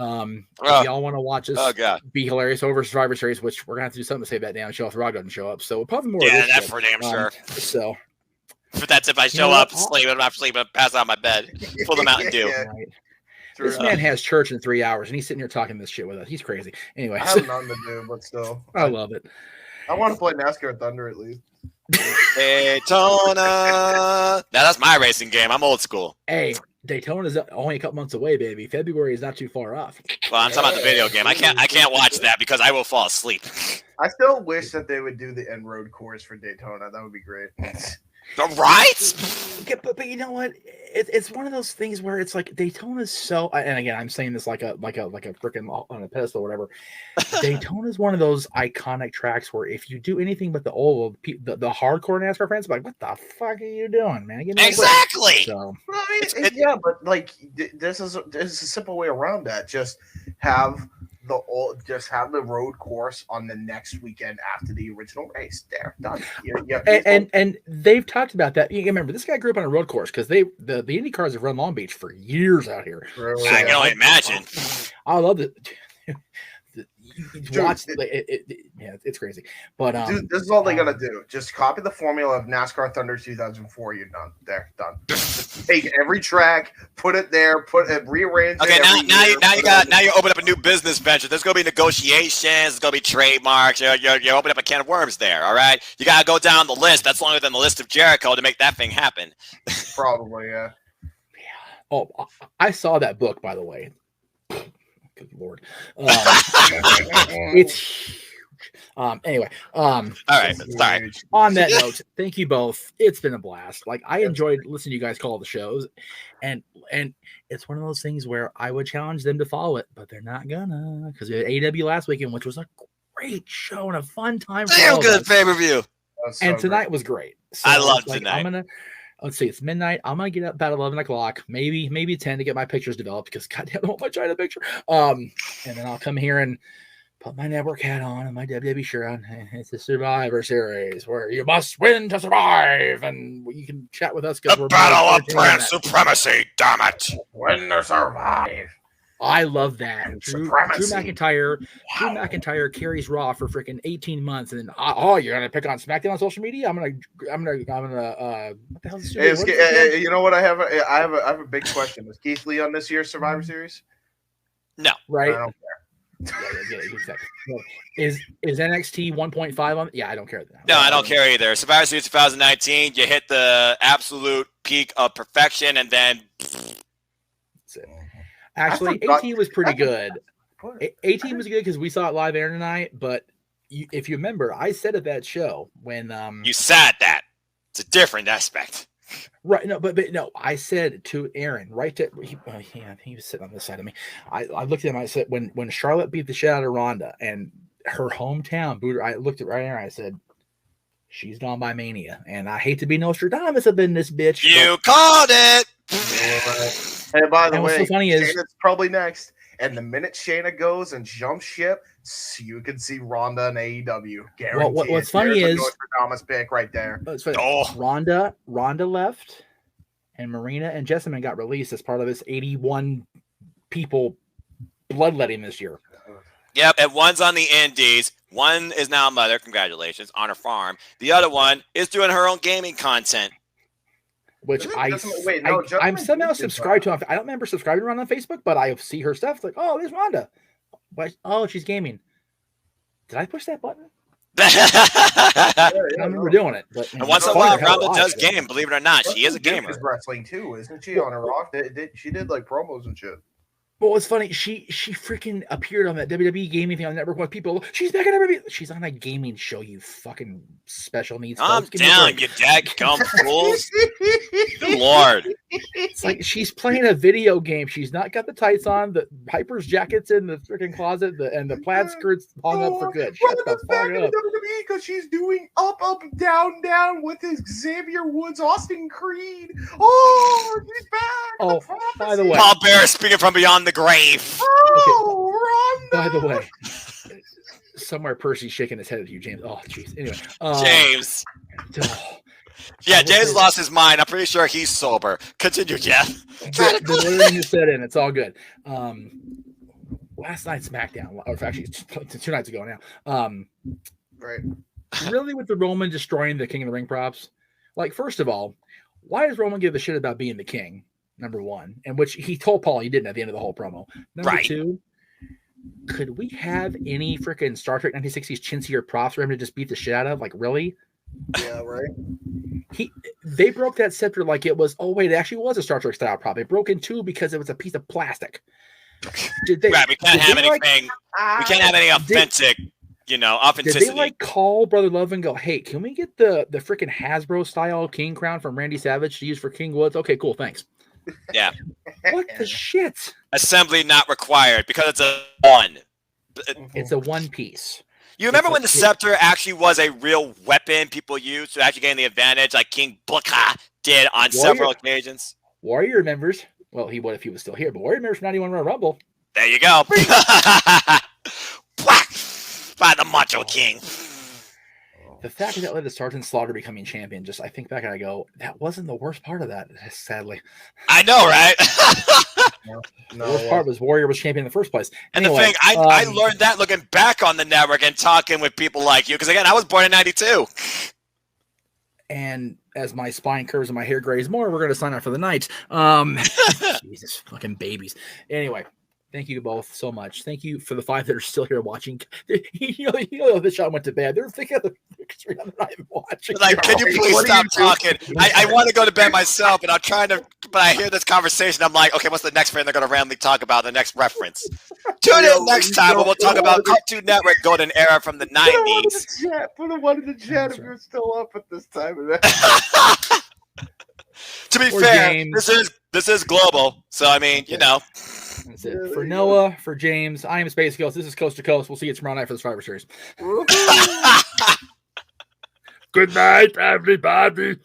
If y'all want to watch us be hilarious over Survivor Series, which we're gonna have to do something to save that damn show if Rod doesn't show up. So probably more. Yeah, that's for damn sure. So, but that's if I show up, sleep, I'm not sleeping, pass out my bed, pull the Mountain Dew. Right. This man has church in 3 hours, and he's sitting here talking this shit with us. He's crazy. Anyway, I have nothing to do, but still, I love it. I want to play NASCAR Thunder at least. Daytona. Now that's my racing game. I'm old school. Hey, Daytona is only a couple months away, baby. February is not too far off. Well, I'm talking about the video game. I can't watch that because I will fall asleep. I still wish that they would do the end road course for Daytona. That would be great. Right? But you know what? It's one of those things where it's like Daytona's so, and again, I'm saying this like a freaking on a pedestal or whatever. Daytona's one of those iconic tracks where if you do anything but the old, the hardcore NASCAR fans are like, what the fuck are you doing, man? Give me a break. Exactly. So, yeah, but like this is a simple way around that. Just have the road course on the next weekend after the original race. There, done. And they've talked about that. You remember this guy grew up on a road course because the Indy cars have run Long Beach for years out here. So, I can only imagine. I love it. Watch it's crazy. But dude, this is all they gotta do. Just copy the formula of NASCAR Thunder 2004. You're done. There, done. Just take every track, put it there, rearrange. Okay, now you open up a new business venture. There's gonna be negotiations. There's gonna be trademarks. You open up a can of worms there. All right, you gotta go down the list. That's longer than the list of Jericho to make that thing happen. Probably, yeah. Oh, I saw that book, by the way. Good Lord. It's huge. Anyway. All right. Sorry. On that note, thank you both. It's been a blast. Like, I enjoyed listening to you guys call the shows. And it's one of those things where I would challenge them to follow it, but they're not gonna, because we had AW last weekend, which was a great show and a fun time. Damn good pay-per-view. And tonight was great. So I love tonight. Let's see, it's midnight. I'm gonna get up about 11 o'clock, maybe 10 to get my pictures developed because goddamn, I want my China picture. And then I'll come here and put my network hat on and my WWE shirt on. It's a Survivor Series where you must win to survive, and you can chat with us because we're battle of brand supremacy. Damn it! Win to survive. I love that. Drew McIntyre carries Raw for freaking 18 months, and then you're gonna pick on SmackDown on social media. I'm gonna what the hell is this? You know what? I have a big question. Is Keith Lee on this year's Survivor Series? No, right? I don't care. Is NXT 1.5 on? Yeah, I don't care. No, I don't care either. Survivor Series 2019, you hit the absolute peak of perfection, and then. That's it. Actually, 18 was pretty good. 18 was good because we saw it live air tonight. But if you remember, I said at that show when you said that it's a different aspect, right? No, but no, I said to Aaron, right? He was sitting on this side of me. I looked at him. I said when Charlotte beat the shit out of Ronda and her hometown booed her, I looked at right there. I said, she's gone by Mania, and I hate to be Nostradamus up in this bitch. You called it. Hey, by the way, what's so funny is Shayna's probably next. And the minute Shayna goes and jumps ship, you can see Ronda and AEW. Guaranteed. Well, what's funny is Nostradamus pick right there. Ronda left, and Marina and Jessamine got released as part of this 81 people bloodletting this year. Yep, and one's on the Indies. One is now a mother. Congratulations on her farm. The other one is doing her own gaming content. Which I'm somehow subscribed to. I don't remember subscribing to Ronda on Facebook, but I see her stuff. It's like, oh, there's Ronda. Oh, she's gaming. Did I push that button? I don't remember doing it. But and once in a while, Ronda does game. Believe it or not, she is a gamer. She's wrestling too, isn't she? On a Rock, she did like promos and shit. Well, it's funny. She freaking appeared on that WWE gaming thing on the network with people. She's back on WWE. She's on a gaming show. You fucking special needs. I'm down, you dadgum fools. Good Lord. It's like she's playing a video game. She's not got the tights on. The Piper's jacket's in the freaking closet, and the plaid skirt's hung up for good. Shut the fuck up. Because she's doing up, down, down with Xavier Woods, Austin Creed. Oh, she's back. Oh, by the way, Paul Bear speaking from beyond the grave. Oh, Ronda. By the way, somewhere Percy's shaking his head at you, James. Oh, jeez. Anyway, James. Yeah, James lost his mind. I'm pretty sure he's sober. Continue, Jeff. The wording you said in, it's all good. Last night's SmackDown, or actually 2 nights ago now. Right. Really, with the Roman destroying the King of the Ring props, like, first of all, why does Roman give a shit about being the king? Number one, and which he told Paul he didn't at the end of the whole promo. Number two, could we have any freaking Star Trek 1960s chintzier props for him to just beat the shit out of? Like, really? Yeah, right. They broke that scepter like it was. Oh wait, it actually was a Star Trek style prop. It broke in two because it was a piece of plastic. Right, we can't have anything. We can't have any authentic you know, Did authenticity. they like call Brother Love and go, "Hey, can we get the freaking Hasbro style king crown from Randy Savage to use for King Woods?" Okay, cool, thanks. Yeah. What the shit? Assembly not required because it's a one. It's a one piece. You remember when the scepter actually was a real weapon people used to actually gain the advantage, like King Booker did on several occasions? Warrior remembers. Well, he would if he was still here, but Warrior remembers from 91 Royal Rumble. There you go. By the Macho King. The fact that led to Sergeant Slaughter becoming champion, just I think back and I go, that wasn't the worst part of that, sadly. I know, right? The worst part was Warrior was champion in the first place. And anyway, the thing, I learned that looking back on the network and talking with people like you, because again, I was born in 92. And as my spine curves and my hair grays more, we're going to sign out for the night. Jesus, fucking babies. Anyway, thank you both so much. Thank you for the 5 that are still here watching. You know the shot went to bed. They're thinking of the not even watching. Like, can you please stop talking? I want to go to bed myself, and I'm trying to, but I hear this conversation. I'm like, okay, what's the next thing they're going to randomly talk about? The next reference. Tune in next time when we'll talk about Cartoon Network Golden Era from the 90s. Put a 1 in the chat if you're still up at this time of day. To be fair, this is global, so I mean, you know. That's it. For Noah, for James, I am Space Ghost. This is Coast to Coast. We'll see you tomorrow night for the Survivor Series. Good night, everybody.